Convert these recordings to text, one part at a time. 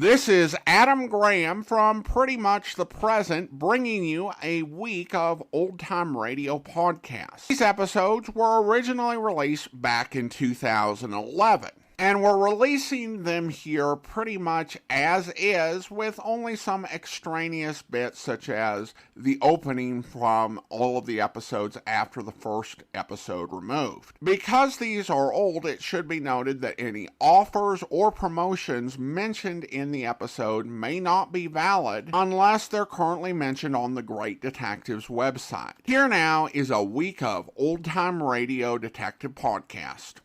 This is Adam Graham from Pretty Much the Present, bringing you a week of old-time radio podcasts. These episodes were originally released back in 2011, and we're releasing them here pretty much as is, with only some extraneous bits such as the opening from all of the episodes after the first episode removed. Because these are old, it should be noted that any offers or promotions mentioned in the episode may not be valid unless they're currently mentioned on the Great Detectives website. Here now is a week of old-time radio detective podcast.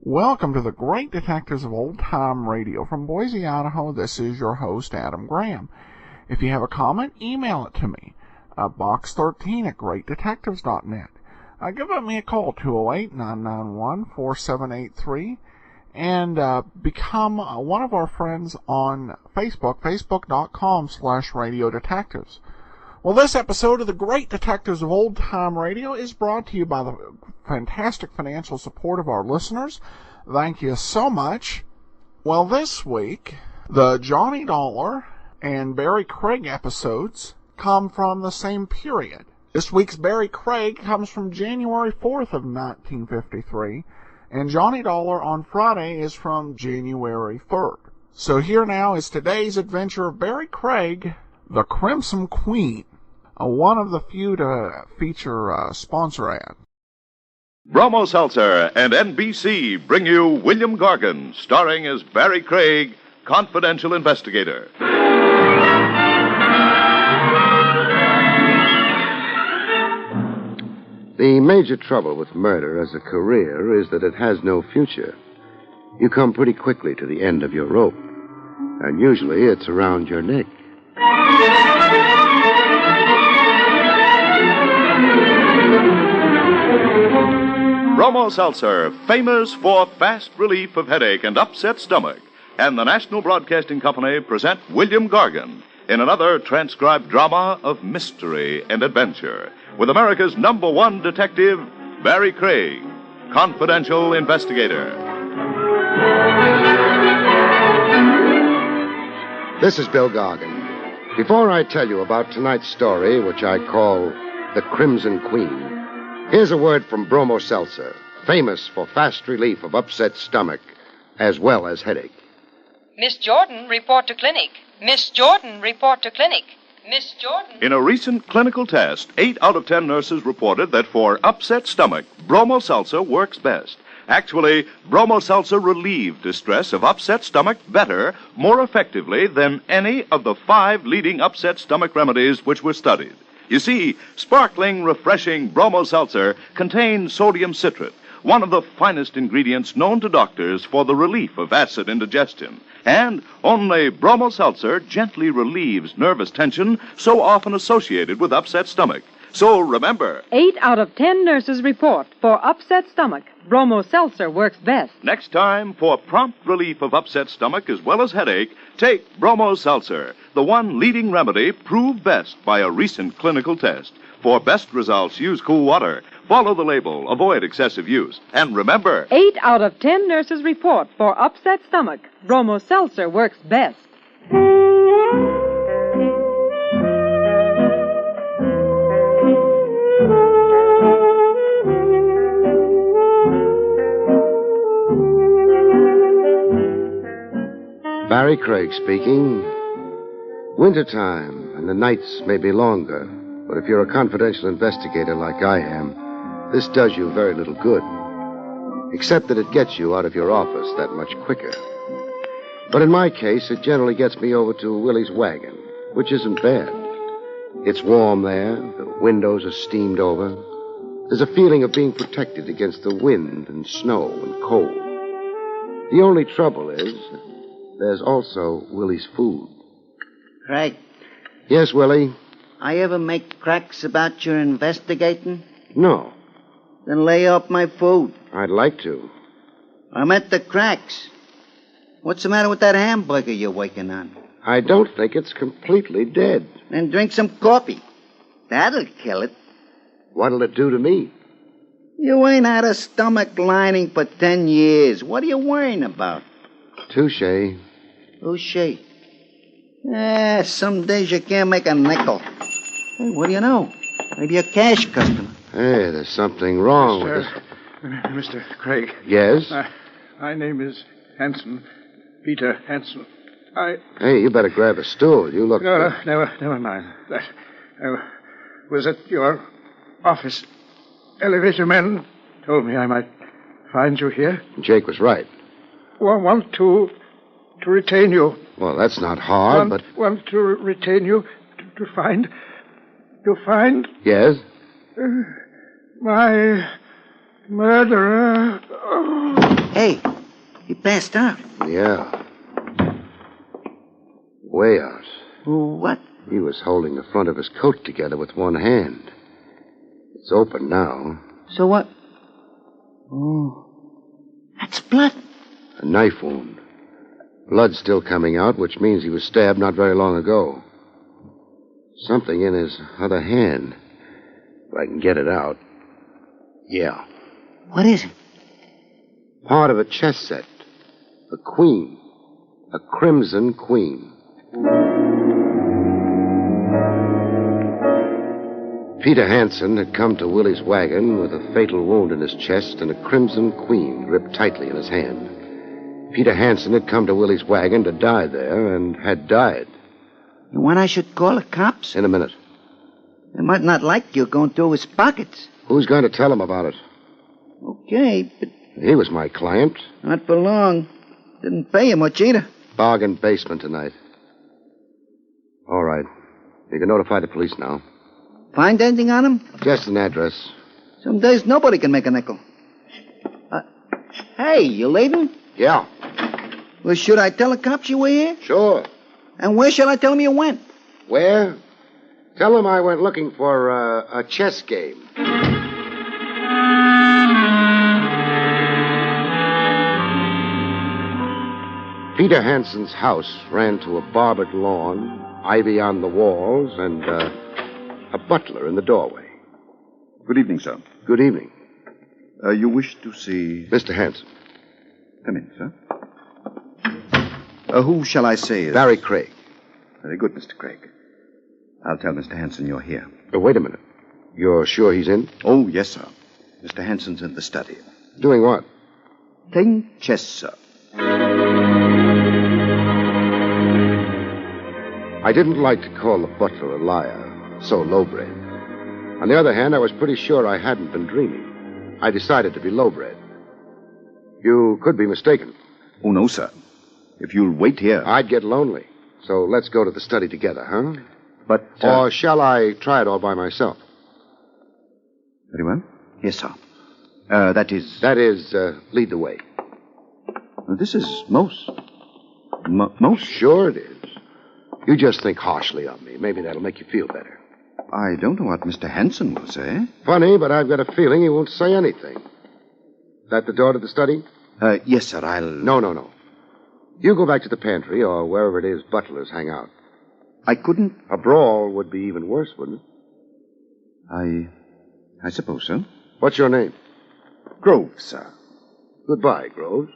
Welcome to the Great Detectives of Old Time Radio. From Boise, Idaho, this is your host, Adam Graham. If you have a comment, email it to me, box13@greatdetectives.net. Give me a call, 208-991-4783, and become one of our friends on Facebook, facebook.com/Radio Detectives. Well, this episode of the Great Detectives of Old Time Radio is brought to you by the fantastic financial support of our listeners. Thank you so much. Well, this week, the Johnny Dollar and Barrie Craig episodes come from the same period. This week's Barrie Craig comes from January 4th of 1953, and Johnny Dollar on Friday is from January 3rd. So here now is today's adventure of Barrie Craig, the Crimson Queen, one of the few to feature a sponsor ad. Bromo Seltzer and NBC bring you William Gargan, starring as Barrie Craig, confidential investigator. The major trouble with murder as a career is that it has no future. You come pretty quickly to the end of your rope, and usually it's around your neck. Bromo Seltzer, famous for fast relief of headache and upset stomach, and the National Broadcasting Company present William Gargan in another transcribed drama of mystery and adventure with America's #1 detective, Barrie Craig, confidential investigator. This is Bill Gargan. Before I tell you about tonight's story, which I call The Crimson Queen, here's a word from Bromo Seltzer, famous for fast relief of upset stomach as well as headache. Miss Jordan, report to clinic. Miss Jordan, report to clinic. Miss Jordan. In a recent clinical test, 8 out of 10 nurses reported that for upset stomach, Bromo Seltzer works best. Actually, Bromo Seltzer relieved distress of upset stomach better, more effectively than any of the 5 leading upset stomach remedies which were studied. You see, sparkling, refreshing Bromo Seltzer contains sodium citrate, one of the finest ingredients known to doctors for the relief of acid indigestion. And only Bromo Seltzer gently relieves nervous tension so often associated with upset stomach. So remember, 8 out of 10 nurses report for upset stomach, Bromo Seltzer works best. Next time, for prompt relief of upset stomach as well as headache, take Bromo Seltzer, the one leading remedy proved best by a recent clinical test. For best results, use cool water. Follow the label. Avoid excessive use. And remember, 8 out of 10 nurses report for upset stomach, Bromo Seltzer works best. Barrie Craig speaking. Wintertime, and the nights may be longer, but if you're a confidential investigator like I am, this does you very little good. Except that it gets you out of your office that much quicker. But in my case, it generally gets me over to Willie's wagon, which isn't bad. It's warm there, the windows are steamed over. There's a feeling of being protected against the wind and snow and cold. The only trouble is, there's also Willie's food. Craig, Yes, Willie? I ever make cracks about your investigating? No. Then lay off my food. I'd like to. I'm at the cracks. What's the matter with that hamburger you're working on? I don't think it's completely dead. Then drink some coffee. That'll kill it. What'll it do to me? You ain't had a stomach lining for 10 years. What are you worrying about? Touche. Touche. Some days you can't make a nickel. Hey, what do you know? Maybe a cash customer. Hey, there's something wrong with this. Mr. Craig. Yes? My name is Hanson. Peter Hanson. Hey, you better grab a stool. You look... No, never mind. That was at your office. Elevator men told me I might find you here. Jake was right. Want to retain you. Well, that's not hard, but... Want to retain you to find... Yes? My murderer. Hey, he passed out. Yeah. Way out. What? He was holding the front of his coat together with one hand. It's open now. So what? Oh, that's blood. A knife wound. Blood still coming out, which means he was stabbed not very long ago. Something in his other hand. If I can get it out. Yeah. What is it? Part of a chess set. A queen. A crimson queen. Peter Hanson had come to Willie's wagon with a fatal wound in his chest and a crimson queen gripped tightly in his hand. Peter Hanson had come to Willie's wagon to die there and had died. You want I should call the cops? In a minute. They might not like you going through his pockets. Who's going to tell him about it? Okay, but... He was my client. Not for long. Didn't pay you much either. Bargain basement tonight. All right. You can notify the police now. Find anything on him? Just an address. Some days nobody can make a nickel. Hey, you leaving? Yeah. Well, should I tell the cops you were here? Sure. And where shall I tell them you went? Where? Tell them I went looking for a chess game. Peter Hanson's house ran to a barbered lawn, ivy on the walls, and a butler in the doorway. Good evening, sir. Good evening. You wish to see... Mr. Hanson. Come in, sir. Who shall I say is... Barrie Craig. Very good, Mr. Craig. I'll tell Mr. Hanson you're here. Wait a minute. You're sure he's in? Oh, yes, sir. Mr. Hanson's in the study. Doing what? Playing chess, sir. I didn't like to call the butler a liar, so lowbred. On the other hand, I was pretty sure I hadn't been dreaming. I decided to be lowbred. You could be mistaken. Oh, no, sir. If you'll wait here... I'd get lonely. So let's go to the study together, huh? But... Or shall I try it all by myself? Very well. Yes, sir. That is... Lead the way. This is most... most... Sure it is. You just think harshly of me. Maybe that'll make you feel better. I don't know what Mr. Hanson will say. Funny, but I've got a feeling he won't say anything. That the door to the study? Yes, sir, I'll... No. You go back to the pantry or wherever it is butlers hang out. I couldn't... A brawl would be even worse, wouldn't it? I suppose so. What's your name? Groves, sir. Goodbye, Groves.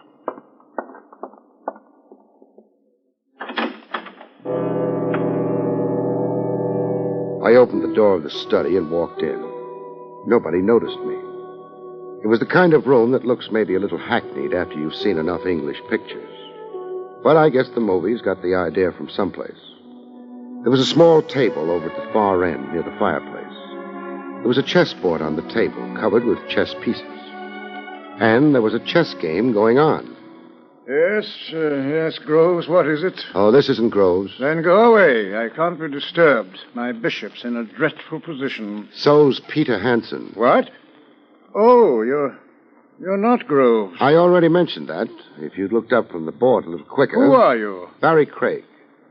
I opened the door of the study and walked in. Nobody noticed me. It was the kind of room that looks maybe a little hackneyed after you've seen enough English pictures. But I guess the movies got the idea from someplace. There was a small table over at the far end near the fireplace. There was a chessboard on the table covered with chess pieces. And there was a chess game going on. Yes, Groves, what is it? Oh, this isn't Groves. Then go away. I can't be disturbed. My bishop's in a dreadful position. So's Peter Hanson. What? Oh, you're not Groves. I already mentioned that. If you'd looked up from the board a little quicker... Who are you? Barrie Craig.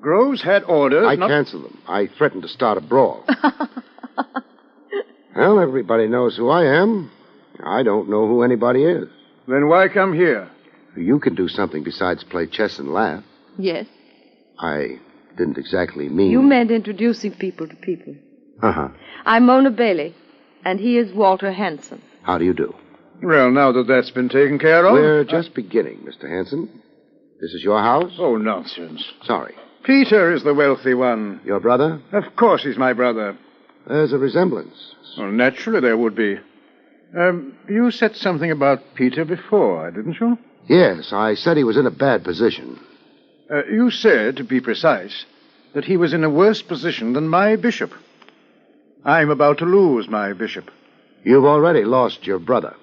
Groves had orders I not... canceled them. I threatened to start a brawl. Well, everybody knows who I am. I don't know who anybody is. Then why come here? You can do something besides play chess and laugh. Yes. I didn't exactly mean... You meant introducing people to people. Uh-huh. I'm Mona Bailey, and he is Walter Hanson. How do you do? Well, now that that's been taken care of... We're just beginning, Mr. Hanson. This is your house? Oh, nonsense. Sorry. Peter is the wealthy one. Your brother? Of course he's my brother. There's a resemblance. Well, naturally there would be. You said something about Peter before, didn't you? Yes, I said he was in a bad position. You said, to be precise, that he was in a worse position than my bishop. I'm about to lose my bishop. You've already lost your brother.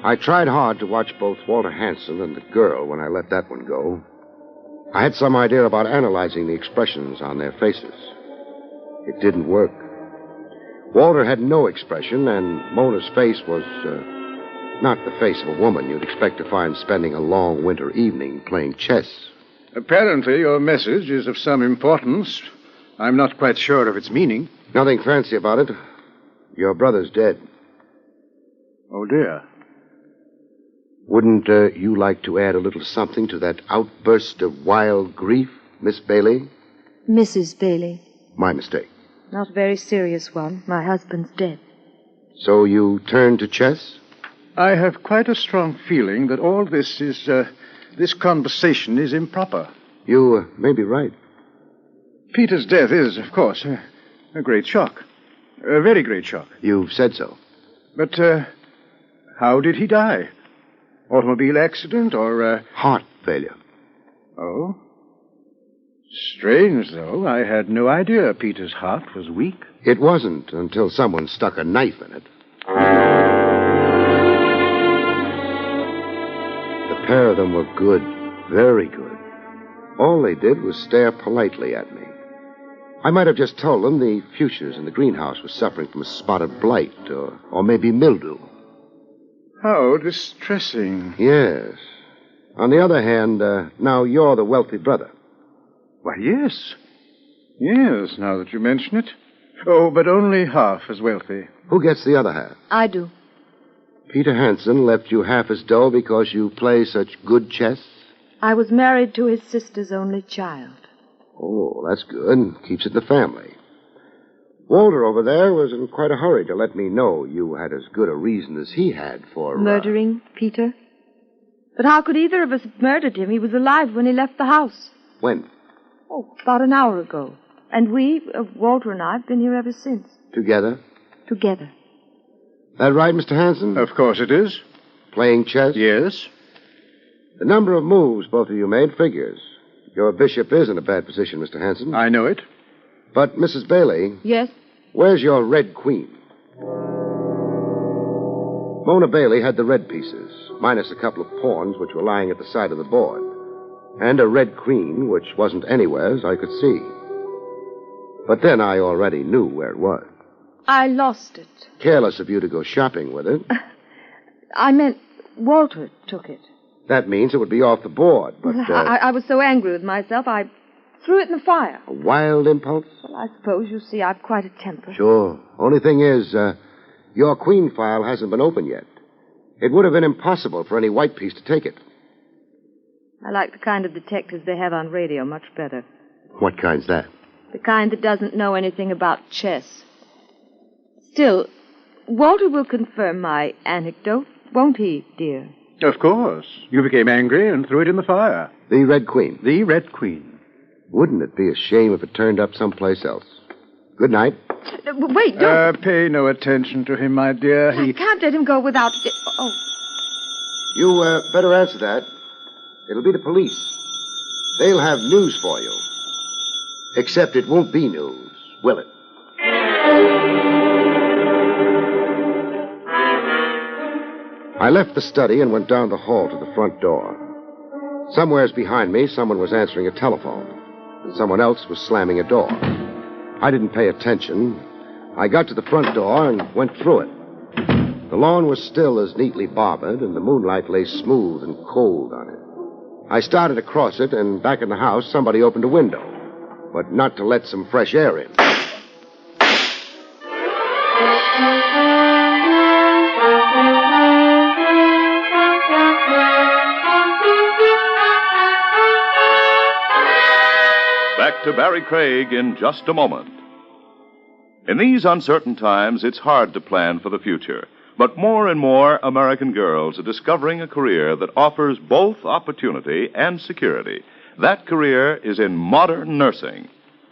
I tried hard to watch both Walter Hanson and the girl when I let that one go. I had some idea about analyzing the expressions on their faces. It didn't work. Walter had no expression, and Mona's face was not the face of a woman you'd expect to find spending a long winter evening playing chess. Apparently your message is of some importance. I'm not quite sure of its meaning. Nothing fancy about it. Your brother's dead. Oh, dear. Wouldn't you like to add a little something to that outburst of wild grief, Miss Bailey? Mrs. Bailey. My mistake. Not a very serious one. My husband's dead. So you turned to chess? I have quite a strong feeling that all this is, this conversation is improper. You may be right. Peter's death is, of course, a great shock. A very great shock. You've said so. But, how did he die? Automobile accident or, Heart failure. Oh? Strange, though. I had no idea Peter's heart was weak. It wasn't until someone stuck a knife in it. The pair of them were good, very good. All they did was stare politely at me. I might have just told them the fuchsias in the greenhouse were suffering from a spotted blight or maybe mildew. How distressing. Yes. On the other hand, now you're the wealthy brother. Why, yes. Yes, now that you mention it. Oh, but only half as wealthy. Who gets the other half? I do. Peter Hanson left you half his dough because you play such good chess? I was married to his sister's only child. Oh, that's good. Keeps it in the family. Walter over there was in quite a hurry to let me know you had as good a reason as he had for... Murdering Peter? But how could either of us have murdered him? He was alive when he left the house. When? Oh, about an hour ago. And we, Walter and I, have been here ever since. Together? Together. That right, Mr. Hanson? Of course it is. Playing chess? Yes. The number of moves both of you made figures. Your bishop is in a bad position, Mr. Hanson. I know it. But, Mrs. Bailey... Yes? Where's your red queen? Mona Bailey had the red pieces, minus a couple of pawns which were lying at the side of the board. And a red queen, which wasn't anywhere as I could see. But then I already knew where it was. I lost it. Careless of you to go shopping with it. I meant Walter took it. That means it would be off the board, but... I was so angry with myself, I threw it in the fire. A wild impulse? Well, I suppose you see I've quite a temper. Sure. Only thing is, your queen file hasn't been opened yet. It would have been impossible for any white piece to take it. I like the kind of detectives they have on radio much better. What kind's that? The kind that doesn't know anything about chess. Still, Walter will confirm my anecdote, won't he, dear? Of course. You became angry and threw it in the fire. The Red Queen? The Red Queen. Wouldn't it be a shame if it turned up someplace else? Good night. Wait, don't... Pay no attention to him, my dear. I can't let him go without... Oh. You, better answer that. It'll be the police. They'll have news for you. Except it won't be news, will it? I left the study and went down the hall to the front door. Somewheres behind me, someone was answering a telephone, and someone else was slamming a door. I didn't pay attention. I got to the front door and went through it. The lawn was still as neatly barbered, and the moonlight lay smooth and cold on it. I started across it, and back in the house, somebody opened a window, but not to let some fresh air in. Back to Barrie Craig in just a moment. In these uncertain times, it's hard to plan for the future. But more and more American girls are discovering a career that offers both opportunity and security. That career is in modern nursing.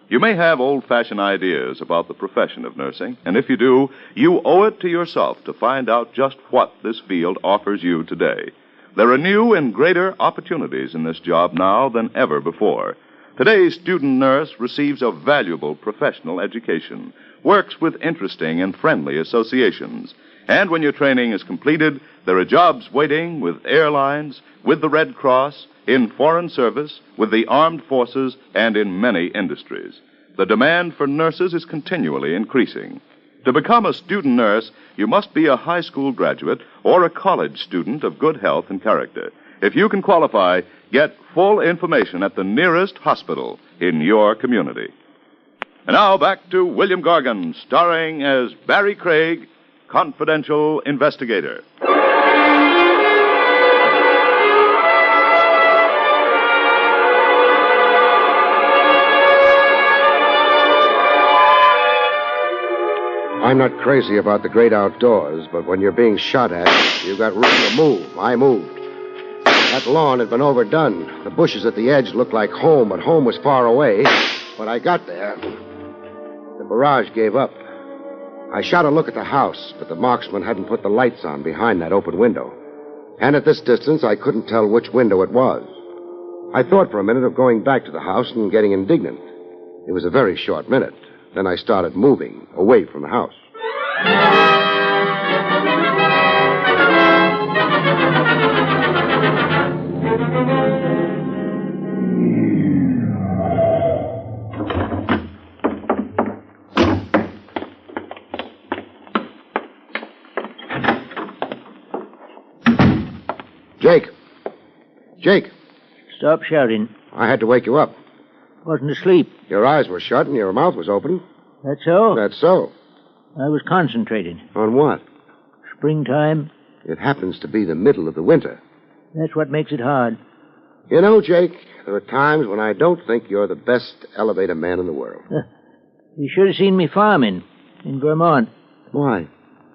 You may have old-fashioned ideas about the profession of nursing, and if you do, you owe it to yourself to find out just what this field offers you today. There are new and greater opportunities in this job now than ever before. Today's student nurse receives a valuable professional education, works with interesting and friendly associations. And when your training is completed, there are jobs waiting with airlines, with the Red Cross, in foreign service, with the armed forces, and in many industries. The demand for nurses is continually increasing. To become a student nurse, you must be a high school graduate or a college student of good health and character. If you can qualify, get full information at the nearest hospital in your community. And now back to William Gargan, starring as Barrie Craig, confidential investigator. I'm not crazy about the great outdoors, but when you're being shot at, you've got room to move. I moved. That lawn had been overdone. The bushes at the edge looked like home, but home was far away. When I got there, the barrage gave up. I shot a look at the house, but the marksman hadn't put the lights on behind that open window. And at this distance, I couldn't tell which window it was. I thought for a minute of going back to the house and getting indignant. It was a very short minute. Then I started moving away from the house. Jake. Stop shouting. I had to wake you up. Wasn't asleep. Your eyes were shut and your mouth was open. That's so? That's so. I was concentrating. On what? Springtime. It happens to be the middle of the winter. That's what makes it hard. You know, Jake, there are times when I don't think you're the best elevator man in the world. You should have seen me farming in Vermont. Why?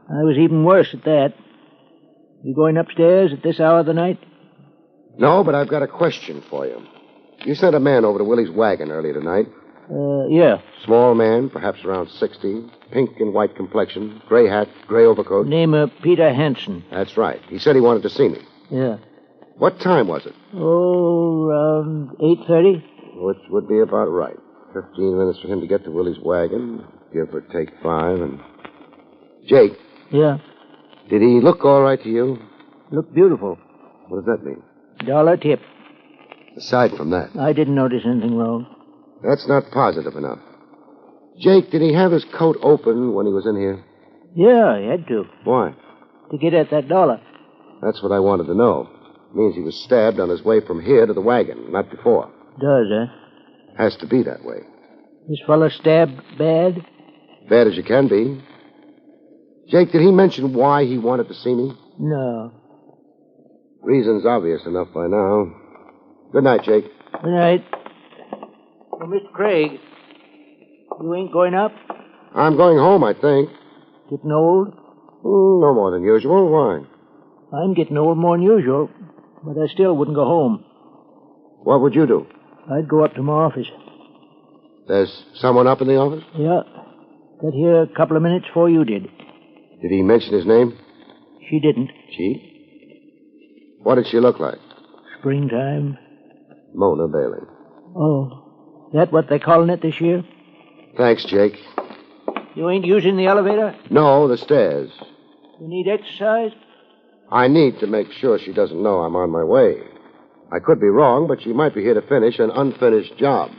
I was even worse at that. You going upstairs at this hour of the night? No, but I've got a question for you. You sent a man over to Willie's wagon earlier tonight. Yeah. Small man, perhaps around 60, pink and white complexion, gray hat, gray overcoat. Name of Peter Hansen. That's right. He said he wanted to see me. Yeah. What time was it? Oh, around 8:30. Which would be about right. 15 minutes for him to get to Willie's wagon, give or take 5, and... Jake. Yeah? Did he look all right to you? Looked beautiful. What does that mean? $1 tip. Aside from that. I didn't notice anything wrong. That's not positive enough. Jake, did he have his coat open when he was in here? Yeah, he had to. Why? To get at that $1. That's what I wanted to know. It means he was stabbed on his way from here to the wagon, not before. Does, huh? Has to be that way. This fella stabbed bad? Bad as you can be. Jake, did he mention why he wanted to see me? No. Reason's obvious enough by now. Good night, Jake. Good night. Well, Mr. Craig, you ain't going up? I'm going home, I think. Getting old? No more than usual. Why? I'm getting old more than usual, but I still wouldn't go home. What would you do? I'd go up to my office. There's someone up in the office? Yeah. Got here a couple of minutes before you did. Did he mention his name? She didn't. She? What did she look like? Springtime. Mona Bailey. Oh, that what they're calling it this year? Thanks, Jake. You ain't using the elevator? No, the stairs. You need exercise? I need to make sure she doesn't know I'm on my way. I could be wrong, but she might be here to finish an unfinished job.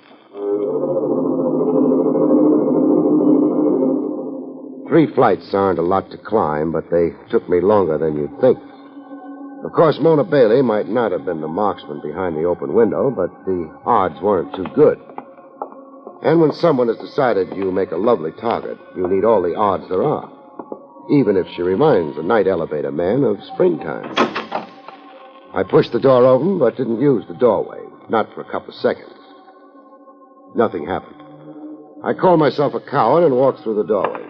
3 flights aren't a lot to climb, but they took me longer than you'd think. Of course, Mona Bailey might not have been the marksman behind the open window, but the odds weren't too good. And when someone has decided you make a lovely target, you need all the odds there are, even if she reminds a night elevator man of springtime. I pushed the door open, but didn't use the doorway, not for a couple of seconds. Nothing happened. I called myself a coward and walked through the doorway.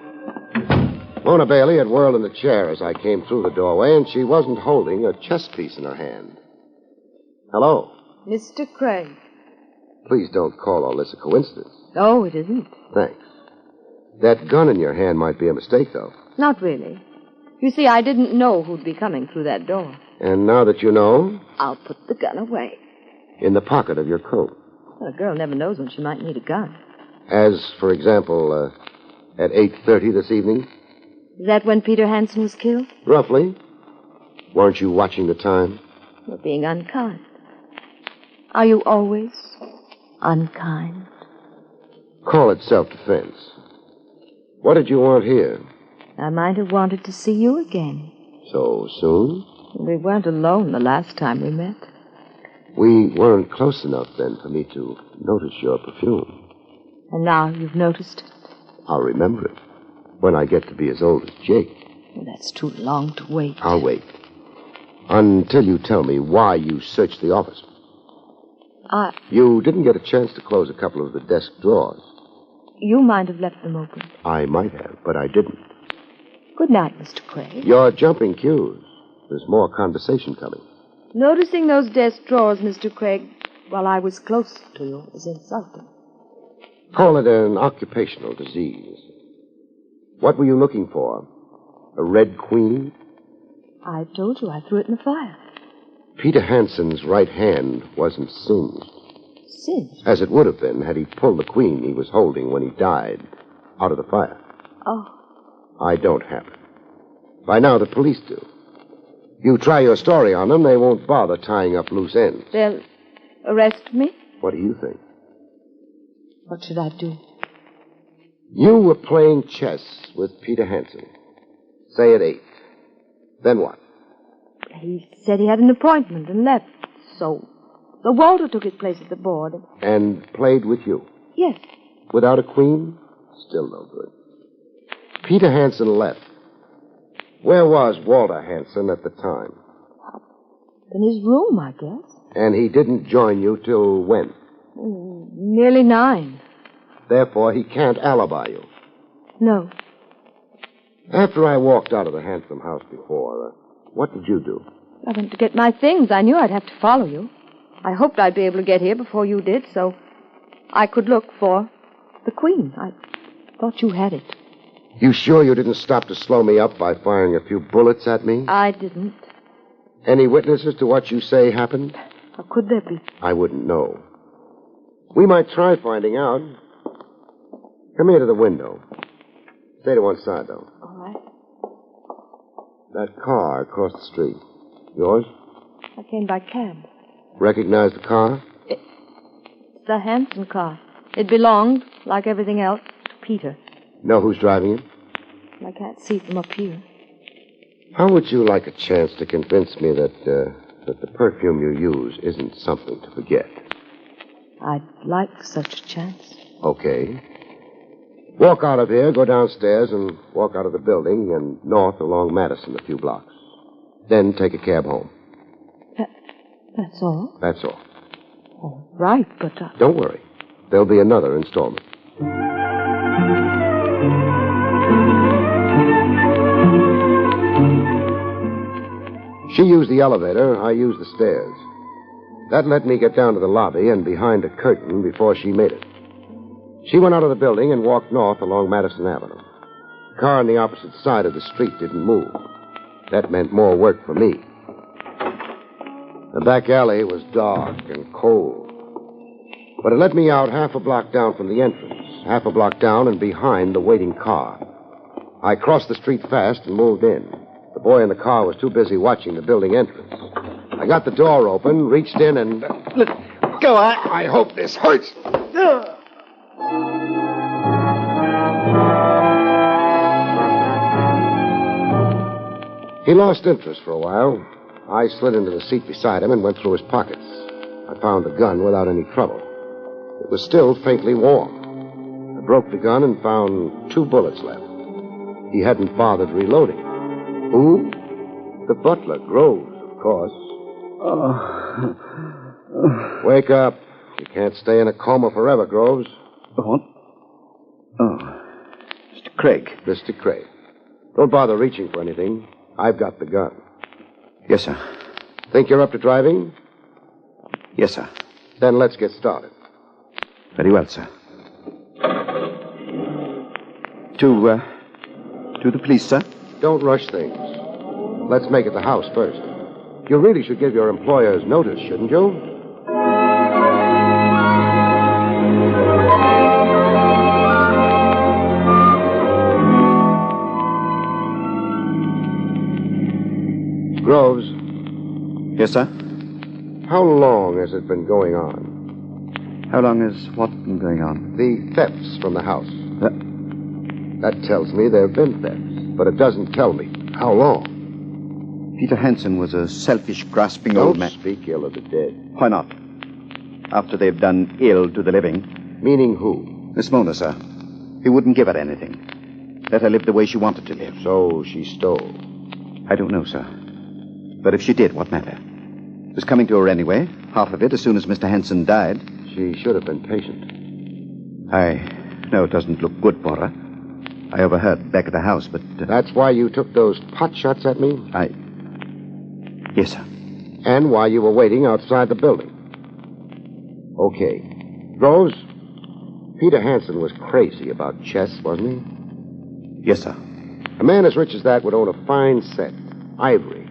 Mona Bailey had whirled in the chair as I came through the doorway, and she wasn't holding a chess piece in her hand. Hello. Mr. Craig. Please don't call all this a coincidence. Oh, it isn't. Thanks. That gun in your hand might be a mistake, though. Not really. You see, I didn't know who'd be coming through that door. And now that you know? I'll put the gun away. In the pocket of your coat. Well, a girl never knows when she might need a gun. As, for example, at 8:30 this evening? Is that when Peter Hansen was killed? Roughly. Weren't you watching the time? You're being unkind. Are you always unkind? Call it self-defense. What did you want here? I might have wanted to see you again. So soon? We weren't alone the last time we met. We weren't close enough then for me to notice your perfume. And now you've noticed it. I'll remember it when I get to be as old as Jake. Well, that's too long to wait. I'll wait. Until you tell me why you searched the office. You didn't get a chance to close a couple of the desk drawers. You might have left them open. I might have, but I didn't. Good night, Mr. Craig. You're jumping cues. There's more conversation coming. Noticing those desk drawers, Mr. Craig, while I was close to you, is insulting. Call it an occupational disease. What were you looking for? A red queen? I told you I threw it in the fire. Peter Hansen's right hand wasn't singed. Singed? As it would have been had he pulled the queen he was holding when he died out of the fire. Oh. I don't have it. By now the police do. You try your story on them, they won't bother tying up loose ends. They'll arrest me? What do you think? What should I do? You were playing chess with Peter Hansen. Say at 8. Then what? He said he had an appointment and left. So Walter took his place at the board. And played with you? Yes. Without a queen? Still no good. Peter Hansen left. Where was Walter Hansen at the time? In his room, I guess. And he didn't join you till when? Nearly 9. Therefore, he can't alibi you. No. After I walked out of the Hansen house before, what did you do? I went to get my things. I knew I'd have to follow you. I hoped I'd be able to get here before you did, so I could look for the Queen. I thought you had it. You sure you didn't stop to slow me up by firing a few bullets at me? I didn't. Any witnesses to what you say happened? How could there be? I wouldn't know. We might try finding out. Come here to the window. Stay to one side, though. All right. That car across the street. Yours? I came by cab. Recognize the car? It's the Hansen car. It belonged, like everything else, to Peter. Know who's driving it? I can't see from up here. How would you like a chance to convince me that the perfume you use isn't something to forget? I'd like such a chance. Okay. Walk out of here, go downstairs, and walk out of the building and north along Madison a few blocks. Then take a cab home. That's all? That's all. All right, but... Don't worry. There'll be another installment. She used the elevator, I used the stairs. That let me get down to the lobby and behind a curtain before she made it. She went out of the building and walked north along Madison Avenue. The car on the opposite side of the street didn't move. That meant more work for me. The back alley was dark and cold. But it let me out half a block down from the entrance, half a block down and behind the waiting car. I crossed the street fast and moved in. The boy in the car was too busy watching the building entrance. I got the door open, reached in, and... Look, go on. I hope this hurts. He lost interest for a while. I slid into the seat beside him and went through his pockets. I found the gun without any trouble. It was still faintly warm. I broke the gun and found 2 bullets left. He hadn't bothered reloading. Who? The butler, Groves, of course. Wake up. You can't stay in a coma forever, Groves. What? Oh. Mr. Craig. Mr. Craig. Don't bother reaching for anything. I've got the gun. Yes, sir. Think you're up to driving? Yes, sir. Then let's get started. Very well, sir. To the police, sir? Don't rush things. Let's make it the house first. You really should give your employers notice, shouldn't you? Groves. Yes, sir? How long has it been going on? How long has what been going on? The thefts from the house. That tells me there have been thefts, but it doesn't tell me how long. Peter Hansen was a selfish, grasping old man. Don't speak ill of the dead. Why not? After they've done ill to the living. Meaning who? Miss Mona, sir. He wouldn't give her anything. Let her live the way she wanted to live. So she stole. I don't know, sir. But if she did, what matter? It was coming to her anyway, half of it, as soon as Mr. Hansen died. She should have been patient. I know it doesn't look good for her. I overheard back at the house, but... That's why you took those pot shots at me? Yes, sir. And why you were waiting outside the building. Okay. Groves, Peter Hansen was crazy about chess, wasn't he? Yes, sir. A man as rich as that would own a fine set. Ivory.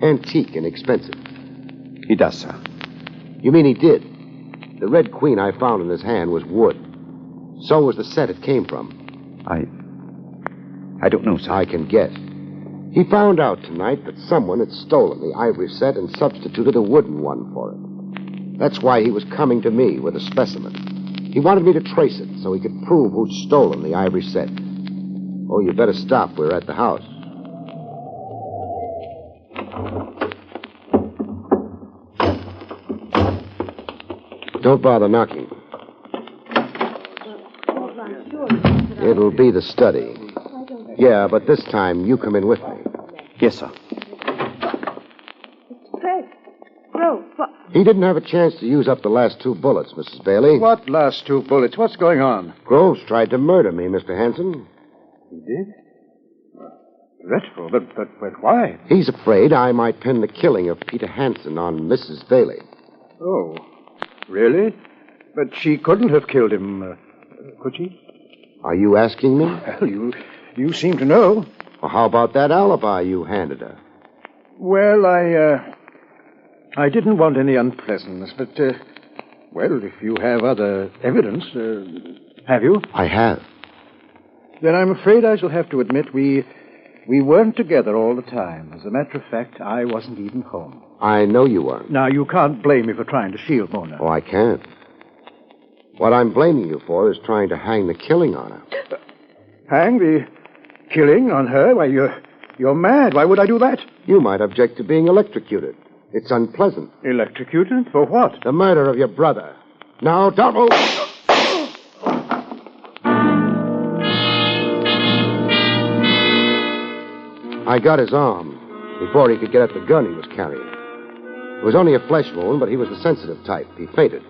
Antique and expensive. He does, sir. You mean he did? The red queen I found in his hand was wood. So was the set it came from. I don't know, sir. I can guess. He found out tonight that someone had stolen the ivory set and substituted a wooden one for it. That's why he was coming to me with a specimen. He wanted me to trace it so he could prove who'd stolen the ivory set. Oh, you better stop. We're at the house. Don't bother knocking. It'll be the study. Yeah, but this time you come in with me. Yes, sir. Mr. Craig. Groves, what? He didn't have a chance to use up the last 2 bullets, Mrs. Bailey. What last 2 bullets? What's going on? Groves tried to murder me, Mr. Hansen. He did? Dreadful, but why? He's afraid I might pin the killing of Peter Hansen on Mrs. Bailey. Oh, really? But she couldn't have killed him, could she? Are you asking me? Well, you seem to know. Well, how about that alibi you handed her? Well, I didn't want any unpleasantness, but, well, if you have other evidence, have you? I have. Then I'm afraid I shall have to admit we weren't together all the time. As a matter of fact, I wasn't even home. I know you weren't. Now, you can't blame me for trying to shield Mona. Oh, I can't. What I'm blaming you for is trying to hang the killing on her. Hang the killing on her? Why, you're mad. Why would I do that? You might object to being electrocuted. It's unpleasant. Electrocuted? For what? The murder of your brother. Now, don't move. I got his arm before he could get at the gun he was carrying. It was only a flesh wound, but he was the sensitive type. He fainted.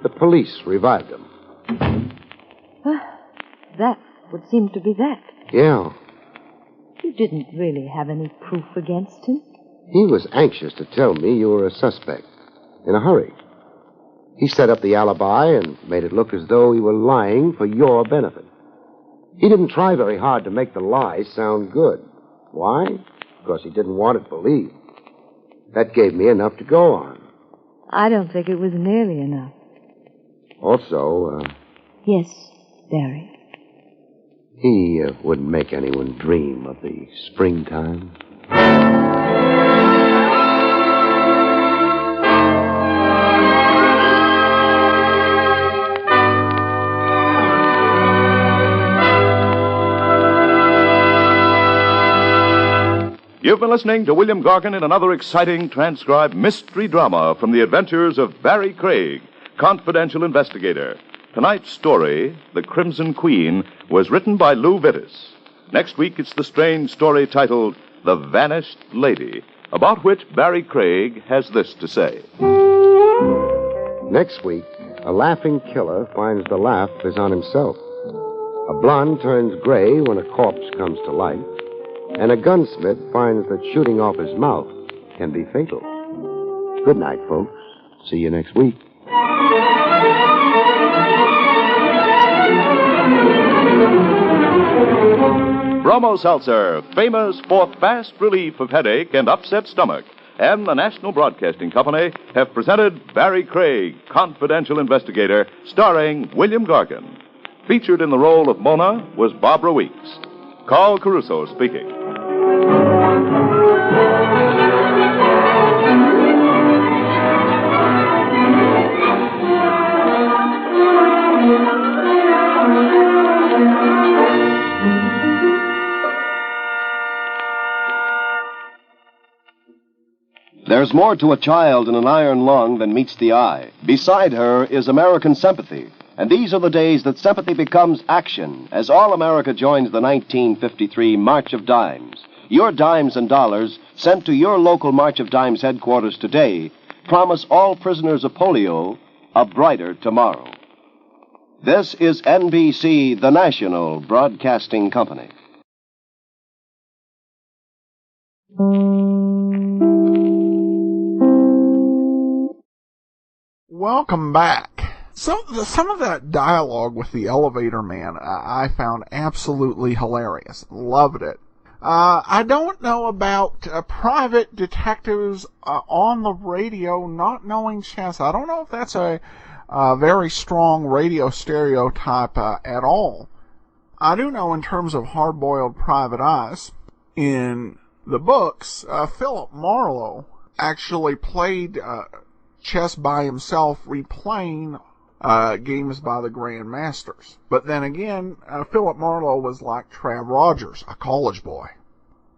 The police revived him. That would seem to be that. Yeah. You didn't really have any proof against him. He was anxious to tell me you were a suspect. In a hurry. He set up the alibi and made it look as though he were lying for your benefit. He didn't try very hard to make the lie sound good. Why? Because he didn't want it believed. That gave me enough to go on. I don't think it was nearly enough. Also, Yes, Barrie. He wouldn't make anyone dream of the springtime. You've been listening to William Gargan in another exciting transcribed mystery drama from the adventures of Barrie Craig, confidential investigator. Tonight's story, The Crimson Queen, was written by Lou Vittis. Next week, it's the strange story titled The Vanished Lady, about which Barrie Craig has this to say. Next week, a laughing killer finds the laugh is on himself. A blonde turns gray when a corpse comes to life. And a gunsmith finds that shooting off his mouth can be fatal. Good night, folks. See you next week. Bromo Seltzer, famous for fast relief of headache and upset stomach, and the National Broadcasting Company have presented Barrie Craig, confidential investigator, starring William Gargan. Featured in the role of Mona was Barbara Weeks. Carl Caruso speaking. There's more to a child in an iron lung than meets the eye. Beside her is American sympathy. And these are the days that sympathy becomes action as All America joins the 1953 March of Dimes. Your dimes and dollars sent to your local March of Dimes headquarters today promise all prisoners of polio a brighter tomorrow. This is NBC, the National Broadcasting Company. Welcome back. Some of that dialogue with the elevator man I found absolutely hilarious. Loved it. I don't know about private detectives on the radio not knowing chess. I don't know if that's a very strong radio stereotype at all. I do know in terms of hard-boiled private eyes, in the books, Philip Marlowe actually played chess by himself, replaying games by the Grand Masters. But then again, Philip Marlowe was like Trav Rogers, a college boy.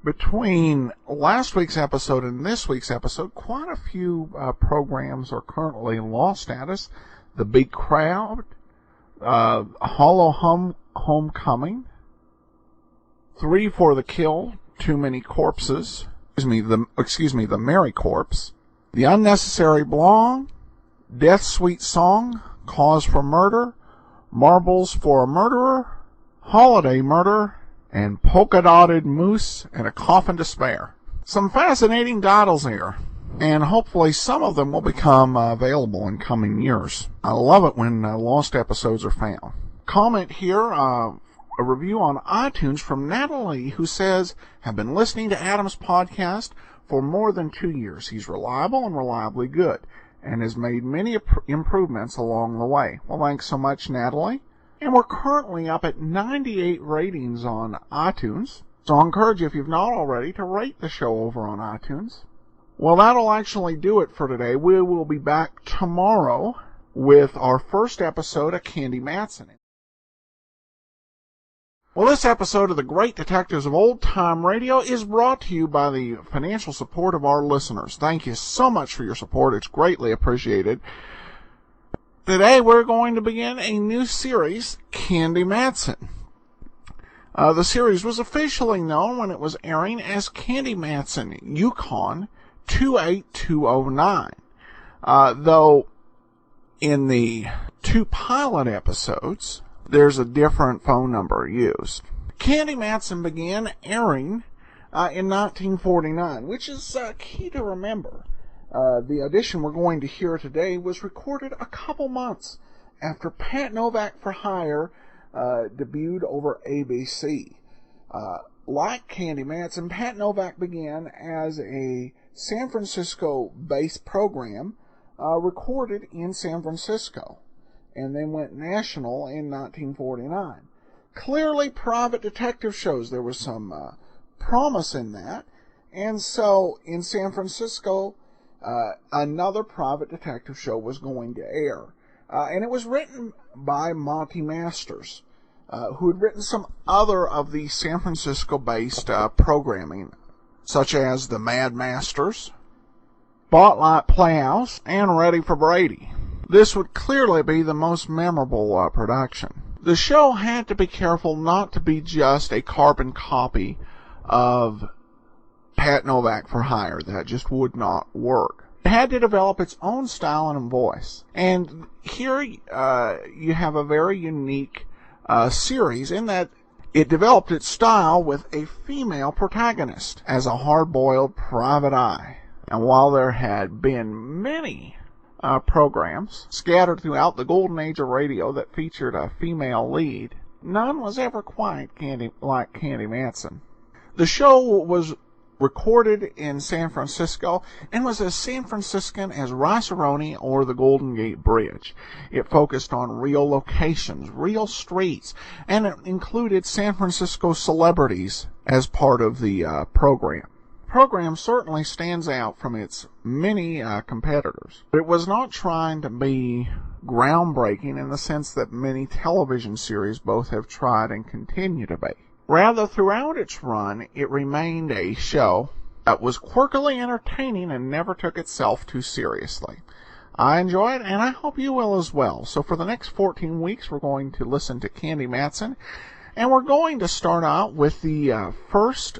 Between last week's episode and this week's episode, quite a few programs are currently lost status. The Big Crowd, Hollow Homecoming, 3 for the Kill, Too Many Corpses, the Merry Corpse, The Unnecessary Blonde, Death Sweet Song, Cause for Murder, Marbles for a Murderer, Holiday Murder, and Polka Dotted Moose and a Coffin to Spare. Some fascinating titles here, and hopefully some of them will become available in coming years. I love it when lost episodes are found. Comment here, a review on iTunes from Natalie, who says, have been listening to Adam's podcast for more than 2 years. He's reliable and reliably good, and has made many improvements along the way. Well, thanks so much, Natalie. And we're currently up at 98 ratings on iTunes, so I encourage you, if you've not already, to rate the show over on iTunes. Well, that'll actually do it for today. We will be back tomorrow with our first episode of Candy Matson. Well, this episode of The Great Detectives of Old Time Radio is brought to you by the financial support of our listeners. Thank you so much for your support. It's greatly appreciated. Today, we're going to begin a new series, Candy Matson. The series was officially known when it was airing as Candy Matson, Yukon 28209. Though, in the 2 pilot episodes, there's a different phone number used. Candy Matson began airing in 1949, which is key to remember. The audition we're going to hear today was recorded a couple months after Pat Novak for Hire debuted over ABC. Like Candy Matson, Pat Novak began as a San Francisco-based program recorded in San Francisco, and then went national in 1949. Clearly, private detective shows, there was some promise in that, and so in San Francisco, another private detective show was going to air. And it was written by Monty Masters, who had written some other of the San Francisco-based programming such as The Mad Masters, Spotlight Playhouse, and Ready for Brady. This would clearly be the most memorable production. The show had to be careful not to be just a carbon copy of Pat Novak for Hire. That just would not work. It had to develop its own style and voice. And here you have a very unique series in that it developed its style with a female protagonist as a hard-boiled private eye. And while there had been many programs scattered throughout the golden age of radio that featured a female lead, none was ever quite like Candy Matson. The show was recorded in San Francisco and was as San Franciscan as Rice-A-Roni or the Golden Gate Bridge. It focused on real locations, real streets, and it included San Francisco celebrities as part of the program. The program certainly stands out from its many competitors, but it was not trying to be groundbreaking in the sense that many television series both have tried and continue to be. Rather, throughout its run, it remained a show that was quirkily entertaining and never took itself too seriously. I enjoy it, and I hope you will as well. So for the next 14 weeks, we're going to listen to Candy Matson, and we're going to start out with the first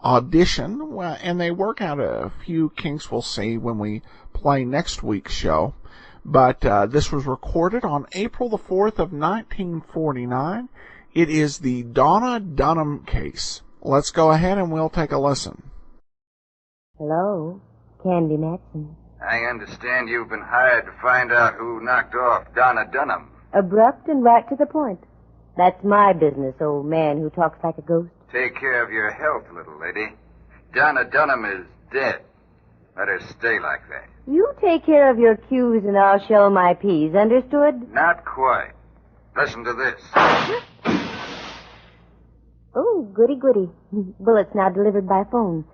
Audition, and they work out a few kinks we'll see when we play next week's show. But this was recorded on April the 4th of 1949. It is the Donna Dunham case. Let's go ahead and we'll take a listen. Hello, Candy Matson. I understand you've been hired to find out who knocked off Donna Dunham. Abrupt and right to the point. That's my business, old man who talks like a ghost. Take care of your health, little lady. Donna Dunham is dead. Let her stay like that. You take care of your Q's and I'll shell my P's, understood? Not quite. Listen to this. Oh, goody, goody. Bullets now delivered by phone.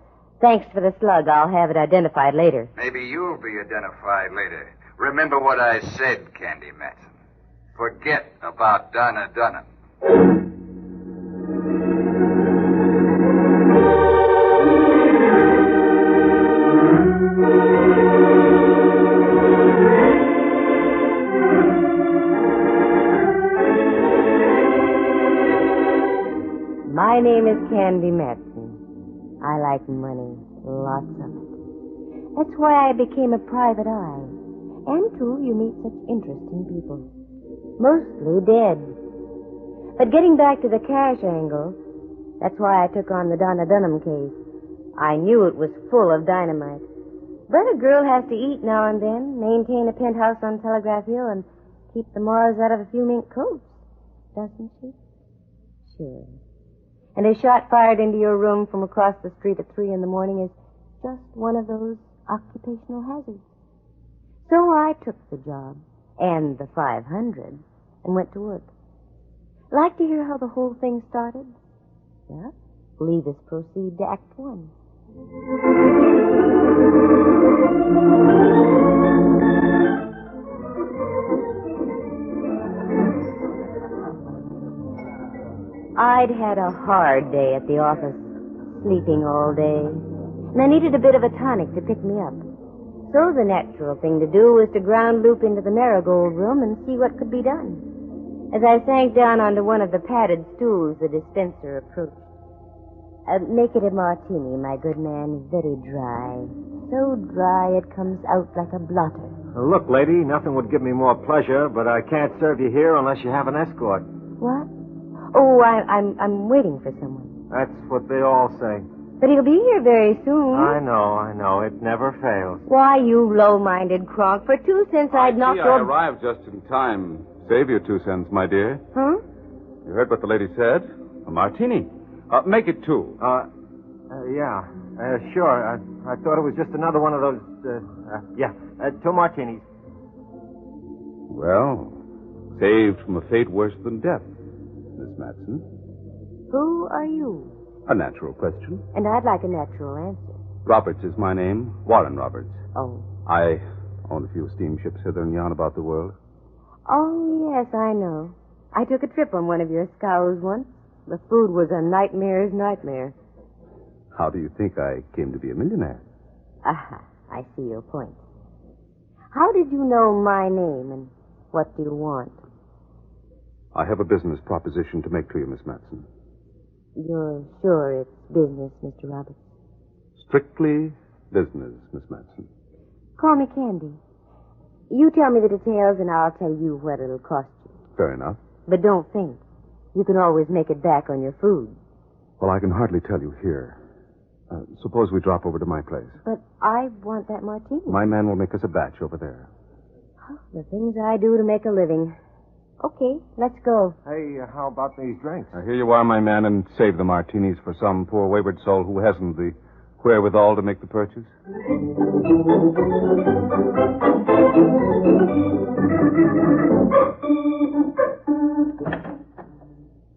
Thanks for the slug. I'll have it identified later. Maybe you'll be identified later. Remember what I said, Candy Matson. Forget about Donna Dunham. My name is Candy Matson. I like money, lots of it. That's why I became a private eye. And, too, you meet such interesting people. Mostly dead. But getting back to the cash angle, that's why I took on the Donna Dunham case. I knew it was full of dynamite. But a girl has to eat now and then, maintain a penthouse on Telegraph Hill, and keep the moths out of a few mink coats, doesn't she? Sure. And a shot fired into your room from across the street at 3 a.m. is just one of those occupational hazards. So I took the job, and the 500, and went to work. Like to hear how the whole thing started? Well, leave us proceed to Act 1. I'd had a hard day at the office, sleeping all day, and I needed a bit of a tonic to pick me up. So the natural thing to do was to ground loop into the marigold room and see what could be done. As I sank down onto one of the padded stools, the dispenser approached. Make it a martini, my good man, very dry. So dry it comes out like a blotter. Look, lady, nothing would give me more pleasure, but I can't serve you here unless you have an escort. What? Oh, I'm waiting for someone. That's what they all say. But he'll be here very soon. I know. It never fails. Why, you low-minded cronk. For 2 cents, I'd knock your... I arrived just in time. Save your 2 cents, my dear. Huh? You heard what the lady said? A martini. Make it 2. Yeah. Sure. I thought it was just another one of those, 2 martinis. Well, saved from a fate worse than death, Miss Matson. Who are you? A natural question. And I'd like a natural answer. Roberts is my name. Warren Roberts. Oh. I own a few steamships hither and yon about the world. Oh, yes, I know. I took a trip on one of your scows once. The food was a nightmare's nightmare. How do you think I came to be a millionaire? Aha, I see your point. How did you know my name, and what do you want? I have a business proposition to make to you, Miss Matson. You're sure it's business, Mr. Roberts? Strictly business, Miss Matson. Call me Candy. You tell me the details, and I'll tell you what it'll cost you. Fair enough. But don't think. You can always make it back on your food. Well, I can hardly tell you here. Suppose we drop over to my place. But I want that martini. My man will make us a batch over there. Oh, the things I do to make a living. Okay, let's go. Hey, how about these drinks? Here you are, my man, and save the martinis for some poor wayward soul who hasn't the wherewithal to make the purchase.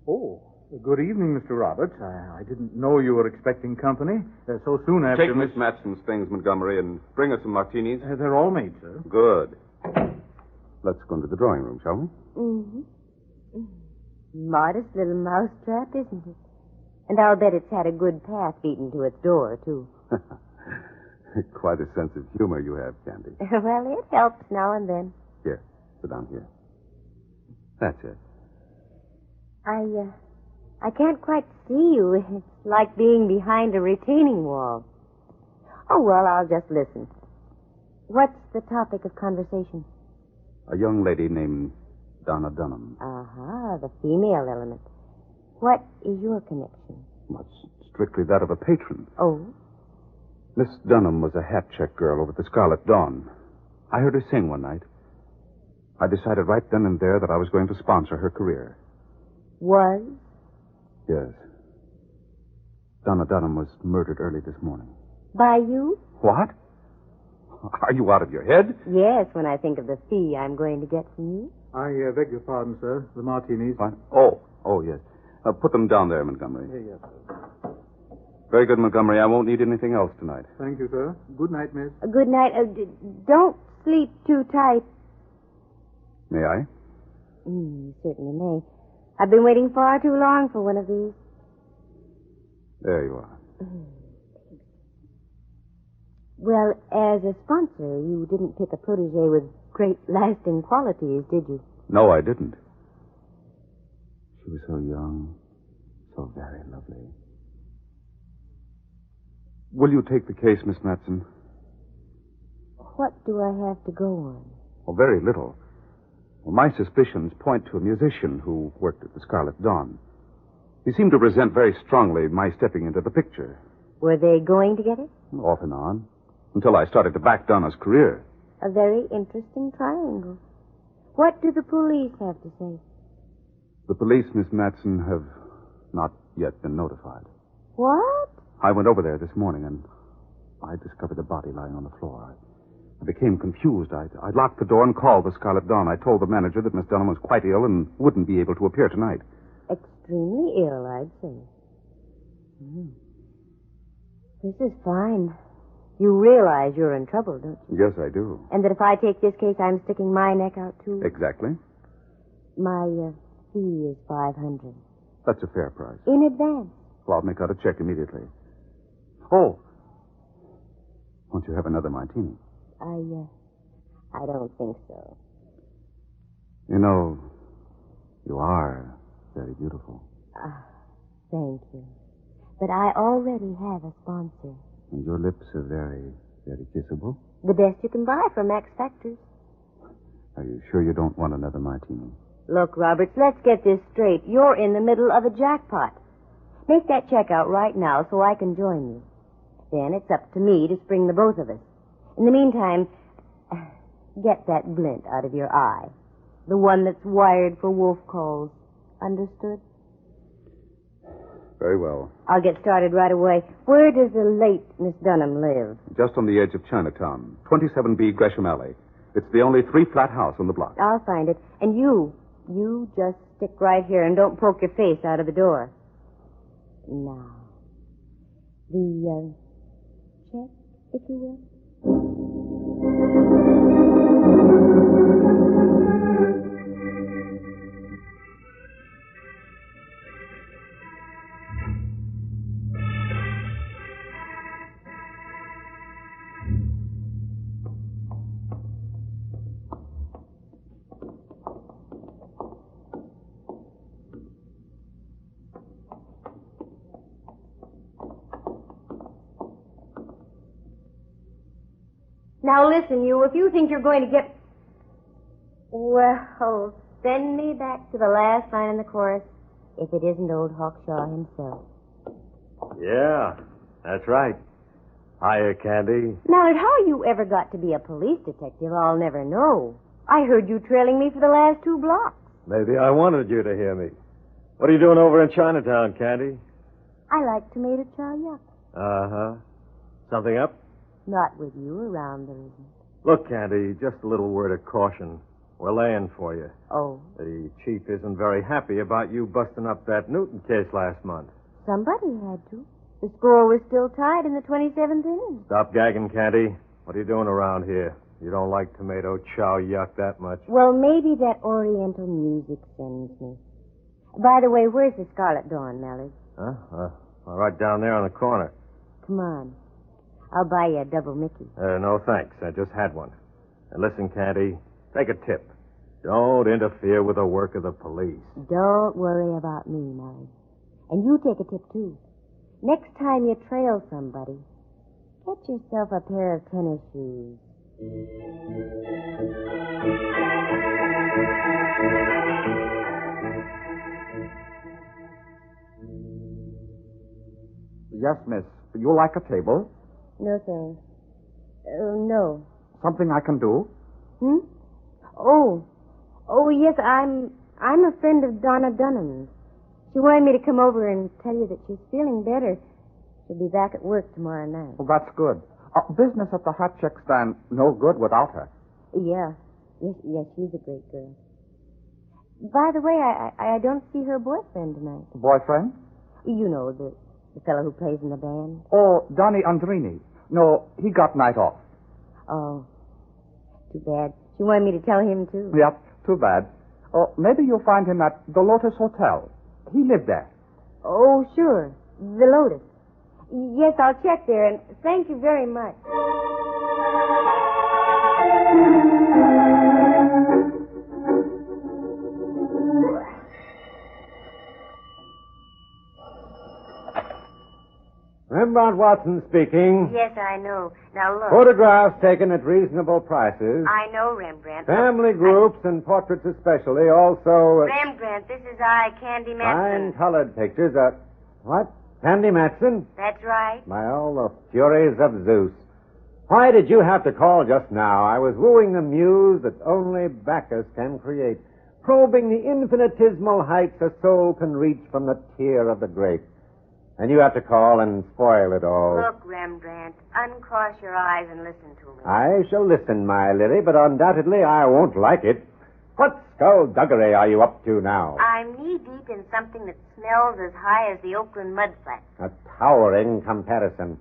Oh, good evening, Mr. Roberts. I didn't know you were expecting company so soon after... Take Miss Matson's things, Montgomery, and bring us some martinis. They're all made, sir. Good. Let's go into the drawing room, shall we? Mm-hmm. Modest little mousetrap, isn't it? And I'll bet it's had a good path beaten to its door, too. Quite a sense of humor you have, Candy. Well, it helps now and then. Here, sit down here. That's it. I can't quite see you. It's like being behind a retaining wall. Oh, well, I'll just listen. What's the topic of conversation? A young lady named Donna Durham. Uh-huh, the female element. What is your connection? Well, it's strictly that of a patron. Oh? Miss Dunham was a hat-check girl over at the Scarlet Dawn. I heard her sing one night. I decided right then and there that I was going to sponsor her career. Was? Yes. Donna Dunham was murdered early this morning. By you? What? Are you out of your head? Yes, when I think of the fee I'm going to get from you. I beg your pardon, sir. The martinis. What? Oh, yes. Put them down there, Montgomery. Yes, sir. Very good, Montgomery. I won't need anything else tonight. Thank you, sir. Good night, miss. Good night. Don't sleep too tight. May I? You certainly may. I've been waiting far too long for one of these. There you are. Well, as a sponsor, you didn't pick a protege with great lasting qualities, did you? No, I didn't. She was so young, so very lovely. Will you take the case, Miss Matson? What do I have to go on? Oh, very little. Well, my suspicions point to a musician who worked at the Scarlet Dawn. He seemed to resent very strongly my stepping into the picture. Were they going together? Off and on. Until I started to back Donna's career. A very interesting triangle. What do the police have to say? The police, Miss Matson, have not yet been notified. What? I went over there this morning, and I discovered a body lying on the floor. I became confused. I locked the door and called the Scarlet Dawn. I told the manager that Miss Dunham was quite ill and wouldn't be able to appear tonight. Extremely ill, I'd say. This is fine. You realize you're in trouble, don't you? Yes, I do. And that if I take this case, I'm sticking my neck out, too? Exactly. My fee is $500. That's a fair price. In advance. Well, I'll make out a check immediately. Oh. Won't you have another martini? I don't think so. You know, you are very beautiful. Thank you. But I already have a sponsor. And your lips are very, very kissable. The best you can buy from Max Factors. Are you sure you don't want another martini? Look, Roberts, let's get this straight. You're in the middle of a jackpot. Make that check out right now so I can join you. Then it's up to me to spring the both of us. In the meantime, get that glint out of your eye. The one that's wired for wolf calls. Understood? Very well. I'll get started right away. Where does the late Miss Dunham live? Just on the edge of Chinatown, 27B Gresham Alley. It's the only 3-flat house on the block. I'll find it. And you just stick right here and don't poke your face out of the door. Now, the check, if you will. Now listen, you, if you think you're going to get... Well, send me back to the last line in the chorus if it isn't old Hawkshaw himself. Yeah, that's right. Hiya, Candy. Now, how you ever got to be a police detective, I'll never know. I heard you trailing me for the last 2 blocks. Maybe I wanted you to hear me. What are you doing over in Chinatown, Candy? I like tomato chow yuck. Uh-huh. Something up? Not with you around, there isn't. Look, Candy, just a little word of caution. We're laying for you. Oh. The chief isn't very happy about you busting up that Newton case last month. Somebody had to. The score was still tied in the 27th inning. Stop gagging, Candy. What are you doing around here? You don't like tomato chow yuck that much. Well, maybe that Oriental music sends me. By the way, where's the Scarlet Dawn, Mallard? Huh? Right down there on the corner. Come on. I'll buy you a double Mickey. No, thanks. I just had one. And listen, Candy, take a tip. Don't interfere with the work of the police. Don't worry about me, Mallard. And you take a tip, too. Next time you trail somebody, get yourself a pair of tennis shoes. Yes, miss. You like a table? No, thanks. No. Something I can do? Oh, yes, I'm a friend of Donna Dunham's. She wanted me to come over and tell you that she's feeling better. She'll be back at work tomorrow night. Well, that's good. Business at the hot chick stand no good without her. Yeah. Yes, she's a great girl. By the way, I don't see her boyfriend tonight. Boyfriend? You know, the fellow who plays in the band. Oh, Donnie Andrini. No, he got night off. Oh, too bad. She wanted me to tell him, too. Yep, too bad. Oh, maybe you'll find him at the Lotus Hotel. He lived there. Oh, sure. The Lotus. Yes, I'll check there, and thank you very much. Rembrandt Watson speaking. Yes, I know. Now, look. Photographs taken at reasonable prices. I know, Rembrandt. Family groups and portraits especially. Also... Rembrandt, this is I, Candy Fine Matson. colored pictures. What? Candy Matson? That's right. By all the furies of Zeus. Why did you have to call just now? I was wooing the muse that only Bacchus can create, probing the infinitesimal heights a soul can reach from the tear of the grape. And you have to call and spoil it all. Look, Rembrandt, uncross your eyes and listen to me. I shall listen, my Lily, but undoubtedly I won't like it. What skullduggery are you up to now? I'm knee-deep in something that smells as high as the Oakland mudflats. A towering comparison.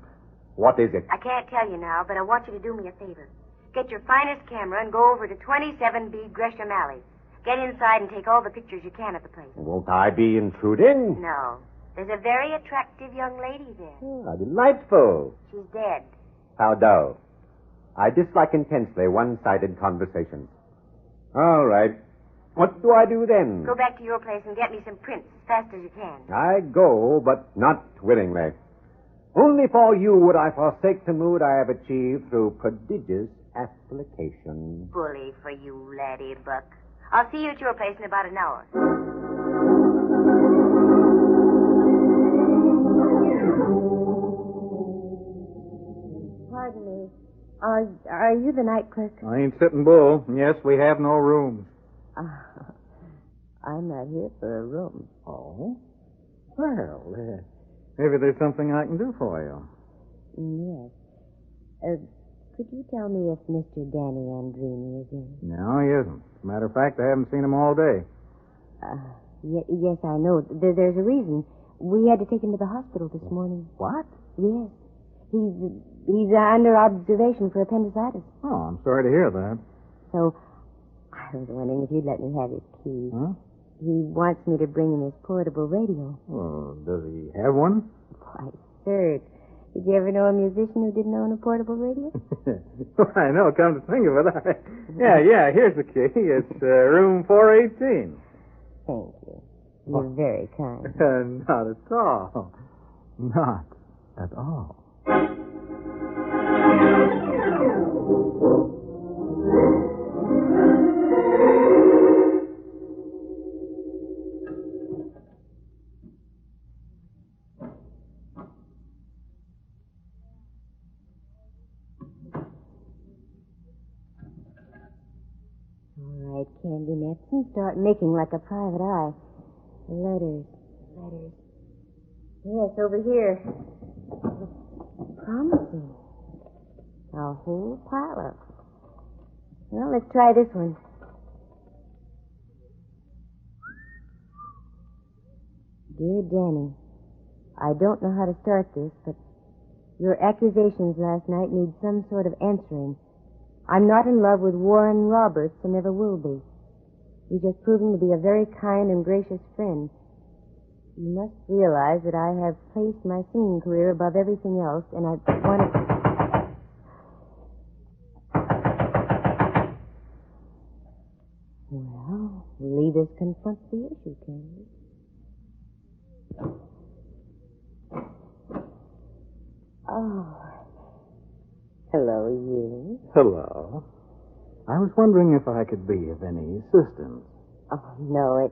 What is it? I can't tell you now, but I want you to do me a favor. Get your finest camera and go over to 27B Gresham Alley. Get inside and take all the pictures you can of the place. Won't I be intruding? No. There's a very attractive young lady there. How delightful. She's dead. How dull. I dislike intensely one-sided conversations. All right. What do I do then? Go back to your place and get me some prints as fast as you can. I go, but not willingly. Only for you would I forsake the mood I have achieved through prodigious application. Bully for you, laddie buck. I'll see you at your place in about an hour. Pardon me. Are you the night clerk? I ain't sitting bull. Yes, we have no rooms. I'm not here for a room. Oh? Well, maybe there's something I can do for you. Yes. Could you tell me if Mr. Danny Andrini is in? No, he isn't. As a matter of fact, I haven't seen him all day. Yes, I know. There's a reason. We had to take him to the hospital this morning. What? Yes. He's under observation for appendicitis. Oh, I'm sorry to hear that. So, I was wondering if you'd let me have his keys. Huh? He wants me to bring him his portable radio. Oh, does he have one? Why, sir, did you ever know a musician who didn't own a portable radio? I know, come to think of it. Yeah, here's the key. It's room 418. Thank you. You're very kind. Not at all. Not at all. All right, Candy Matson, start making like a private eye. Letters. Yes, over here. Promising. A whole pile of. Well, let's try this one. Dear Danny, I don't know how to start this, but your accusations last night need some sort of answering. I'm not in love with Warren Roberts and never will be. He's just proving to be a very kind and gracious friend. You must realize that I have placed my singing career above everything else, and I want to... Well, leaders confront the issue, Candy. Oh. Hello, you. Hello. I was wondering if I could be of any assistance. Oh, no, it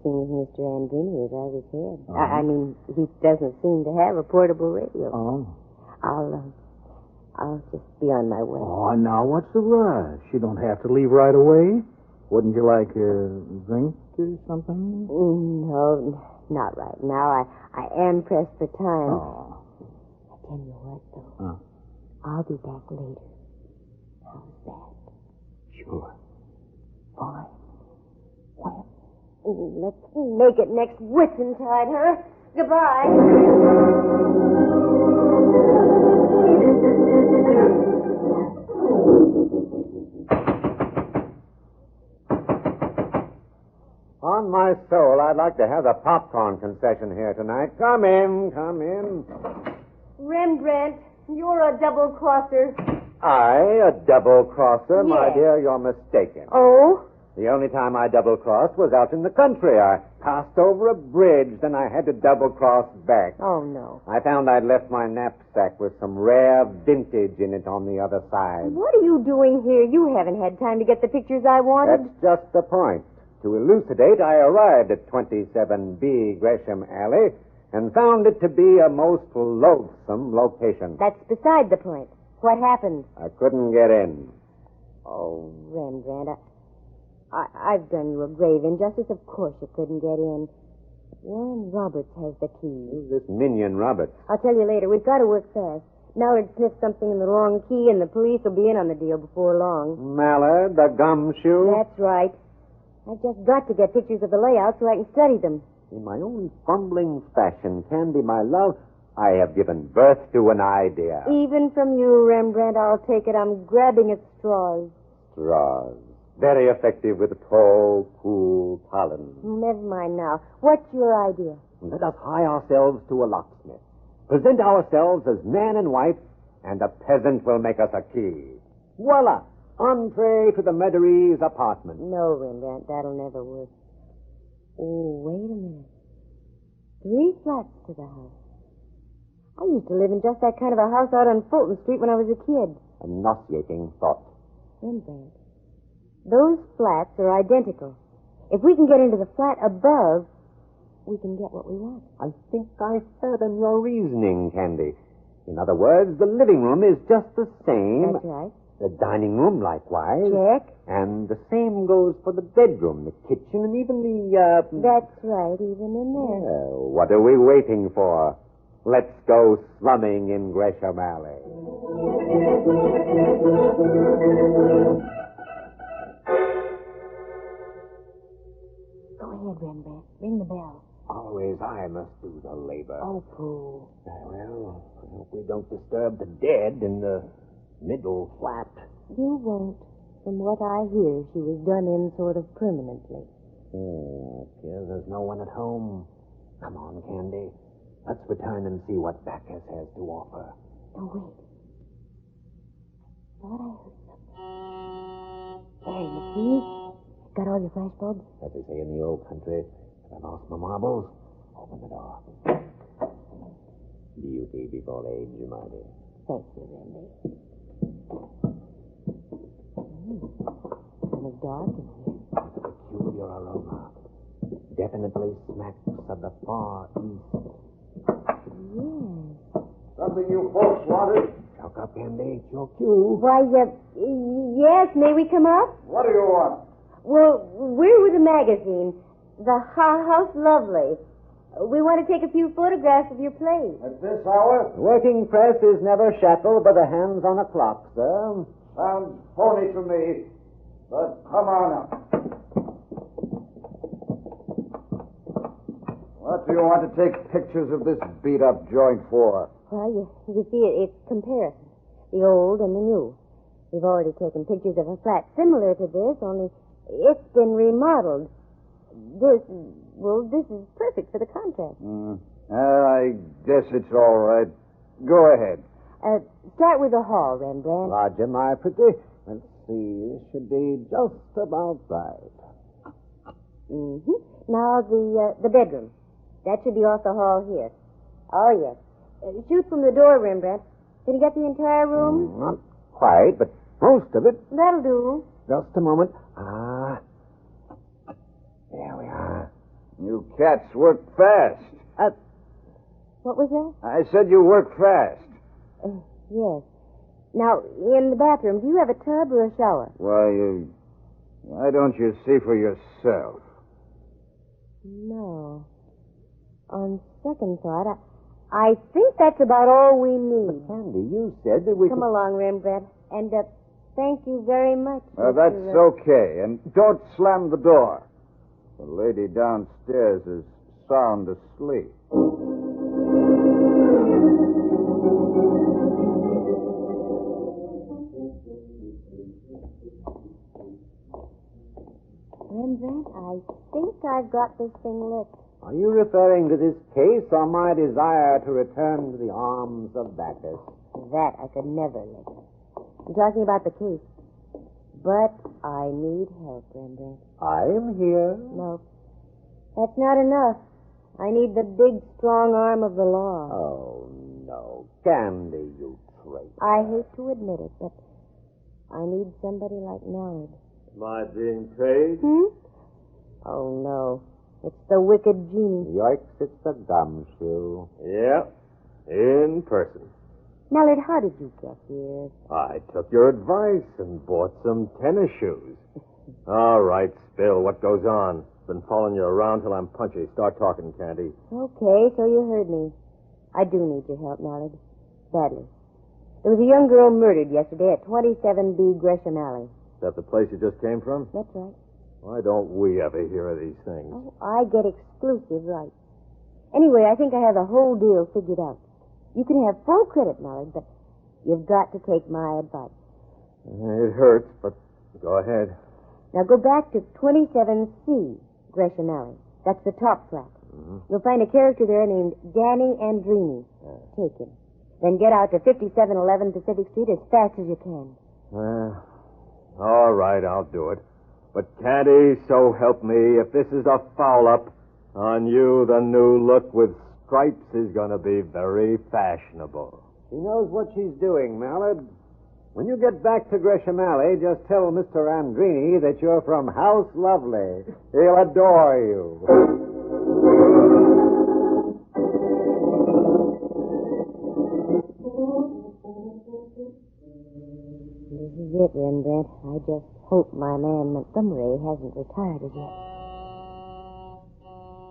seems Mr. Andrini is out of his head. Oh. I mean, he doesn't seem to have a portable radio. Oh. I'll just be on my way. Oh, now what's the rush? You don't have to leave right away. Wouldn't you like a drink or something? No, not right now. I am pressed for time. Oh. I tell you what, though. Huh. I'll be back later. How's that? Sure. Fine. When? Let's make it next Whitsuntide, huh? Goodbye. On my soul, I'd like to have the popcorn concession here tonight. Come in. Rembrandt, you're a double-crosser. I, a double-crosser? My Yes. dear, you're mistaken. Oh? The only time I double-crossed was out in the country. I passed over a bridge, then I had to double-cross back. Oh, no. I found I'd left my knapsack with some rare vintage in it on the other side. What are you doing here? You haven't had time to get the pictures I wanted. That's just the point. To elucidate, I arrived at 27B Gresham Alley and found it to be a most loathsome location. That's beside the point. What happened? I couldn't get in. Oh, Rembrandt, I've done you a grave injustice. Of course you couldn't get in. Warren Roberts has the key. Who's this minion Roberts? I'll tell you later. We've got to work fast. Mallard sniffed something in the wrong key, and the police will be in on the deal before long. Mallard, the gumshoe? That's right. I've just got to get pictures of the layout so I can study them. In my own fumbling fashion, Candy, my love, I have given birth to an idea. Even from you, Rembrandt, I'll take it. I'm grabbing at straws. Straws. Very effective with tall, cool pollen. Never mind now. What's your idea? Let us hie ourselves to a locksmith. Present ourselves as man and wife, and a peasant will make us a key. Voila! Entree to the Meadery's apartment. No, Rembrandt, that'll never work. Oh, wait a minute. 3 flats to the house. I used to live in just that kind of a house out on Fulton Street when I was a kid. A nauseating thought. Rembrandt, those flats are identical. If we can get into the flat above, we can get what we want. I think I fathom your reasoning, Candy. In other words, the living room is just the same. That's right. The dining room, likewise. Check. And the same goes for the bedroom, the kitchen, and even the, That's right, even in there. Well, what are we waiting for? Let's go slumming in Gresham Alley. Go ahead, Rembrandt. Ring the bell. Always I must do the labor. Oh, pooh. Well, I hope we don't disturb the dead in the middle flat. You won't. From what I hear, she was done in sort of permanently. Oh, appears there's no one at home. Come on, Candy. Let's return and see what Bacchus has to offer. Oh, wait. Thought I heard something. There, you see? Got all your flash bulbs? As they say in the old country, if I lost my marbles, open the door. Beauty before age, my dear. Thank you, Randy. Kind of dark in here. It's a peculiar aroma. Definitely smacks of the Far East. Yes. Something you folks wanted? How Walk up, Candy. It's your cue. Why, yes, may we come up? What do you want? Well, we're with a magazine, The House Lovely. We want to take a few photographs of your place. At this hour? The working press is never shackled by the hands on a clock, sir. Sounds phony to me, but come on up. What do you want to take pictures of this beat-up joint for? Well, you see, it's comparison. The old and the new. We've already taken pictures of a flat similar to this, only it's been remodeled. This is perfect for the contrast. I guess it's all right. Go ahead. Start with the hall, Rembrandt. Roger, my pretty. Let's see. This should be just about right. Mm-hmm. Now, the bedroom. That should be off the hall here. Oh, yes. Shoot from the door, Rembrandt. Can you get the entire room? Not quite, but most of it. That'll do. Just a moment. There we are. You cats work fast. What was that? I said you work fast. Yes. Now, in the bathroom, do you have a tub or a shower? Why don't you see for yourself? No. On second thought, I think that's about all we need. But Candy, you said that we Come along, Rembrandt. And thank you very much. That's okay. And don't slam the door. The lady downstairs is sound asleep. Rembrandt, I think I've got this thing licked. Are you referring to this case or my desire to return to the arms of Bacchus? That I could never lick. I'm talking about the case. But I need help, Rembrandt. I'm here. No. That's not enough. I need the big, strong arm of the law. Oh, no. Candy, you traitor. I hate to admit it, but I need somebody like Mallard. Am I being paid? Oh, no. It's the wicked genie. Yikes, it's the gumshoe. Yeah, in person. Mallard, how did you get here? I took your advice and bought some tennis shoes. All right, Spill, what goes on? Been following you around till I'm punchy. Start talking, Candy. Okay, so you heard me. I do need your help, Mallard. Badly. There was a young girl murdered yesterday at 27B Gresham Alley. Is that the place you just came from? That's right. Why don't we ever hear of these things? Oh, I get exclusive rights. Anyway, I think I have the whole deal figured out. You can have full credit, Mallard, but you've got to take my advice. It hurts, but go ahead. Now go back to 27C Gresham Alley. That's the top flat. You'll find a character there named Danny Andrini. Take him. Then get out to 5711 Pacific Street as fast as you can. All right, I'll do it. But Candy, so help me, if this is a foul-up, on you the new look with stripes is going to be very fashionable. She knows what she's doing, Mallard. When you get back to Gresham Alley, just tell Mr. Andrini that you're from House Lovely. He'll adore you. This is it, Rembrandt. I just hope my man Montgomery hasn't retired as yet.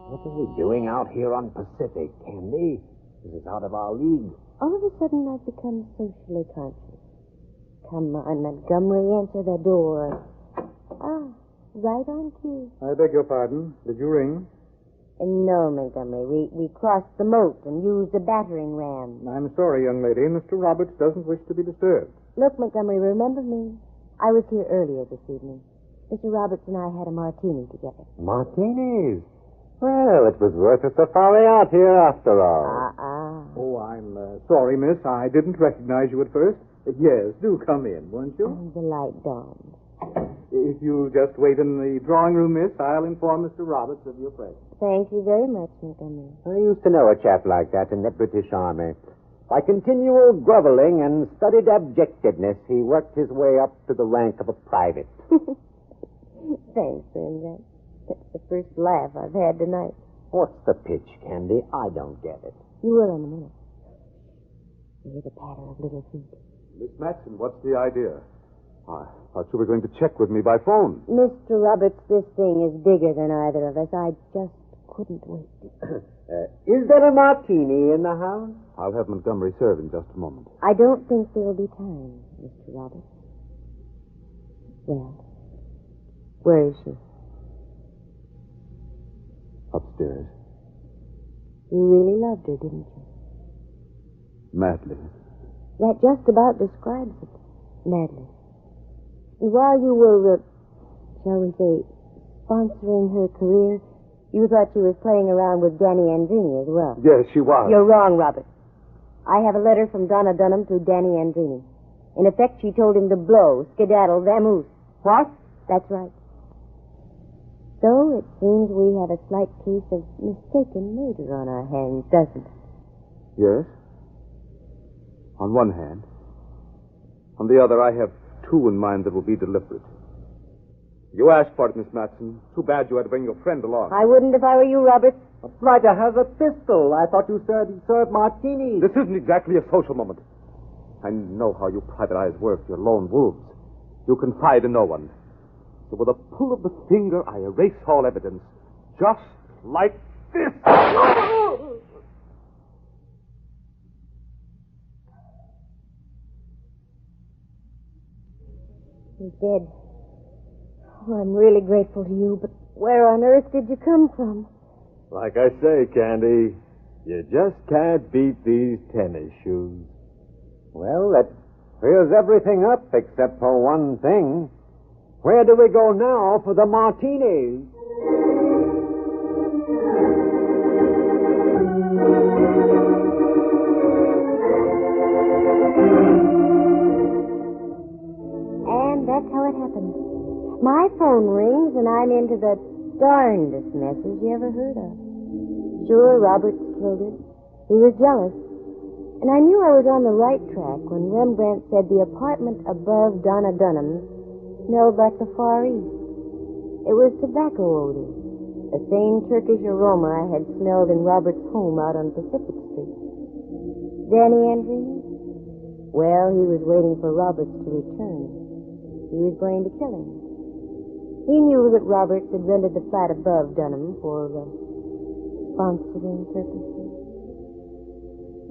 What are we doing out here on Pacific, Candy? This is out of our league. All of a sudden, I've become socially conscious. Come on, Montgomery, answer the door. Right on cue. I beg your pardon. Did you ring? No, Montgomery. We crossed the moat and used a battering ram. I'm sorry, young lady. Mr. Roberts doesn't wish to be disturbed. Look, Montgomery, remember me? I was here earlier this evening. Mr. Roberts and I had a martini together. Martinis? Well, it was worth a safari out here after all. Oh, I'm sorry, miss. I didn't recognize you at first. Yes, do come in, won't you? The light dawned. If you'll just wait in the drawing room, miss, I'll inform Mr. Roberts of your presence. Thank you very much, Montgomery. I used to know a chap like that in the British Army. By continual groveling and studied abjectedness, he worked his way up to the rank of a private. Thanks, Rembrandt. That's the first laugh I've had tonight. What's the pitch, Candy? I don't get it. You will in a minute. You hear the patter of little feet. Miss Matson, what's the idea? I thought you were going to check with me by phone. Mr. Roberts, this thing is bigger than either of us. I just couldn't wait. Is there a martini in the house? I'll have Montgomery serve in just a moment. I don't think there'll be time, Mr. Roberts. Well, where is she? Upstairs. You really loved her, didn't you? Madly. That just about describes it. Madly. And while you were, shall we say, sponsoring her career, you thought she was playing around with Danny Andrini as well. Yes, she was. You're wrong, Robert. I have a letter from Donna Dunham to Danny Andrini. In effect, she told him to blow, skedaddle, vamoose. What? That's right. So it seems we have a slight case of mistaken murder on our hands, doesn't it? Yes. On one hand. On the other, I have two in mind that will be deliberate. You asked for it, Miss Matson. Too bad you had to bring your friend along. I wouldn't if I were you, Robert. A Strider has a pistol. I thought you said he served martinis. This isn't exactly a social moment. I know how you private eyes work. You're lone wolves. You confide in no one. So with a pull of the finger, I erase all evidence. Just like this. He's dead. Oh, I'm really grateful to you, but where on earth did you come from? Like I say, Candy, you just can't beat these tennis shoes. Well, that clears everything up except for one thing. Where do we go now for the martinis? And that's how it happened. My phone rings and I'm into the darndest messes you ever heard of. Sure, Roberts killed her. He was jealous. And I knew I was on the right track when Rembrandt said the apartment above Donna Dunham's smelled like the Far East. It was tobacco odor, the same Turkish aroma I had smelled in Robert's home out on Pacific Street. Danny Andrini? Well, he was waiting for Roberts to return. He was going to kill him. He knew that Roberts had rented the flat above Dunham for sponsoring purposes.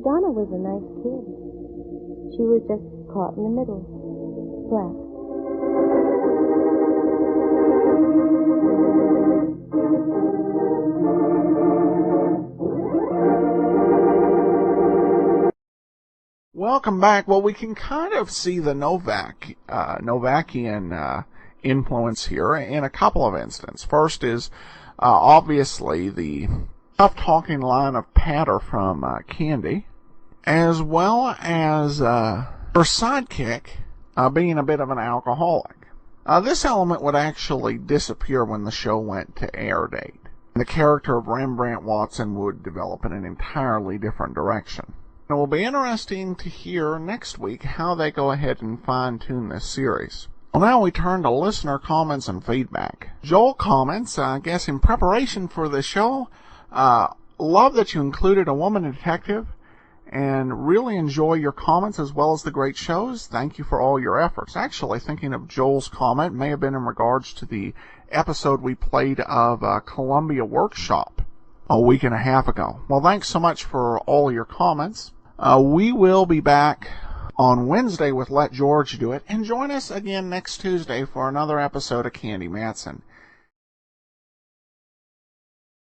Donna was a nice kid. She was just caught in the middle. Black. Welcome back. Well, we can kind of see the Novakian influence here in a couple of instances. First is obviously the tough-talking line of patter from Candy, as well as her sidekick being a bit of an alcoholic. This element would actually disappear when the show went to air date. The character of Rembrandt Watson would develop in an entirely different direction. It will be interesting to hear next week how they go ahead and fine-tune this series. Well, now we turn to listener comments and feedback. Joel comments, I guess in preparation for the show, love that you included a woman detective, and really enjoy your comments as well as the great shows. Thank you for all your efforts. Actually, thinking of Joel's comment, may have been in regards to the episode we played of Columbia Workshop a week and a half ago. Well, thanks so much for all your comments. We will be back on Wednesday with Let George Do It, and join us again next Tuesday for another episode of Candy Matson.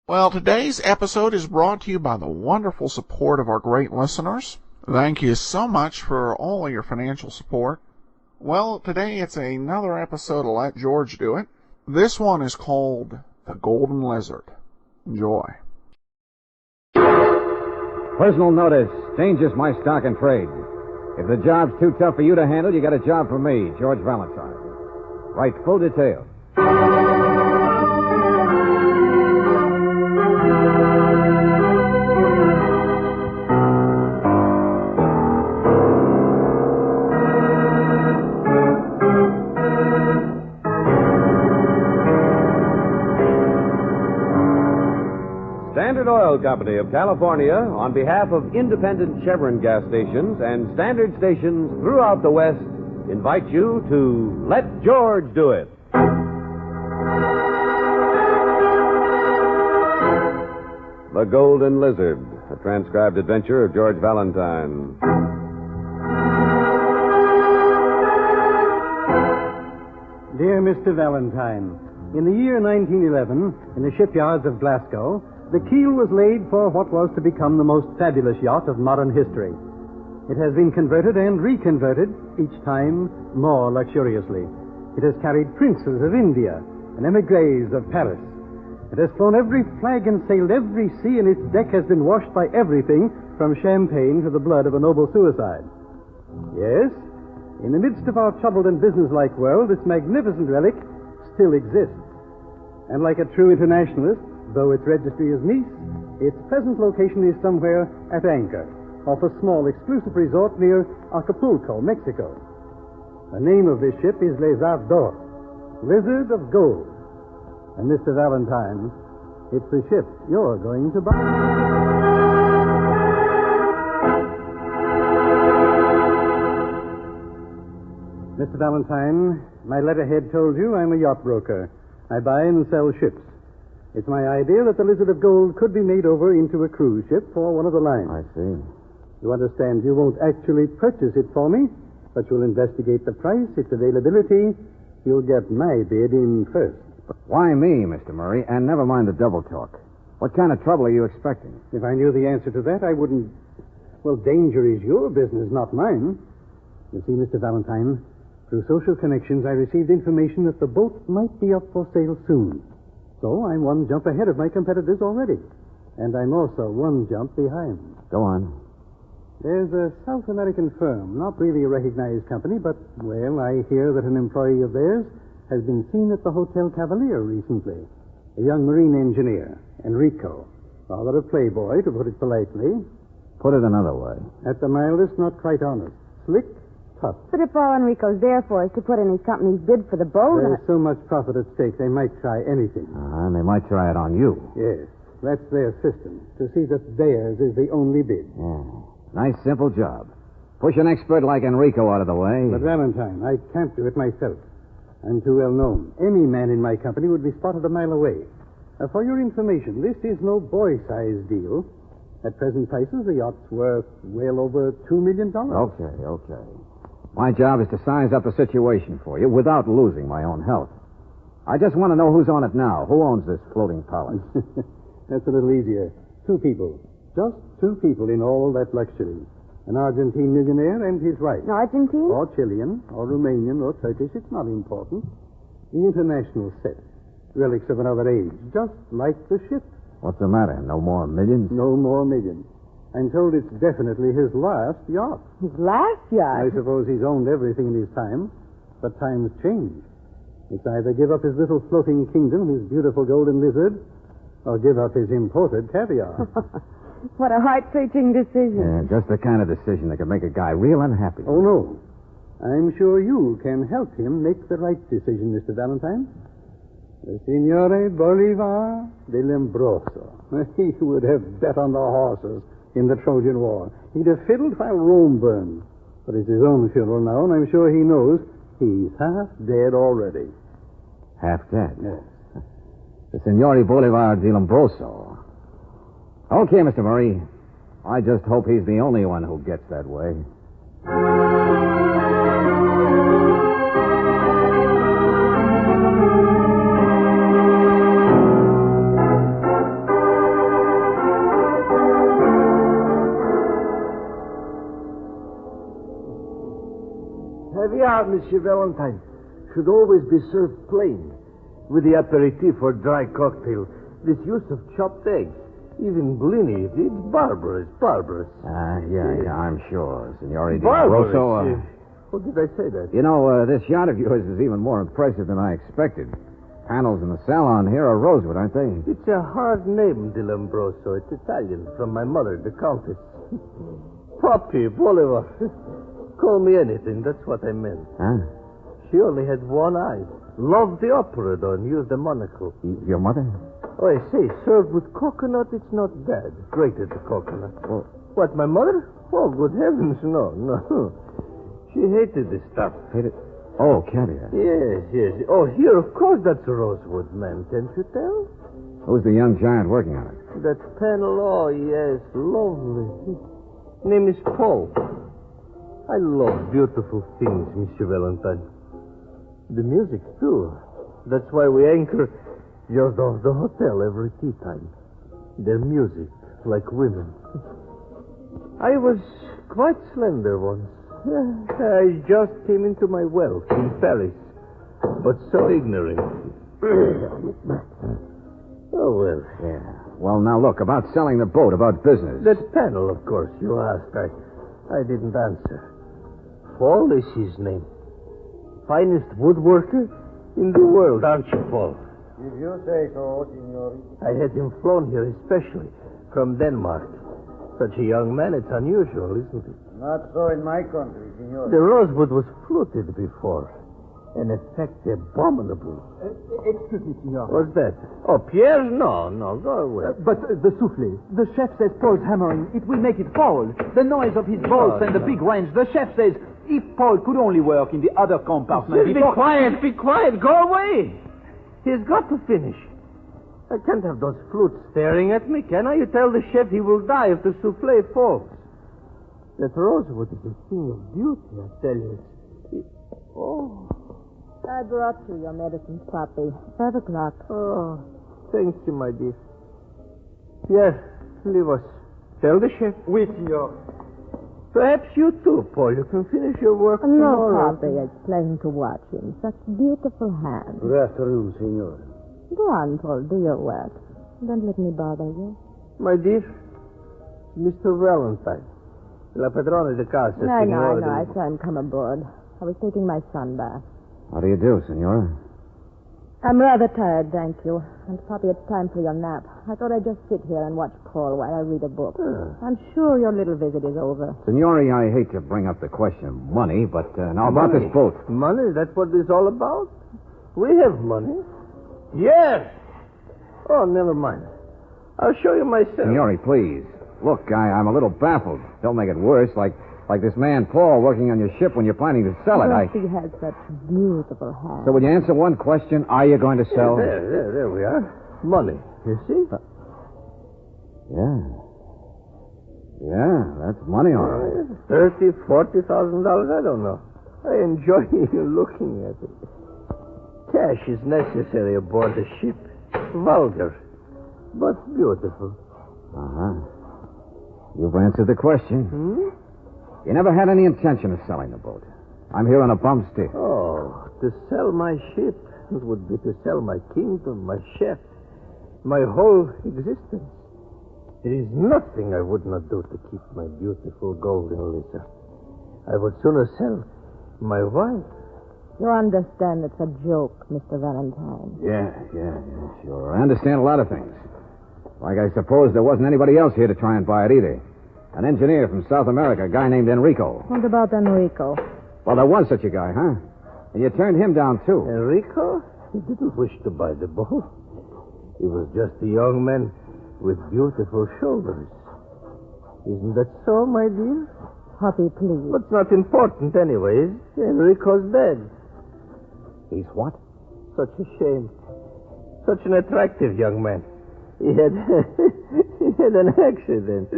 Well, today's episode is brought to you by the wonderful support of our great listeners. Thank you so much for all your financial support. Well, today it's another episode of Let George Do It. This one is called The Golden Lizard. Enjoy. Personal notice. Changes my stock and trade. If the job's too tough for you to handle, you got a job for me, George Valentine. Write full details. Standard Oil Company of California, on behalf of independent Chevron gas stations and standard stations throughout the West, invite you to Let George Do It. The Golden Lizard, a transcribed adventure of George Valentine. Dear Mr. Valentine, in the year 1911, in the shipyards of Glasgow, the keel was laid for what was to become the most fabulous yacht of modern history. It has been converted and reconverted, each time more luxuriously. It has carried princes of India and emigres of Paris. It has flown every flag and sailed every sea, and its deck has been washed by everything from champagne to the blood of a noble suicide. Yes, in the midst of our troubled and businesslike world, this magnificent relic still exists. And like a true internationalist, though its registry is Nice, its present location is somewhere at anchor, off a small exclusive resort near Acapulco, Mexico. The name of this ship is Lézard d'Or, Lizard of Gold. And Mr. Valentine, it's the ship you're going to buy. Mr. Valentine, my letterhead told you I'm a yacht broker. I buy and sell ships. It's my idea that the Lizard of Gold could be made over into a cruise ship for one of the lines. I see. You understand you won't actually purchase it for me, but you'll investigate the price, its availability. You'll get my bid in first. But why me, Mr. Murray? And never mind the double talk. What kind of trouble are you expecting? If I knew the answer to that, I wouldn't... Well, danger is your business, not mine. You see, Mr. Valentine, through social connections, I received information that the boat might be up for sale soon. So I'm one jump ahead of my competitors already. And I'm also one jump behind. Go on. There's a South American firm, not really a recognized company, but, well, I hear that an employee of theirs has been seen at the Hotel Cavalier recently. A young marine engineer, Enrico. Rather a playboy, to put it politely. Put it another way. At the mildest, not quite honest. Slick, tough. But if all Enrico's there for is to put in his company's bid for the boat... There's so much profit at stake, they might try anything. And they might try it on you. Yes, that's their system, to see that theirs is the only bid. Yeah. Nice, simple job. Push an expert like Enrico out of the way. But, Valentine, I can't do it myself. I'm too well known. Any man in my company would be spotted a mile away. For your information, this is no boy-sized deal. At present prices, the yacht's worth well over $2 million. Okay. My job is to size up the situation for you without losing my own health. I just want to know who's on it now. Who owns this floating palace? That's a little easier. 2 people. Just 2 people in all that luxury. An Argentine millionaire and his wife. Argentine? Or Chilean, or Romanian, or Turkish. It's not important. The international set. Relics of another age. Just like the ship. What's the matter? No more millions? No more millions. I'm told it's definitely his last yacht. His last yacht? I suppose he's owned everything in his time. But times change. It's either give up his little floating kingdom, his beautiful golden lizard, or give up his imported caviar. What a heart-searching decision. Yeah, just the kind of decision that could make a guy real unhappy. Oh, no. I'm sure you can help him make the right decision, Mr. Valentine. The Signore Bolivar de Lombroso. He would have bet on the horses in the Trojan War. He'd have fiddled while Rome burned. But it's his own funeral now, and I'm sure he knows he's half dead already. Half dead? Yes. The Signore Bolivar de Lombroso. Okay, Mr. Murray. I just hope he's the only one who gets that way. Caviar, Monsieur Valentine, should always be served plain, with the aperitif or dry cocktail. This use of chopped eggs, even blini, it's barbarous. Yeah, I'm sure, Signore Di Barbarous. Rosso. What did I say that? You know, this yacht of yours is even more impressive than I expected. Panels in the salon here are rosewood, aren't they? It's a hard name, Di Lombroso. It's Italian, from my mother, the Countess. Poppy, Bolivar. Call me anything, that's what I meant. Huh? She only had one eye. Loved the opera, though, and used a monocle. Your mother? Oh, I say, served with coconut, it's not bad. Grated the coconut. Oh. What, my mother? Oh, good heavens, no. She hated this stuff. Hated? Oh, caviar. Yes. Oh, here, of course, that's rosewood, ma'am. Can't you tell? Who's the young giant working on it? That panel, oh, yes, lovely. Name is Paul. I love beautiful things, Mr. Valentine. The music, too. That's why we anchor just off the hotel every tea time. Their music, like women. I was quite slender once. I just came into my wealth in Paris, but so ignorant. Oh, well. Yeah. Well, now look, about selling the boat, about business. That panel, of course, you asked. I didn't answer. Paul is his name. Finest woodworker in the world, aren't you, Paul? If you say so, signore. I had him flown here especially from Denmark. Such a young man, it's unusual, isn't it? Not so in my country, signore. The rosewood was fluted before. An effect abominable. Excuse me, signor. What's that? Oh, Pierre? No, go away. But the souffle. The chef says Paul's hammering. It will make it fall. The noise of his bolts and the big range. The chef says if Paul could only work in the other compartment. Be quiet. Go away. He's got to finish. I can't have those flutes staring at me, can I? You tell the chef he will die if the souffle falls. That rosewood is a thing of beauty, I tell you. Oh. I brought you your medicine, Poppy. 5 o'clock. Oh, thank you, my dear. Yes, leave us. Tell the chef. Oui, signor. Perhaps you too, Paul. You can finish your work tomorrow. No, Poppy. It's pleasant to watch him. Such beautiful hands. Good afternoon, signor. Go on, Paul. Do your work. Don't let me bother you. My dear, Mr. Valentine. La padrona de casa, I signora. know. I saw him come aboard. I was taking my son bath. How do you do, senora? I'm rather tired, thank you. And, Poppy, it's time for your nap. I thought I'd just sit here and watch Paul while I read a book. I'm sure your little visit is over. Signori, I hate to bring up the question of money, but now about this boat. Money? That's what this is all about? We have money. Yes. Oh, never mind. I'll show you myself. Signori, please. Look, I'm a little baffled. Don't make it worse, like this man Paul working on your ship when you're planning to sell it. He has such beautiful hands. So will you answer one question? Are you going to sell? There we are. Money. You see? Yeah, that's money, all right. $30,000, $40,000, I don't know. I enjoy looking at it. Cash is necessary aboard the ship. Vulgar, but beautiful. You've answered the question. You never had any intention of selling the boat. I'm here on a bum stick. Oh, to sell my ship would be to sell my kingdom, my chef, my whole existence. There is nothing I would not do to keep my beautiful golden Lisa. I would sooner sell my wife. You understand it's a joke, Mr. Valentine. Yeah, sure. I understand a lot of things. Like I suppose there wasn't anybody else here to try and buy it either. An engineer from South America, a guy named Enrico. What about Enrico? Well, there was such a guy, huh? And you turned him down, too. Enrico? He didn't wish to buy the boat. He was just a young man with beautiful shoulders. Isn't that so, my dear? Poppy, please. But it's not important anyways. Enrico's dead. He's what? Such a shame. Such an attractive young man. He had an accident.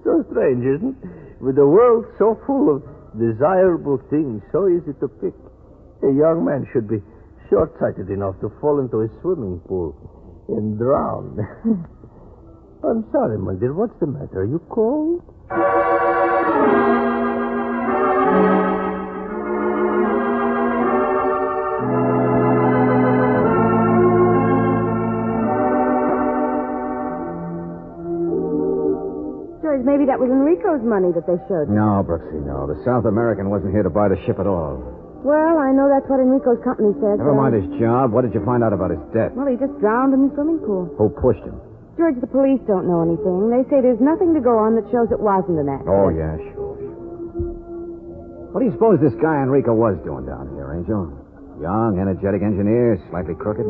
So strange, isn't it? With a world so full of desirable things, so easy to pick. A young man should be short-sighted enough to fall into a swimming pool and drown. I'm sorry, my dear. What's the matter? Are you cold? Maybe that was Enrico's money that they showed you. No, Brooksy, no. The South American wasn't here to buy the ship at all. Well, I know that's what Enrico's company says. Never mind his job. What did you find out about his debt? Well, he just drowned in the swimming pool. Who pushed him? George, the police don't know anything. They say there's nothing to go on that shows it wasn't an accident. Oh, yeah, sure. What do you suppose this guy Enrico was doing down here, Angel? Young, energetic engineer, slightly crooked.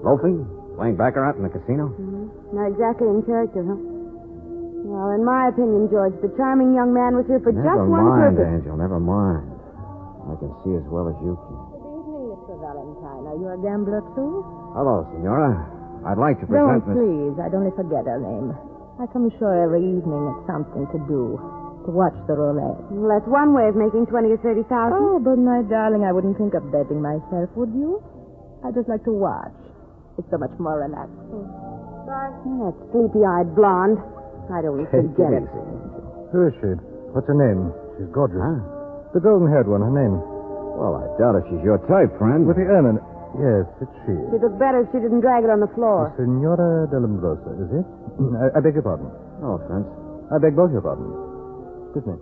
Loafing? Playing baccarat in the casino? Mm-hmm. Not exactly in character, huh? Well, in my opinion, George, the charming young man was here for just one purpose. Never mind, Angel, never mind. I can see as well as you can. Good evening, Mr. Valentine. Are you a gambler, too? Hello, Senora. I'd like to present Don't, please. I'd only forget her name. I come ashore every evening. It's something to do. To watch the roulette. Well, that's one way of making 20 or 30,000. Oh, but my darling, I wouldn't think of betting myself, would you? I just like to watch. It's so much more relaxing. That sleepy-eyed blonde. I don't even get it. Who is she? What's her name? She's gorgeous. Huh? The golden-haired one, her name. Well, I doubt if she's your type, friend. With the ermine. Yes, it's she. She'd look better if she didn't drag it on the floor. Signora Dell'Ambrosa, is it? I beg your pardon. No offense. I beg both your pardons. Excuse me.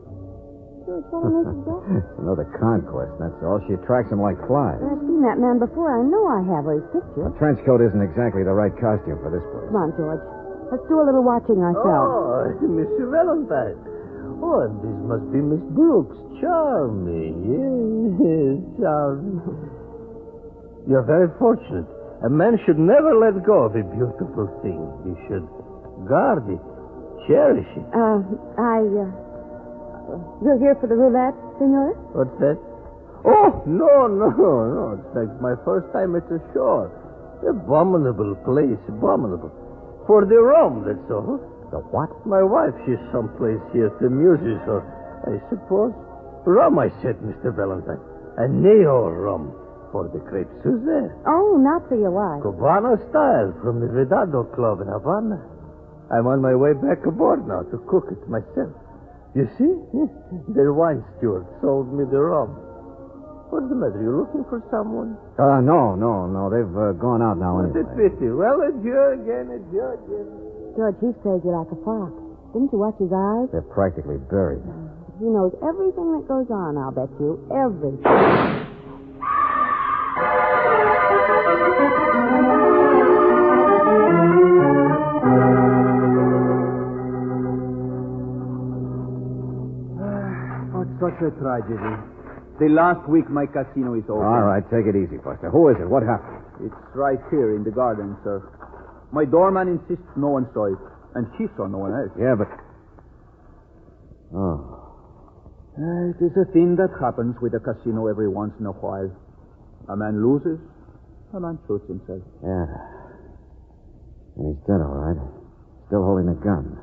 Another conquest, that's all. She attracts them like flies. I've seen that man before. I know I have his picture. A trench coat isn't exactly the right costume for this place. Come on, George. Let's do a little watching ourselves. Oh, Mr. Valentine. Oh, and this must be Miss Brooks. Charming. Yes, charming. You're very fortunate. A man should never let go of a beautiful thing. He should guard it, cherish it. You're here for the roulette, senor? What's that? Oh, no. It's like my first time at the shore. Abominable place, abominable. For the rum, that's all. The what? My wife, she's someplace here to amuse her, I suppose. Rum, I said, Mr. Valentine. A neo rum for the Crepe Suzette. Oh, not for your wife. Cubano style from the Vedado Club in Havana. I'm on my way back aboard now to cook it myself. You see? Their wine steward sold me the rum. What's the matter? You looking for someone? No. They've gone out now What anyway. a pity. Well, adieu again. George, he's crazy like a fox. Didn't you watch his eyes? They're practically buried. He knows everything that goes on, I'll bet you. Everything. Such a tragedy. The last week my casino is open. All right, take it easy, Buster. Who is it? What happened? It's right here in the garden, sir. My doorman insists no one saw it, and she saw no one else. Yeah, but... Oh. It is a thing that happens with a casino every once in a while. A man loses, a man shoots himself. Yeah. And he's dead, all right. Still holding a gun.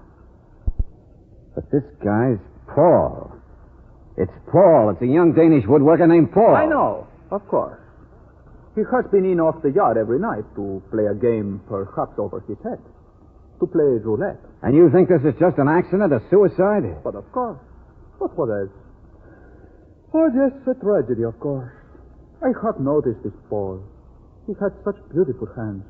But this guy's Paul. It's Paul. It's a young Danish woodworker named Paul. I know, of course. He has been in off the yacht every night to play a game perhaps over his head. To play roulette. And you think this is just an accident, a suicide? But of course. But what else? Oh, just a tragedy, of course. I have noticed this Paul. He had such beautiful hands.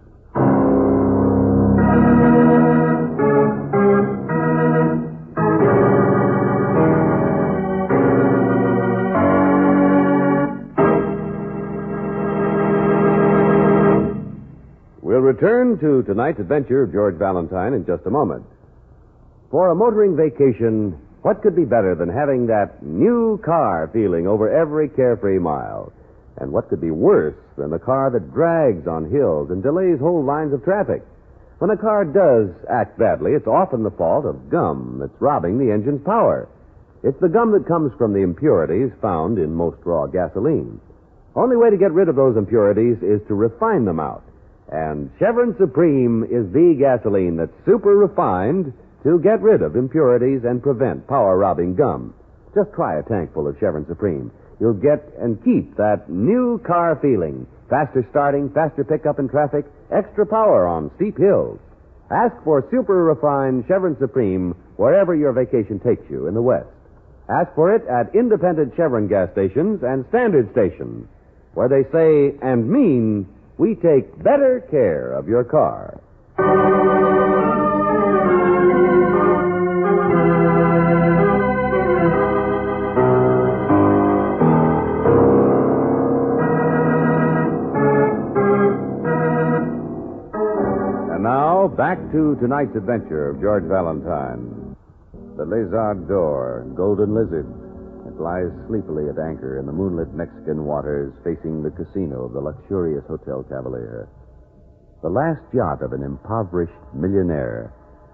We'll return to tonight's adventure of George Valentine in just a moment. For a motoring vacation, what could be better than having that new car feeling over every carefree mile? And what could be worse than a car that drags on hills and delays whole lines of traffic? When a car does act badly, it's often the fault of gum that's robbing the engine's power. It's the gum that comes from the impurities found in most raw gasoline. Only way to get rid of those impurities is to refine them out. And Chevron Supreme is the gasoline that's super refined to get rid of impurities and prevent power-robbing gum. Just try a tank full of Chevron Supreme. You'll get and keep that new car feeling. Faster starting, faster pickup in traffic, extra power on steep hills. Ask for super refined Chevron Supreme wherever your vacation takes you in the West. Ask for it at independent Chevron gas stations and standard stations, where they say and mean, we take better care of your car. And now, back to tonight's adventure of George Valentine. The Lézard d'Or, Golden Lizard. It lies sleepily at anchor in the moonlit Mexican waters facing the casino of the luxurious Hotel Cavalier. The last yacht of an impoverished millionaire.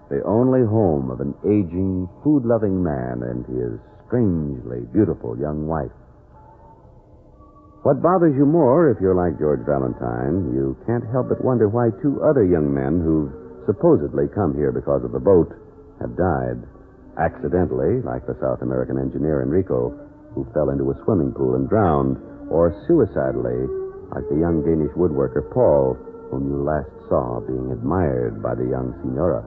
The only home of an aging, food-loving man and his strangely beautiful young wife. What bothers you more, if you're like George Valentine, you can't help but wonder why two other young men who've supposedly come here because of the boat have died. Accidentally, like the South American engineer Enrico, who fell into a swimming pool and drowned, or suicidally, like the young Danish woodworker Paul, whom you last saw being admired by the young Signora.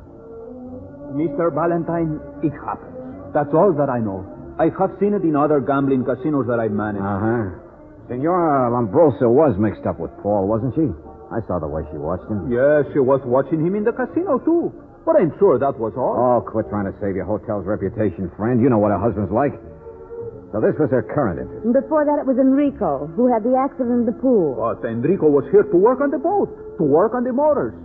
Mr. Valentine, it happens. That's all that I know. I have seen it in other gambling casinos that I've managed. Uh-huh. Senora Lombroso was mixed up with Paul, wasn't she? I saw the way she watched him. Yes, she was watching him in the casino, too. But I'm sure that was all. Oh, quit trying to save your hotel's reputation, friend. You know what her husband's like. So this was her current interest. And before that, it was Enrico, who had the accident in the pool. But Enrico was here to work on the boat, to work on the motors.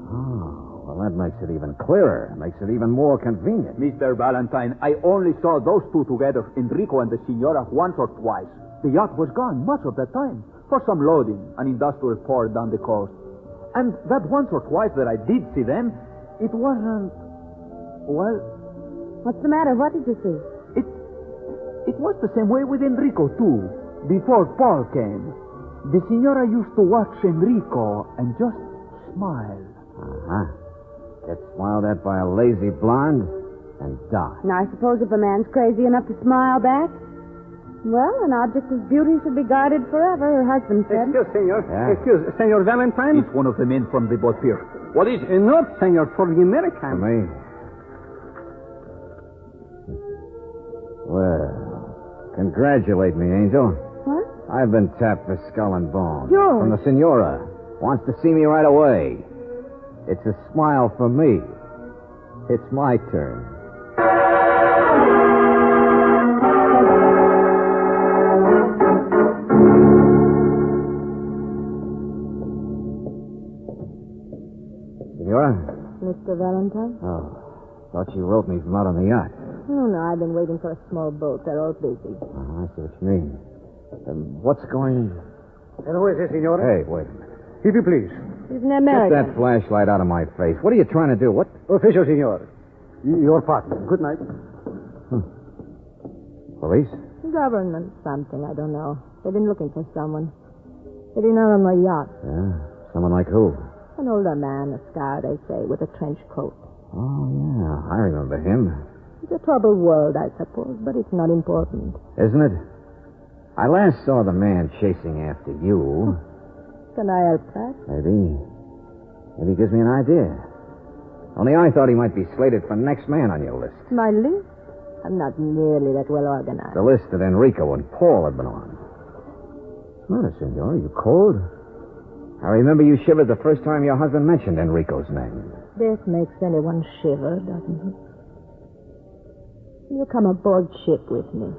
Oh, well, that makes it even clearer. Makes it even more convenient. Mr. Valentine, I only saw those two together, Enrico and the Signora, once or twice. The yacht was gone much of the time for some loading, an industrial port down the coast. And that once or twice that I did see them, it wasn't... Well... What's the matter? What did you see? It was the same way with Enrico, too, before Paul came. The Signora used to watch Enrico and just smile. Uh-huh. Get smiled at by a lazy blonde and die. Now, I suppose if a man's crazy enough to smile back... Well, an object of beauty should be guarded forever, her husband said. Excuse, senor. Yeah. Excuse, Senor Valentine? It's one of the men from the boat pier. What is it? Not, senor, for the American. For me. Well, congratulate me, Angel. What? I've been tapped for skull and bone. George. From the Signora. Wants to see me right away. It's a smile for me. It's my turn. Signora? Mr. Valentine? Oh, thought you wrote me from out on the yacht. Oh, no, I've been waiting for a small boat. They're all busy. Oh, I see what you mean. What's going... And who is this, Signora? Hey, wait a minute. If you please. He's an American. Get that flashlight out of my face. What are you trying to do? What? Official, Signor. Your partner. Good night. Police? Government something, I don't know. They've been looking for someone. They've been out on my yacht. Yeah? Someone like who? An older man, a scar, they say, with a trench coat. Oh, yeah. I remember him. It's a troubled world, I suppose, but it's not important. Isn't it? I last saw the man chasing after you. Can I help that? Maybe. Maybe he gives me an idea. Only I thought he might be slated for next man on your list. My list? I'm not nearly that well organized. The list that Enrico and Paul had been on. What's the matter, Senor? Are you cold? I remember you shivered the first time your husband mentioned Enrico's name. Death makes anyone shiver, doesn't it? You come aboard ship with me.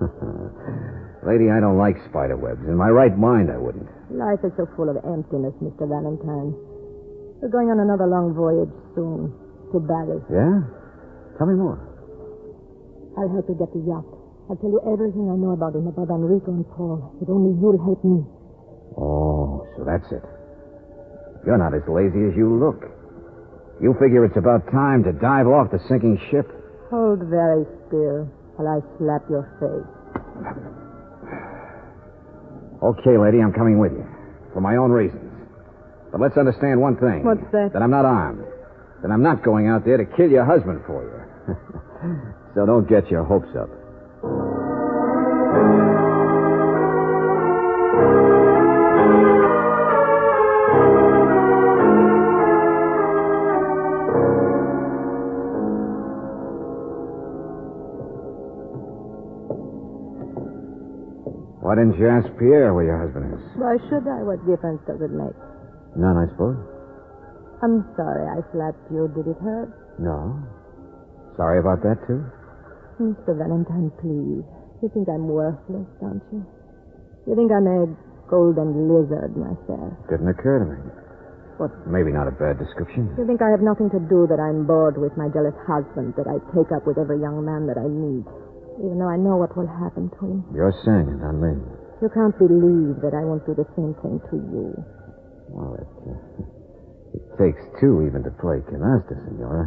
Lady, I don't like spider webs. In my right mind, I wouldn't. Life is so full of emptiness, Mr. Valentine. We're going on another long voyage soon. To Barrie. Yeah? Tell me more. I'll help you get the yacht. I'll tell you everything I know about him, about Enrico and Paul. But only you'll help me. Oh, so that's it. You're not as lazy as you look. You figure it's about time to dive off the sinking ship? Hold very still while I slap your face. Okay, lady, I'm coming with you. For my own reasons. But let's understand one thing. What's that? That I'm not armed. That I'm not going out there to kill your husband for you. So don't get your hopes up. Why didn't you ask Pierre where your husband is? Why should I? What difference does it make? None, I suppose. I'm sorry I slapped you. Did it hurt? No. Sorry about that, too? Mr. Valentine, please. You think I'm worthless, don't you? You think I'm a golden lizard myself. Didn't occur to me. What? Maybe not a bad description. You think I have nothing to do, that I'm bored with my jealous husband, that I take up with every young man that I meet, even though I know what will happen to him. You're saying it, not me. You can't believe that I won't do the same thing to you. Well, Takes two even to play canasta, Senora.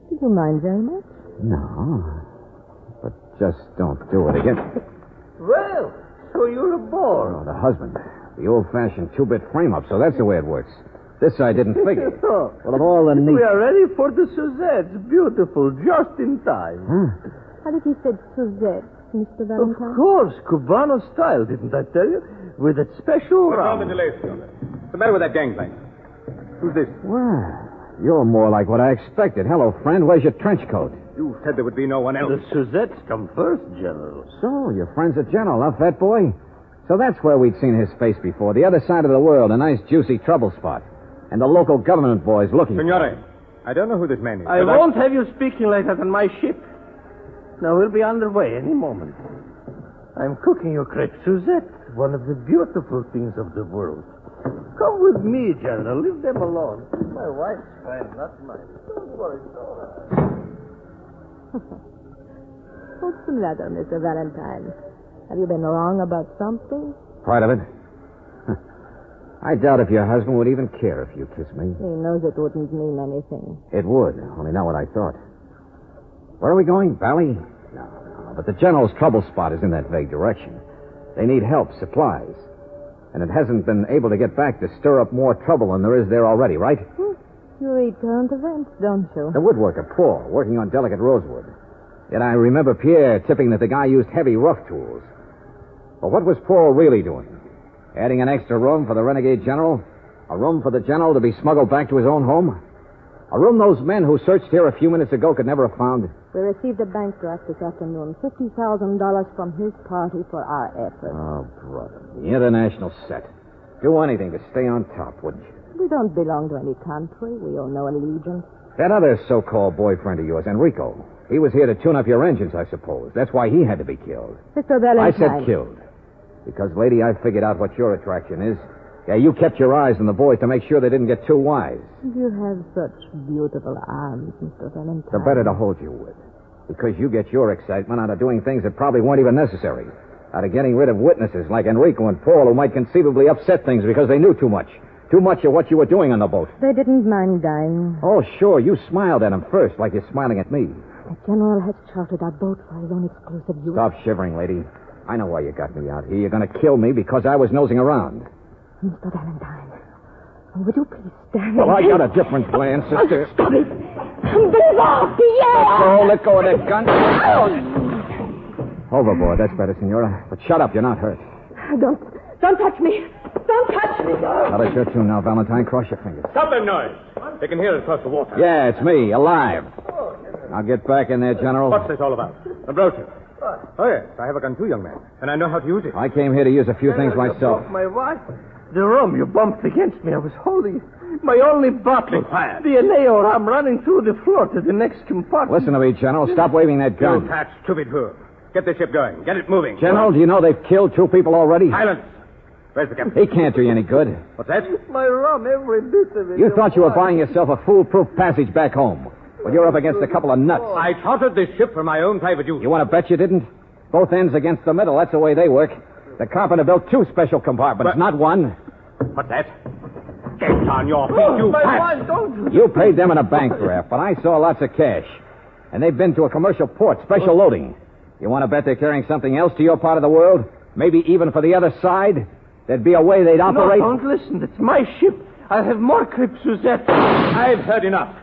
Did you mind very much? No. But just don't do it again. Well, so you're aboard. Oh, the husband. The old-fashioned two-bit frame-up, so that's the way it works. This I didn't figure. Well, of all the neat... We are ready for the Suzette's. Beautiful, just in time. How did he say Suzette, Mr. Valentine? Of course, Cubano style, didn't I tell you? With that special What's all rum. the delay, Senor? What's the matter with that gangplank? Who's this? Well, you're more like what I expected. Hello, friend. Where's your trench coat? You said there would be no one else. The Suzettes come first, General. So, your friend's a general, huh, fat boy? So that's where we'd seen his face before. The other side of the world, a nice, juicy trouble spot. And the local government boys looking. Signore, I don't know who this man is. I won't have you speaking like that on my ship. Now, we'll be underway any moment. I'm cooking you crepe Suzette, one of the beautiful things of the world. Come with me, General. Leave them alone. My wife's friend, not mine. Don't worry, Donna. What's the matter, Mr. Valentine? Have you been wrong about something? Part of it. I doubt if your husband would even care if you kissed me. He knows it wouldn't mean anything. It would, only not what I thought. Where are we going, Barrie? No, but the general's trouble spot is in that vague direction. They need help, supplies. And it hasn't been able to get back to stir up more trouble than there is there already, right? You read current events, don't you? The woodworker, Paul, working on delicate rosewood. Yet I remember Pierre tipping that the guy used heavy rough tools. But what was Paul really doing? Adding an extra room for the renegade general? A room for the general to be smuggled back to his own home? A room those men who searched here a few minutes ago could never have found? We received a bank draft this afternoon. $50,000 from his party for our efforts. Oh, brother. The international set. Do anything to stay on top, wouldn't you? We don't belong to any country. We owe no allegiance. That other so-called boyfriend of yours, Enrico, he was here to tune up your engines, I suppose. That's why he had to be killed. Mr. Valentine. I said killed. Because, lady, I figured out what your attraction is. Yeah, you kept your eyes on the boys to make sure they didn't get too wise. You have such beautiful arms, Mr. Valentine. The better to hold you with. Because you get your excitement out of doing things that probably weren't even necessary. Out of getting rid of witnesses like Enrico and Paul who might conceivably upset things because they knew too much. Too much of what you were doing on the boat. They didn't mind dying. Oh, sure. You smiled at them first like you're smiling at me. The general has chartered our boat for his own exclusive use. Stop shivering, lady. I know why you got me out here. You're going to kill me because I was nosing around. Mr. Valentine, would you please stand? Well, I got a different plan, sister. Stop it! Move off, Pierre! Let go of that gun. Overboard, that's better, Senora. But shut up, you're not hurt. Don't touch me! Don't touch me! Now, it's your tune now, Valentine. Cross your fingers. Stop that noise. They can hear us across the water. Yeah, it's me, alive. Now get back in there, General. What's this all about? The brochure. Oh, yes. I have a gun too, young man. And I know how to use it. I came here to use a few things myself. My wife. The rum you bumped against me. I was holding my only bottle. Quiet. The Eneo rum running through the floor to the next compartment. Listen to me, General. Stop waving that gun. You fat, stupid fool. Get the ship going. Get it moving. General, do you know they've killed 2 people already? Silence. Where's the captain? He can't do you any good. What's that? My rum, every bit of it. You thought you were buying yourself a foolproof passage back home. Well, you're up against a couple of nuts. I chartered this ship for my own private use. You want to bet you didn't? Both ends against the middle. That's the way they work. The carpenter built 2 special compartments, not one. What's that? Get on your feet, you fat. Don't. You paid them in a bank draft, but I saw lots of cash. And they've been to a commercial port, special loading. You want to bet they're carrying something else to your part of the world? Maybe even for the other side? There'd be a way they'd operate? No, don't listen. It's my ship. I'll have more crepe Suzette. I've heard enough.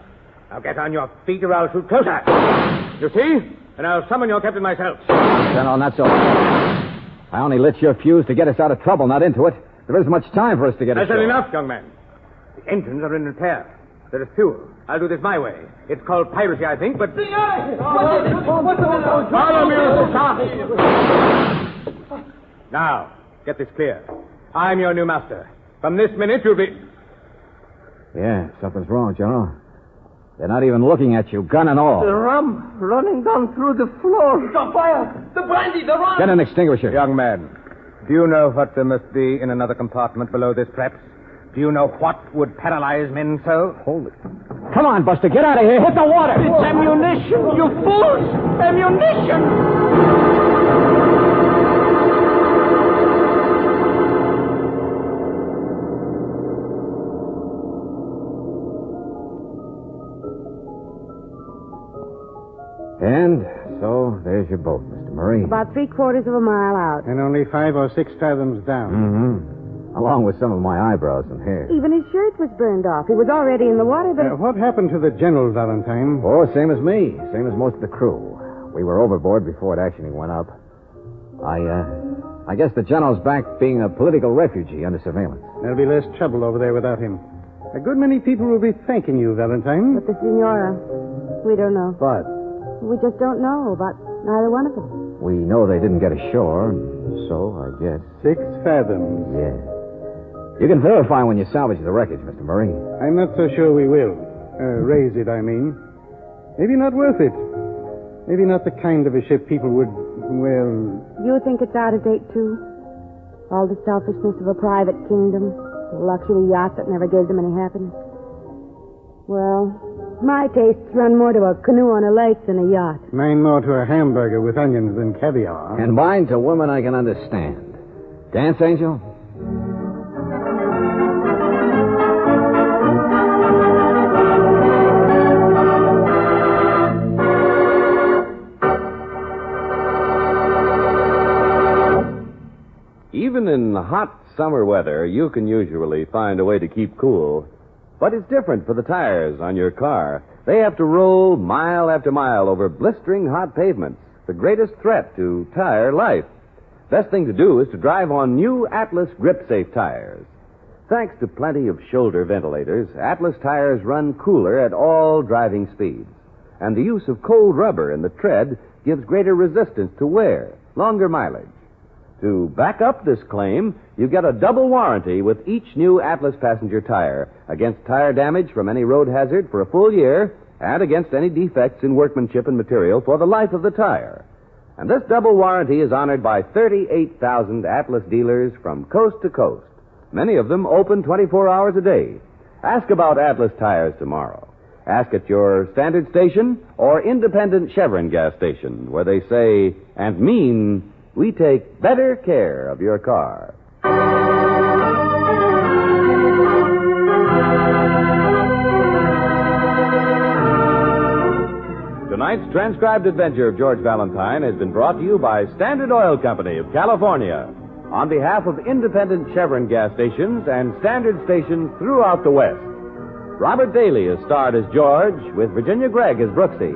Now get on your feet or I'll shoot closer. You see? And I'll summon your captain myself. General, not so fast. I only lit your fuse to get us out of trouble, not into it. There isn't much time for us to get That's ashore. enough, young man. The engines are in repair. There is fuel. I'll do this my way. It's called piracy, I think, but... Follow me, sir. Now, get this clear. I'm your new master. From this minute, you'll be... Yeah, something's wrong, General. They're not even looking at you, gun and all. The rum running down through the floor. The fire! The brandy! The rum! Get an extinguisher. Young man, do you know what there must be in another compartment below this, perhaps? Do you know what would paralyze men so? Hold it. Come on, Buster, get out of here. Hit the water. It's ammunition, you fools! Ammunition! your boat, Mr. Murray? About 3/4 of a mile out. And only 5 or 6 fathoms down. Mm-hmm. Along with some of my eyebrows and hair. Even his shirt was burned off. He was already in the water, but... What happened to the General, Valentine? Oh, same as me. Same as most of the crew. We were overboard before it actually went up. I guess the General's back being a political refugee under surveillance. There'll be less trouble over there without him. A good many people will be thanking you, Valentine. But the Senora, we don't know. But We just don't know about neither one of them. we know they didn't get ashore, so I guess. 6 fathoms. Yeah. You can verify when you salvage the wreckage, Mr. Murray. I'm not so sure we will. Raise it, I mean. Maybe not worth it. Maybe not the kind of a ship people would, well... You think it's out of date, too? All the selfishness of a private kingdom, a luxury yacht that never gave them any happiness. Well, my tastes run more to a canoe on a lake than a yacht. Mine more to a hamburger with onions than caviar. And mine to women I can understand. Dance, Angel? Even in hot summer weather, you can usually find a way to keep cool. But it's different for the tires on your car. They have to roll mile after mile over blistering hot pavements, the greatest threat to tire life. Best thing to do is to drive on new Atlas Grip-Safe tires. Thanks to plenty of shoulder ventilators, Atlas tires run cooler at all driving speeds. And the use of cold rubber in the tread gives greater resistance to wear, longer mileage. To back up this claim, you get a double warranty with each new Atlas passenger tire against tire damage from any road hazard for a full year and against any defects in workmanship and material for the life of the tire. And this double warranty is honored by 38,000 Atlas dealers from coast to coast, many of them open 24 hours a day. Ask about Atlas tires tomorrow. Ask at your standard station or independent Chevron gas station where they say and mean, we take better care of your car. Tonight's transcribed adventure of George Valentine has been brought to you by Standard Oil Company of California on behalf of independent Chevron gas stations and standard stations throughout the West. Robert Daly is starred as George with Virginia Gregg as Brooksy.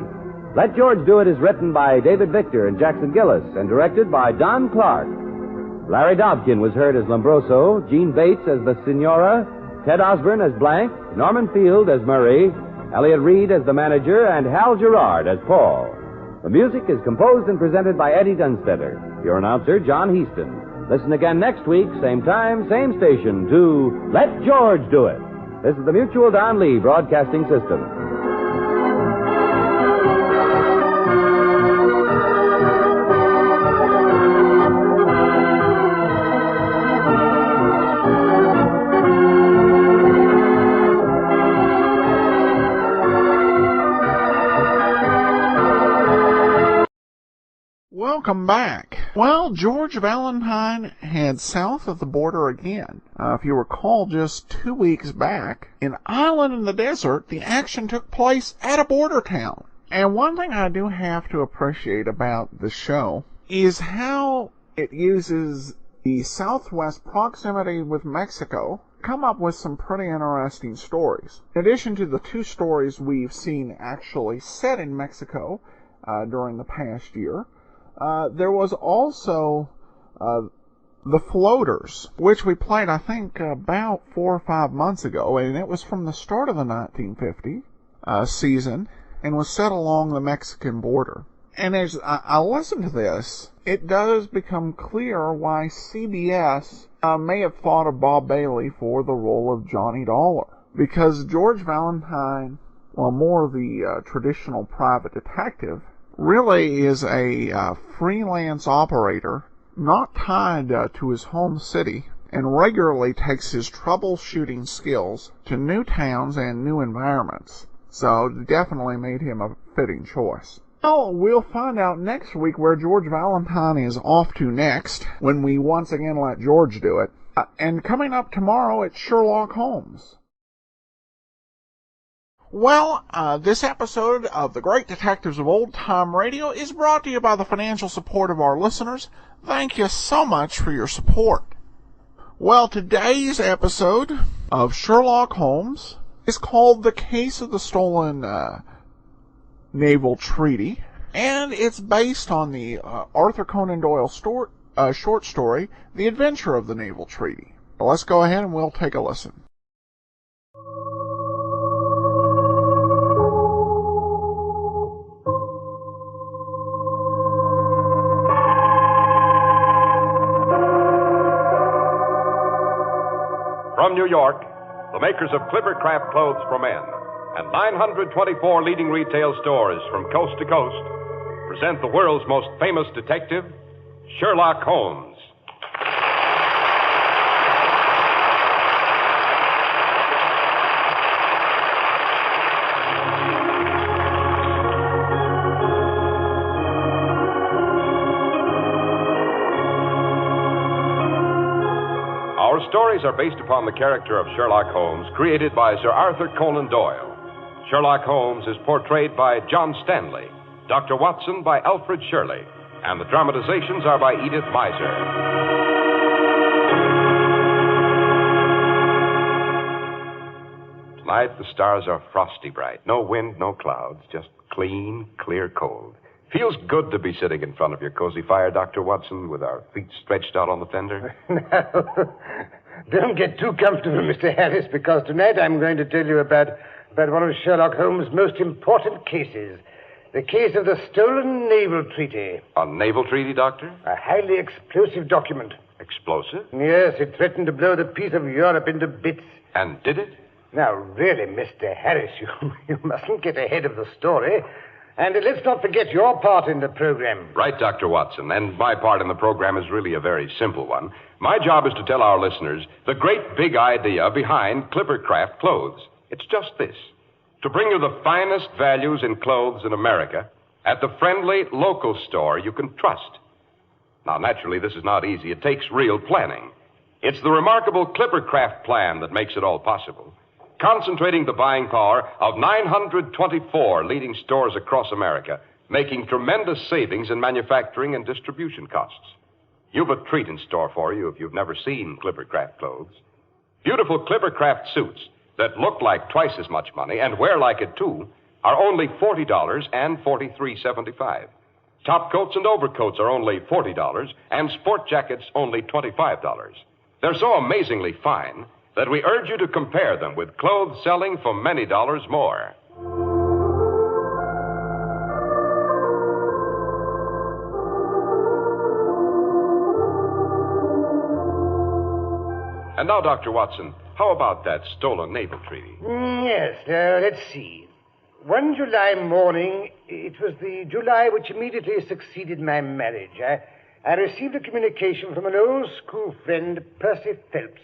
Let George Do It is written by David Victor and Jackson Gillis and directed by Don Clark. Larry Dobkin was heard as Lombroso, Gene Bates as the Senora, Ted Osborne as Blank, Norman Field as Murray, Elliot Reed as the manager, and Hal Gerard as Paul. The music is composed and presented by Eddie Dunstetter. Your announcer, John Heaston. Listen again next week, same time, same station, to Let George Do It. This is the Mutual Don Lee Broadcasting System. Welcome back. Well, George Valentine heads south of the border again. If you recall, just 2 weeks back, in Island in the Desert, the action took place at a border town. And one thing I do have to appreciate about the show is how it uses the southwest proximity with Mexico to come up with some pretty interesting stories. In addition to the 2 stories we've seen actually set in Mexico during the past year, there was also The Floaters, which we played, I think, about 4 or 5 months ago, and it was from the start of the 1950 season and was set along the Mexican border. And as I listen to this, it does become clear why CBS may have thought of Bob Bailey for the role of Johnny Dollar. Because George Valentine, while more the traditional private detective, really is a freelance operator, not tied to his home city, and regularly takes his troubleshooting skills to new towns and new environments. So definitely made him a fitting choice. Well, we'll find out next week where George Valentine is off to next, when we once again let George do it. And coming up tomorrow, it's Sherlock Holmes. Well, this episode of The Great Detectives of Old Time Radio is brought to you by the financial support of our listeners. Thank you so much for your support. Well, today's episode of Sherlock Holmes is called The Case of the Stolen Naval Treaty, and it's based on the Arthur Conan Doyle short story, The Adventure of the Naval Treaty. Well, let's go ahead and we'll take a listen. From New York, the makers of Clippercraft Clothes for Men and 924 leading retail stores from coast to coast present the world's most famous detective, Sherlock Holmes. Our stories are based upon the character of Sherlock Holmes, created by Sir Arthur Conan Doyle. Sherlock Holmes is portrayed by John Stanley, Dr. Watson by Alfred Shirley, and the dramatizations are by Edith Meiser. Tonight, the stars are frosty bright. No wind, no clouds, just clean, clear cold. Feels good to be sitting in front of your cozy fire, Dr. Watson, with our feet stretched out on the fender. Now, don't get too comfortable, Mr. Harris, because tonight I'm going to tell you about one of Sherlock Holmes' most important cases. The case of the stolen naval treaty. A naval treaty, Doctor? A highly explosive document. Explosive? Yes, it threatened to blow the peace of Europe into bits. And did it? Now, really, Mr. Harris, you mustn't get ahead of the story. And let's not forget your part in the program. Right, Dr. Watson. And my part in the program is really a very simple one. My job is to tell our listeners the great big idea behind Clippercraft Clothes. It's just this: to bring you the finest values in clothes in America at the friendly local store you can trust. Now, naturally, this is not easy. It takes real planning. It's the remarkable Clippercraft plan that makes it all possible, concentrating the buying power of 924 leading stores across America, making tremendous savings in manufacturing and distribution costs. You've a treat in store for you if you've never seen Clippercraft clothes. Beautiful Clippercraft suits that look like twice as much money and wear like it, too, are only $40 and $43.75. Top coats and overcoats are only $40, and sport jackets only $25. They're so amazingly fine that we urge you to compare them with clothes selling for many dollars more. And now, Dr. Watson, how about that stolen naval treaty? Yes, let's see. One July morning, it was the July which immediately succeeded my marriage, I received a communication from an old school friend, Percy Phelps.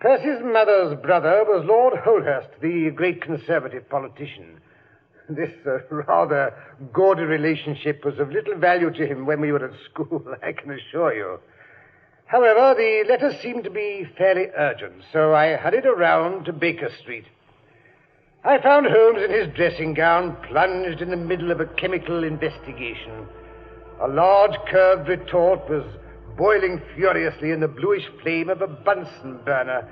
Percy's mother's brother was Lord Holhurst, the great conservative politician. This rather gaudy relationship was of little value to him when we were at school, I can assure you. However, the letter seemed to be fairly urgent, so I hurried around to Baker Street. I found Holmes in his dressing gown, plunged in the middle of a chemical investigation. A large curved retort was boiling furiously in the bluish flame of a Bunsen burner.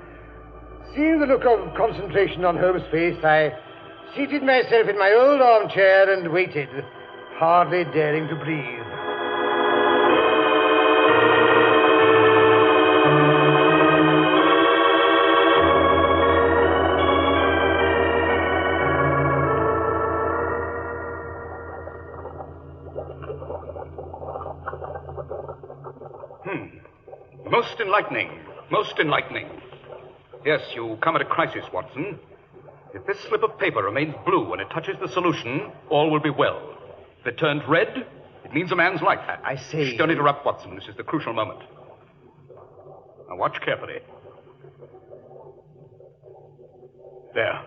Seeing the look of concentration on Holmes' face, I seated myself in my old armchair and waited, hardly daring to breathe. Most enlightening. Most enlightening. Yes, you come at a crisis, Watson. If this slip of paper remains blue when it touches the solution, all will be well. If it turns red, it means a man's life. I say... Shh, don't interrupt, Watson. This is the crucial moment. Now watch carefully. There.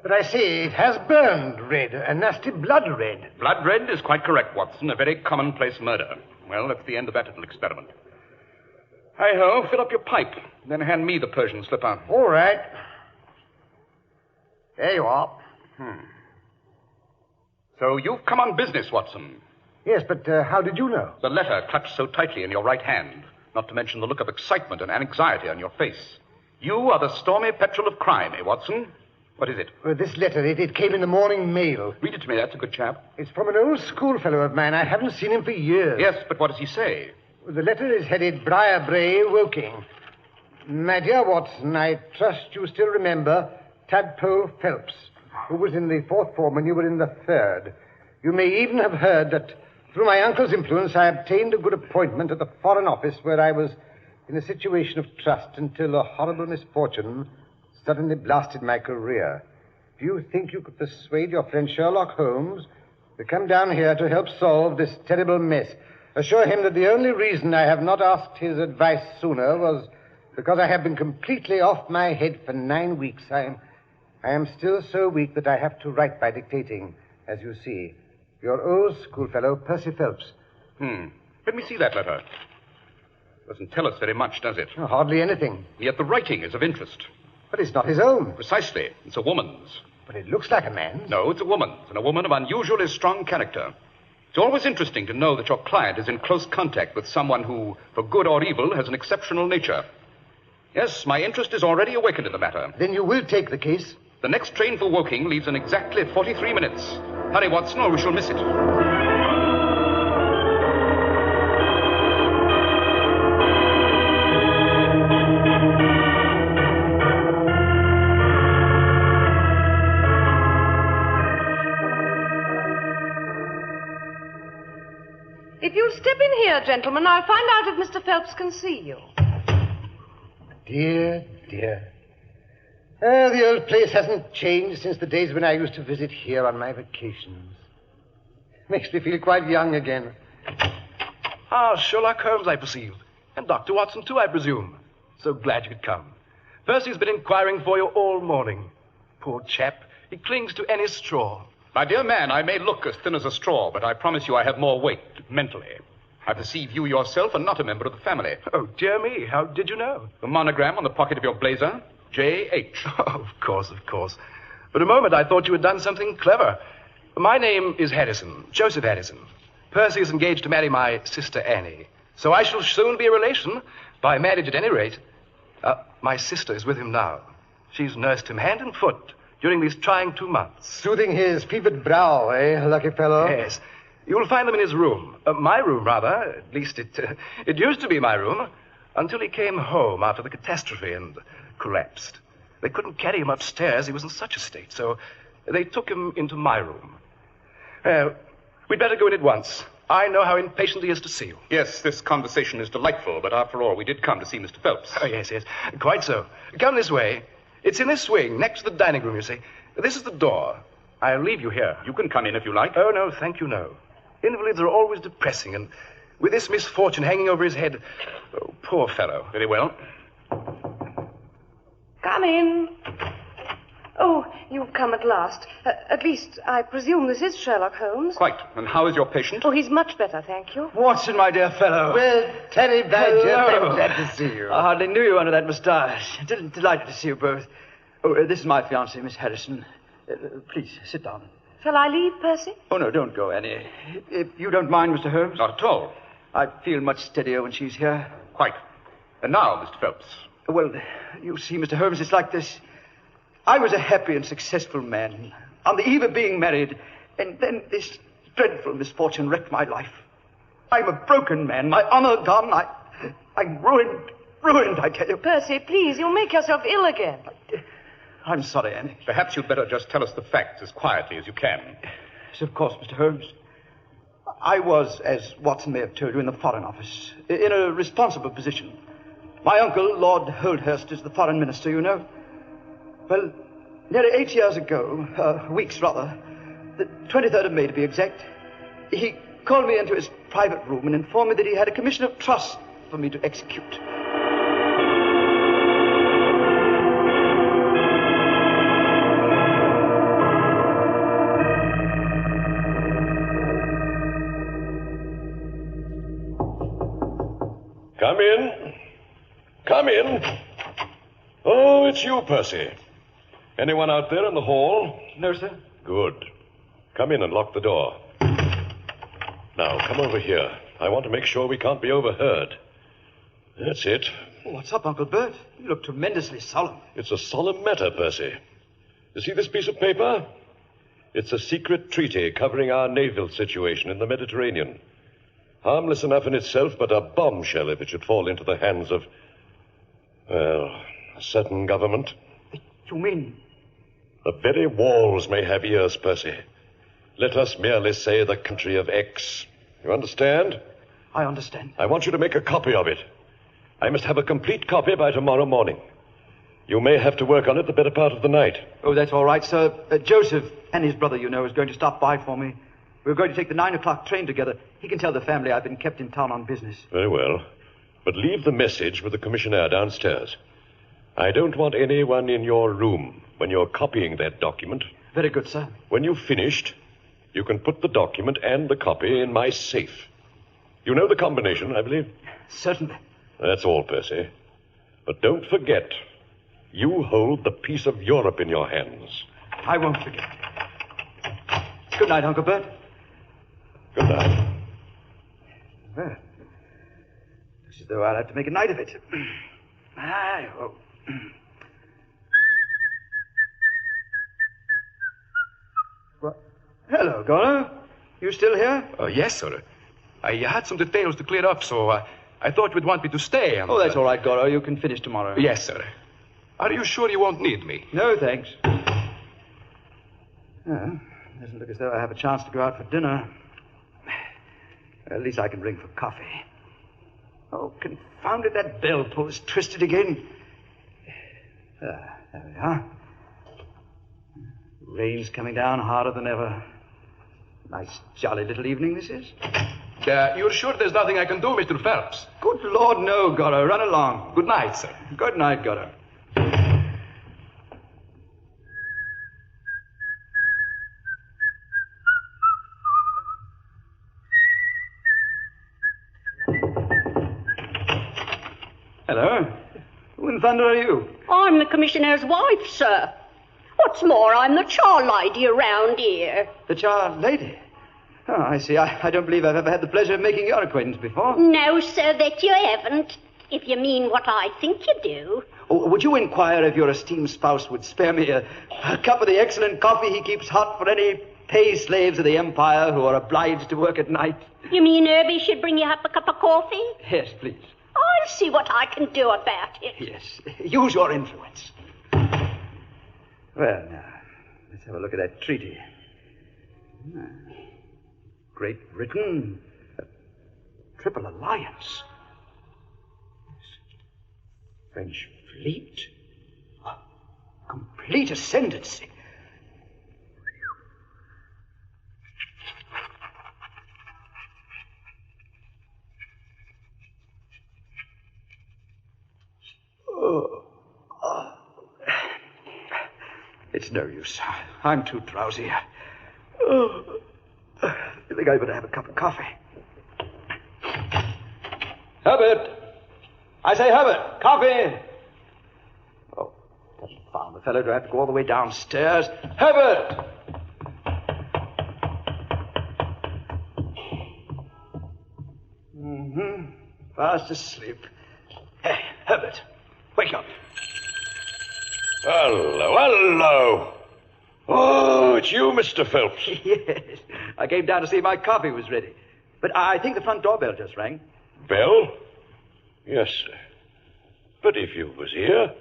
But I say, it has burned red, a nasty blood red. Blood red is quite correct, Watson. A very commonplace murder. Well, that's the end of that little experiment. Hi-ho, fill up your pipe. Then hand me the Persian slipper. All right. There you are. So you've come on business, Watson. Yes, but how did you know? The letter clutched so tightly in your right hand, not to mention the look of excitement and anxiety on your face. You are the stormy petrel of crime, Watson? What is it? This letter, it came in the morning mail. Read it to me, that's a good chap. It's from an old schoolfellow of mine. I haven't seen him for years. Yes, but what does he say? The letter is headed Briar Woking. My dear Watson, I trust you still remember Tadpole Phelps, who was in the 4th form when you were in the 3rd. You may even have heard that through my uncle's influence I obtained a good appointment at the Foreign Office, where I was in a situation of trust until a horrible misfortune suddenly blasted my career. Do you think you could persuade your friend Sherlock Holmes to come down here to help solve this terrible mess? Assure him that the only reason I have not asked his advice sooner was because I have been completely off my head for 9 weeks. I am still so weak that I have to write by dictating, as you see. Your old schoolfellow, Percy Phelps. Let me see that letter. Doesn't tell us very much, does it? Oh, hardly anything. Yet the writing is of interest. But it's not his own. Precisely. It's a woman's. But it looks like a man's. No, it's a woman's, and a woman of unusually strong character. It's always interesting to know that your client is in close contact with someone who, for good or evil, has an exceptional nature. Yes, my interest is already awakened in the matter. Then you will take the case? The next train for Woking leaves in exactly 43 minutes. Hurry, Watson, or we shall miss it. If you'll step in here, gentlemen, I'll find out if Mr. Phelps can see you. Dear, dear. The old place hasn't changed since the days when I used to visit here on my vacations. Makes me feel quite young again. Sherlock Holmes, I perceive. And Dr. Watson, too, I presume. So glad you could come. Percy's been inquiring for you all morning. Poor chap. He clings to any straw. My dear man, I may look as thin as a straw, but I promise you I have more weight, mentally. I perceive you yourself are not a member of the family. Oh, dear me. How did you know? The monogram on the pocket of your blazer, J.H. Oh, of course. For a moment, I thought you had done something clever. My name is Harrison, Joseph Harrison. Percy is engaged to marry my sister Annie. So I shall soon be a relation, by marriage at any rate. My sister is with him now. She's nursed him hand and foot during these trying 2 months. Soothing his fevered brow, eh, lucky fellow? Yes. You'll find them in his room. My room, rather. At least it used to be my room, until he came home after the catastrophe and collapsed. They couldn't carry him upstairs. He was in such a state, so they took him into my room. We'd better go in at once. I know how impatient he is to see you. Yes, this conversation is delightful, but after all, we did come to see Mr. Phelps. Oh, yes. Quite so. Come this way. It's in this wing, next to the dining room, you see. This is the door. I'll leave you here. You can come in if you like. Oh, no, thank you, no. Invalids are always depressing, and with this misfortune hanging over his head... Oh, poor fellow. Very well. Come in. Oh, you've come at last. At least, I presume this is Sherlock Holmes. Quite. And how is your patient? Oh, he's much better, thank you. Watson, my dear fellow. Well, Terry Badger, Hello. I'm glad to see you. I hardly knew you under that moustache. Delighted to see you both. Oh, this is my fiancée, Miss Harrison. Please, sit down. Shall I leave, Percy? Oh, no, don't go, Annie. If you don't mind, Mr. Holmes. Not at all. I feel much steadier when she's here. Quite. And now, Mr. Phelps. Well, you see, Mr. Holmes, it's like this. I was a happy and successful man, on the eve of being married, and then this dreadful misfortune wrecked my life. I'm a broken man, my honor gone. I'm ruined, I tell you. Percy, please, you'll make yourself ill again. I'm sorry, Annie. Perhaps you'd better just tell us the facts as quietly as you can. Yes, of course, Mr. Holmes. I was, as Watson may have told you, in the Foreign Office, in a responsible position. My uncle, Lord Holdhurst, is the Foreign Minister, you know. Well, nearly 8 years ago, weeks rather, the 23rd of May to be exact, he called me into his private room and informed me that he had a commission of trust for me to execute. Come in. Come in. Oh, it's you, Percy. Anyone out there in the hall? No, sir. Good. Come in and lock the door. Now, come over here. I want to make sure we can't be overheard. That's it. What's up, Uncle Bert? You look tremendously solemn. It's a solemn matter, Percy. You see this piece of paper? It's a secret treaty covering our naval situation in the Mediterranean. Harmless enough in itself, but a bombshell if it should fall into the hands of, well, a certain government. You mean? The very walls may have ears, Percy. Let us merely say the country of X. You understand? I understand. I want you to make a copy of it. I must have a complete copy by tomorrow morning. You may have to work on it the better part of the night. Oh, that's all right, sir. Joseph and his brother, you know, is going to stop by for me. We're going to take the 9 o'clock train together. He can tell the family I've been kept in town on business. Very well. But leave the message with the commissioner downstairs. I don't want anyone in your room when you're copying that document. Very good, sir. When you've finished, you can put the document and the copy in my safe. You know the combination, I believe? Certainly. That's all, Percy. But don't forget, you hold the piece of Europe in your hands. I won't forget. Good night, Uncle Bert. Good night. Well, looks as though I'll have to make a night of it. I hope. Well, hello, Donna. You still here? Yes, sir. I had some details to clear up, so I thought you'd want me to stay. Oh, that's all right, Goro. You can finish tomorrow. Yes, sir. Are you sure you won't need me? No, thanks. Doesn't look as though I have a chance to go out for dinner. At least I can ring for coffee. Oh, confound it, that bell pull is twisted again. There we are. Rain's coming down harder than ever. Nice, jolly little evening this is. You're sure there's nothing I can do, Mr. Phelps? Good Lord, no, Goro. Run along. Good night, sir. Good night, Goro. Hello. Who in thunder are you? I'm the commissioner's wife, sir. What's more, I'm the char lady around here. The char lady? Oh, I see. I don't believe I've ever had the pleasure of making your acquaintance before. No, sir, that you haven't. If you mean what I think you do. Oh, would you inquire if your esteemed spouse would spare me a cup of the excellent coffee he keeps hot for any pay slaves of the Empire who are obliged to work at night? You mean Herbie should bring you up a cup of coffee? Yes, please. I'll see what I can do about it. Yes. Use your influence. Well, now, let's have a look at that treaty. Great Britain, a triple alliance. French fleet, complete ascendancy. It's no use. I'm too drowsy. I think I'd better have a cup of coffee. Herbert! I say, Herbert, coffee! Oh, confound the fellow. Do I have to go all the way downstairs? Herbert! Fast asleep. Hey, Herbert, wake up. Hello. Oh, it's you, Mr. Phelps. Yes. I came down to see if my coffee was ready. But I think the front doorbell just rang. Bell? Yes, sir. But if you was here,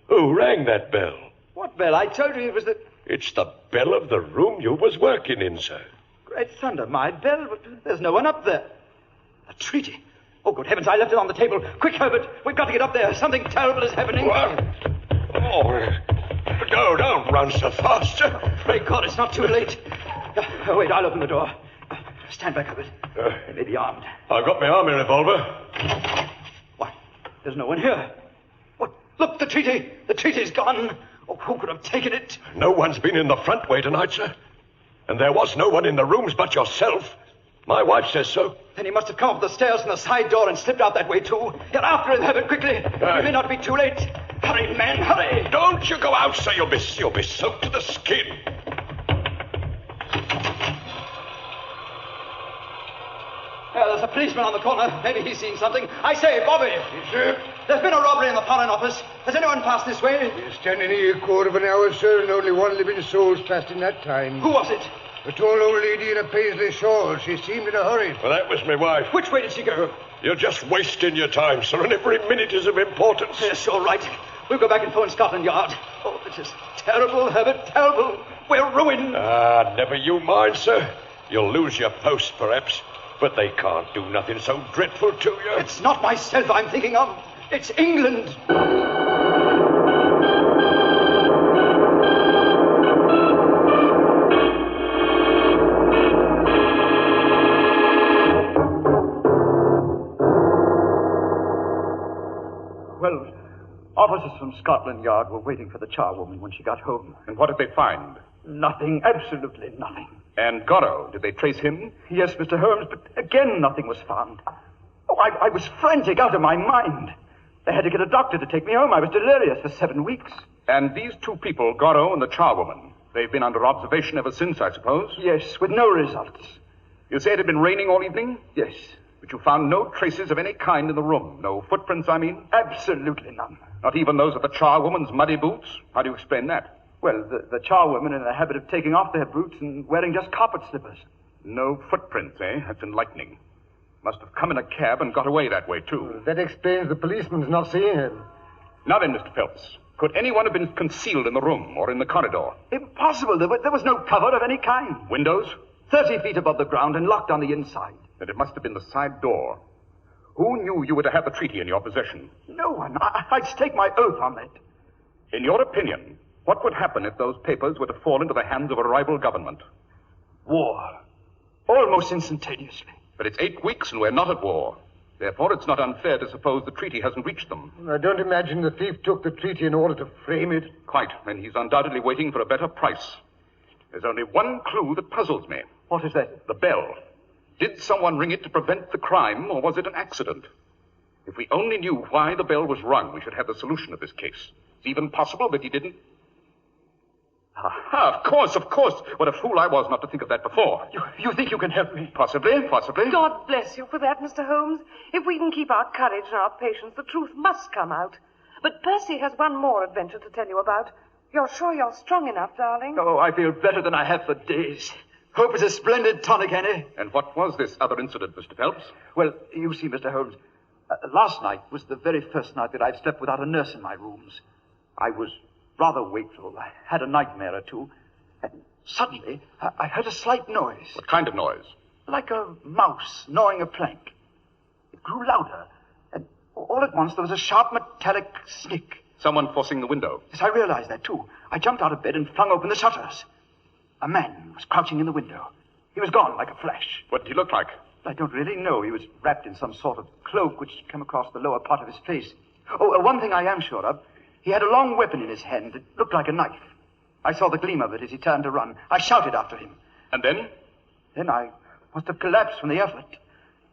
who rang that bell? What bell? I told you it was the... It's the bell of the room you was working in, sir. Great thunder, my bell? But there's no one up there. A treaty. Oh, good heavens, I left it on the table. Quick, Herbert, we've got to get up there. Something terrible is happening. What? Oh, no, don't run so fast. Pray God, it's not too late. Oh, wait, I'll open the door. Stand back, Herbert. They may be armed. I've got my army revolver. What? There's no one here. What? Look, the treaty. The treaty's gone. Oh, who could have taken it? No one's been in the front way tonight, sir. And there was no one in the rooms but yourself. My wife says so. Then he must have come up the stairs from the side door and slipped out that way, too. Get after him, Herbert, quickly. It may not be too late. Hurry, man, hurry! Don't you go out, sir. You'll be soaked to the skin. There's a policeman on the corner. Maybe he's seen something. I say, Bobby. Yes, sir? There's been a robbery in the Foreign Office. Has anyone passed this way? We're standing here a quarter of an hour, sir, and only one living soul's passed in that time. Who was it? A tall old lady in a paisley shawl. She seemed in a hurry. Well, that was my wife. Which way did she go? You're just wasting your time, sir, and every minute is of importance. Yes, all right. We'll go back and phone Scotland Yard. Oh, this is terrible, Herbert, terrible. We're ruined. Never you mind, sir. You'll lose your post, perhaps, but they can't do nothing so dreadful to you. It's not myself I'm thinking of. It's England. Well, officers from Scotland Yard were waiting for the charwoman when she got home. And what did they find? Nothing, absolutely nothing. And Goro, did they trace him? Yes, Mr. Holmes, but again nothing was found. Oh, I was frantic, out of my mind. They had to get a doctor to take me home. I was delirious for 7 weeks. And these two people, Goro and the charwoman, they've been under observation ever since, I suppose? Yes, with no results. You say it had been raining all evening? Yes. But you found no traces of any kind in the room? No footprints, I mean? Absolutely none. Not even those of the charwoman's muddy boots? How do you explain that? Well, the charwomen are in the habit of taking off their boots and wearing just carpet slippers. No footprints, eh? That's enlightening. Must have come in a cab and got away that way, too. That explains the policeman's not seeing him. Now then, Mr. Phelps, could anyone have been concealed in the room or in the corridor? Impossible. There was no cover of any kind. Windows? 30 feet above the ground and locked on the inside. Then it must have been the side door. Who knew you were to have the treaty in your possession? No one. I'd stake my oath on that. In your opinion, what would happen if those papers were to fall into the hands of a rival government? War. Almost instantaneously. But it's 8 weeks and we're not at war. Therefore, it's not unfair to suppose the treaty hasn't reached them. I don't imagine the thief took the treaty in order to frame it. Quite, and he's undoubtedly waiting for a better price. There's only one clue that puzzles me. What is that? The bell. Did someone ring it to prevent the crime, or was it an accident? If we only knew why the bell was rung, we should have the solution of this case. It's even possible that he didn't... Aha, of course. What a fool I was not to think of that before. You think you can help me? Possibly. God bless you for that, Mr. Holmes. If we can keep our courage and our patience, the truth must come out. But Percy has one more adventure to tell you about. You're sure you're strong enough, darling? Oh, I feel better than I have for days. Hope is a splendid tonic, Annie. And what was this other incident, Mr. Phelps? Well, you see, Mr. Holmes, last night was the very first night that I've slept without a nurse in my rooms. I was rather wakeful. I had a nightmare or two. And suddenly, I heard a slight noise. What kind of noise? Like a mouse gnawing a plank. It grew louder, and all at once there was a sharp metallic snick. Someone forcing the window. Yes, I realized that, too. I jumped out of bed and flung open the shutters. A man was crouching in the window. He was gone like a flash. What did he look like? I don't really know. He was wrapped in some sort of cloak which came across the lower part of his face. Oh, one thing I am sure of. He had a long weapon in his hand that looked like a knife. I saw the gleam of it as he turned to run. I shouted after him. And then? Then I must have collapsed from the effort.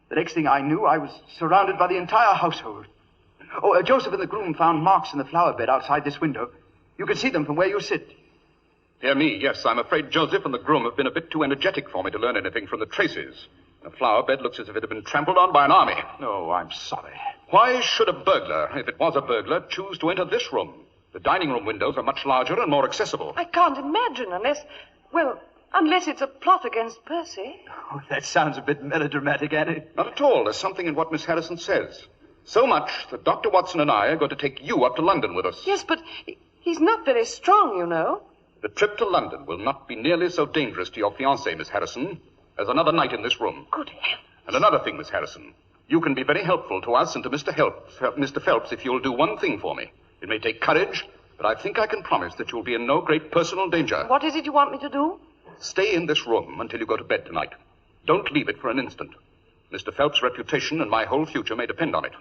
The next thing I knew, I was surrounded by the entire household. Oh, Joseph and the groom found marks in the flower bed outside this window. You can see them from where you sit. Dear me, yes. I'm afraid Joseph and the groom have been a bit too energetic for me to learn anything from the traces. The flower bed looks as if it had been trampled on by an army. Oh, I'm sorry. Why should a burglar, if it was a burglar, choose to enter this room? The dining room windows are much larger and more accessible. I can't imagine unless it's a plot against Percy. Oh, that sounds a bit melodramatic, Annie. Not at all. There's something in what Miss Harrison says. So much that Dr. Watson and I are going to take you up to London with us. Yes, but he's not very strong, you know. The trip to London will not be nearly so dangerous to your fiancé, Miss Harrison, as another night in this room. Good heavens. And another thing, Miss Harrison. You can be very helpful to us and to Mr. Phelps if you'll do one thing for me. It may take courage, but I think I can promise that you'll be in no great personal danger. What is it you want me to do? Stay in this room until you go to bed tonight. Don't leave it for an instant. Mr. Phelps' reputation and my whole future may depend on it.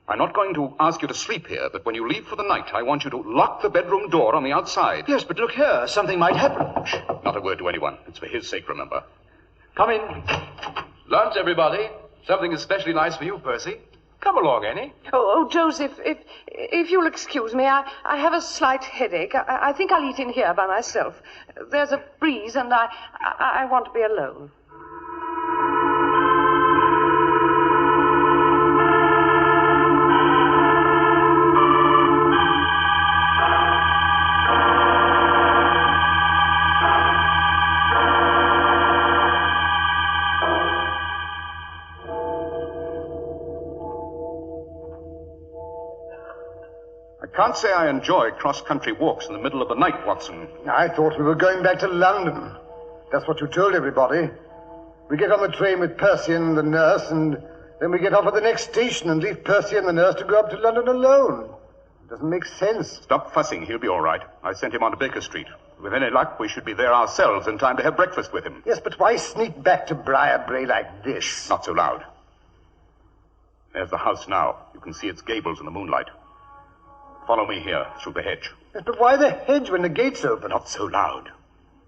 I'm not going to ask you to sleep here, but when you leave for the night, I want you to lock the bedroom door on the outside. Yes, but look here. Something might happen. Shh. Not a word to anyone. It's for his sake, remember. Come in. Lunch, everybody. Something especially nice for you, Percy. Come along, Annie. Oh, Joseph, if you'll excuse me, I have a slight headache. I think I'll eat in here by myself. There's a breeze, and I want to be alone. I can't say I enjoy cross-country walks in the middle of the night, Watson. I thought we were going back to London. That's what you told everybody. We get on the train with Percy and the nurse, and then we get off at the next station and leave Percy and the nurse to go up to London alone. It doesn't make sense. Stop fussing. He'll be all right. I sent him on to Baker Street. With any luck, we should be there ourselves in time to have breakfast with him. Yes, but why sneak back to Briar like this? Not so loud. There's the house now. You can see its gables in the moonlight. Follow me here, through the hedge. Yes, but why the hedge when the gate's open? Not so loud.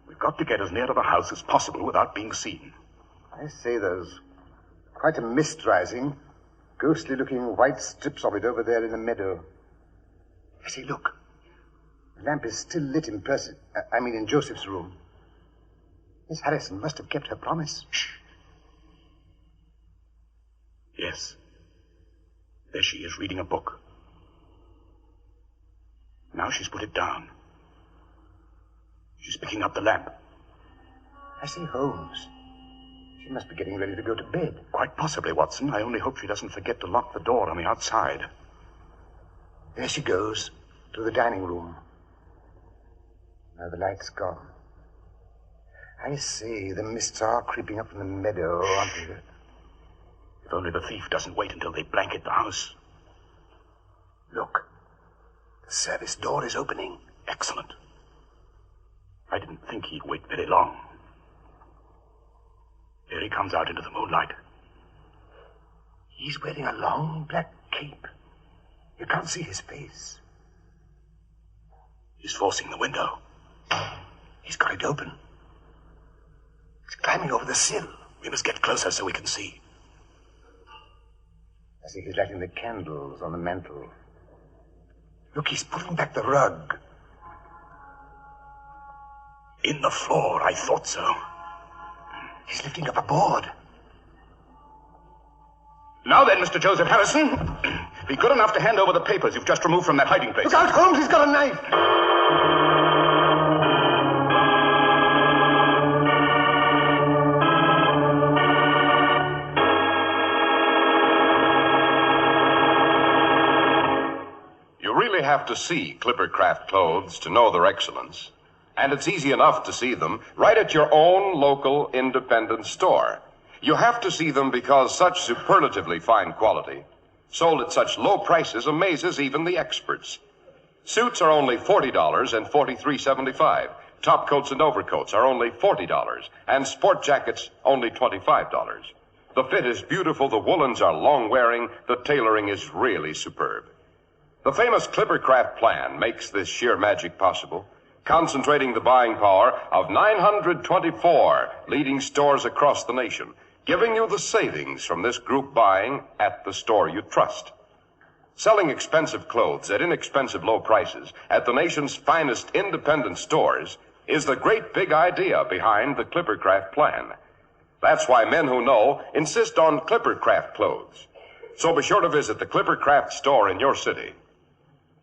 We've got to get as near to the house as possible without being seen. I say there's quite a mist rising. Ghostly-looking white strips of it over there in the meadow. I say, look. The lamp is still lit in in Joseph's room. Miss Harrison must have kept her promise. Shh. Yes. There she is, reading a book. Now she's put it down. She's picking up the lamp. I say, Holmes. She must be getting ready to go to bed. Quite possibly, Watson. I only hope she doesn't forget to lock the door on the outside. There she goes, to the dining room. Now the light's gone. I say, the mists are creeping up in the meadow, aren't they? If only the thief doesn't wait until they blanket the house. Look. The service door is opening. Excellent. I didn't think he'd wait very long. Here he comes out into the moonlight. He's wearing a long black cape. You can't see his face. He's forcing the window. He's got it open. He's climbing over the sill. We must get closer so we can see. I see he's lighting the candles on the mantel. Look, he's pulling back the rug. In the floor, I thought so. He's lifting up a board. Now then, Mr. Joseph Harrison, be good enough to hand over the papers you've just removed from that hiding place. Look out, Holmes, he's got a knife. You really have to see Clippercraft clothes to know their excellence. And it's easy enough to see them right at your own local independent store. You have to see them because such superlatively fine quality, sold at such low prices, amazes even the experts. Suits are only $40 and $43.75. Top coats and overcoats are only $40, and sport jackets only $25. The fit is beautiful, the woolens are long-wearing, the tailoring is really superb. The famous Clippercraft plan makes this sheer magic possible, concentrating the buying power of 924 leading stores across the nation, giving you the savings from this group buying at the store you trust. Selling expensive clothes at inexpensive low prices at the nation's finest independent stores is the great big idea behind the Clippercraft plan. That's why men who know insist on Clippercraft clothes. So be sure to visit the Clippercraft store in your city.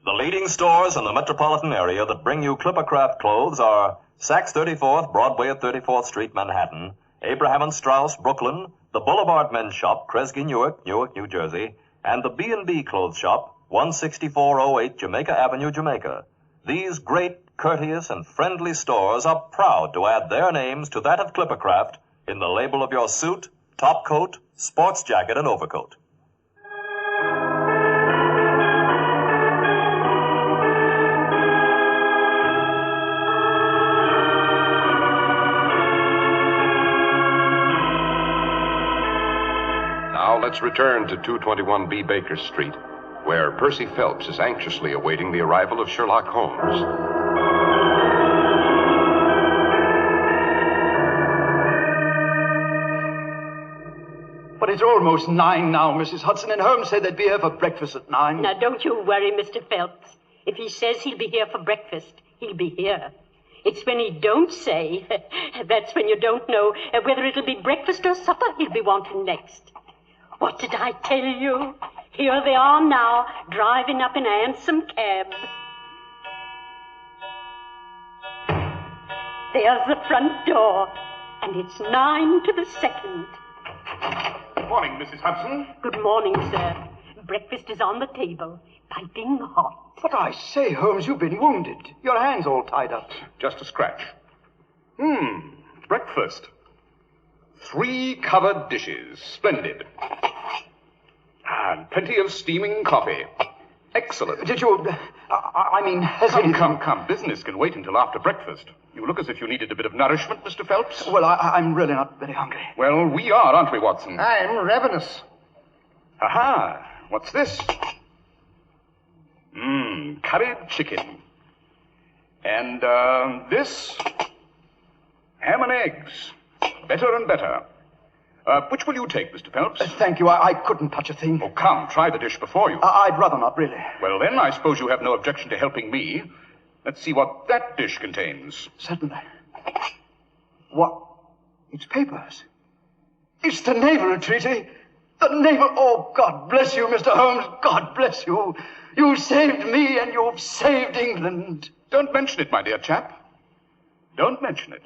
The leading stores in the metropolitan area that bring you Clippercraft clothes are Saks 34th, Broadway at 34th Street, Manhattan, Abraham and Strauss, Brooklyn, the Boulevard Men's Shop, Kresge, Newark, New Jersey, and the B&B Clothes Shop, 16408 Jamaica Avenue, Jamaica. These great, courteous, and friendly stores are proud to add their names to that of Clippercraft in the label of your suit, top coat, sports jacket, and overcoat. Now let's return to 221B Baker Street, where Percy Phelps is anxiously awaiting the arrival of Sherlock Holmes. But it's almost 9 now, Mrs. Hudson, and Holmes said they'd be here for breakfast at 9. Now, don't you worry, Mr. Phelps. If he says he'll be here for breakfast, he'll be here. It's when he don't say, that's when you don't know whether it'll be breakfast or supper he'll be wanting next. What did I tell you? Here they are now, driving up in a handsome cab. There's the front door, and it's 9 to the second. Good morning, Mrs. Hudson. Good morning, sir. Breakfast is on the table, piping hot. But I say, Holmes, you've been wounded. Your hand's all tied up. Just a scratch. Breakfast. 3 covered dishes. Splendid. And plenty of steaming coffee. Excellent. Did you... I mean, has anything... Come. Business can wait until after breakfast. You look as if you needed a bit of nourishment, Mr. Phelps. Well, I'm really not very hungry. Well, we are, aren't we, Watson? I'm ravenous. Aha! What's this? Curried chicken. And, this? Ham and eggs. Better and better. Which will you take, Mr. Phelps? Thank you. I couldn't touch a thing. Oh, come, try the dish before you. I'd rather not, really. Well, then, I suppose you have no objection to helping me. Let's see what that dish contains. Certainly. What? It's papers. It's the naval treaty. The naval... Oh, God bless you, Mr. Holmes. God bless you. You saved me and you've saved England. Don't mention it, my dear chap. Don't mention it.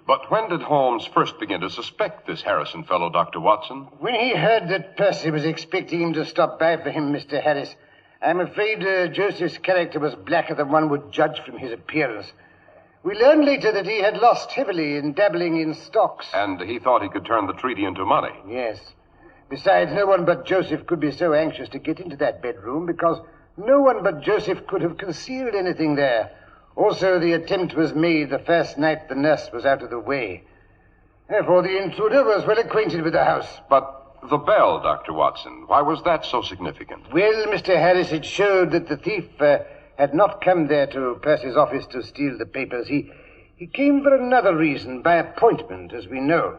But when did Holmes first begin to suspect this Harrison fellow, Dr. Watson? When he heard that Percy was expecting him to stop by for him, Mr. Harris, I'm afraid Joseph's character was blacker than one would judge from his appearance. We learned later that he had lost heavily in dabbling in stocks. And he thought he could turn the treaty into money. Yes. Besides, no one but Joseph could be so anxious to get into that bedroom because no one but Joseph could have concealed anything there. Also, the attempt was made the first night the nurse was out of the way. Therefore, the intruder was well acquainted with the house. But the bell, Dr. Watson, why was that so significant? Well, Mr. Harris, it showed that the thief had not come there to Percy's office to steal the papers. He came for another reason, by appointment, as we know.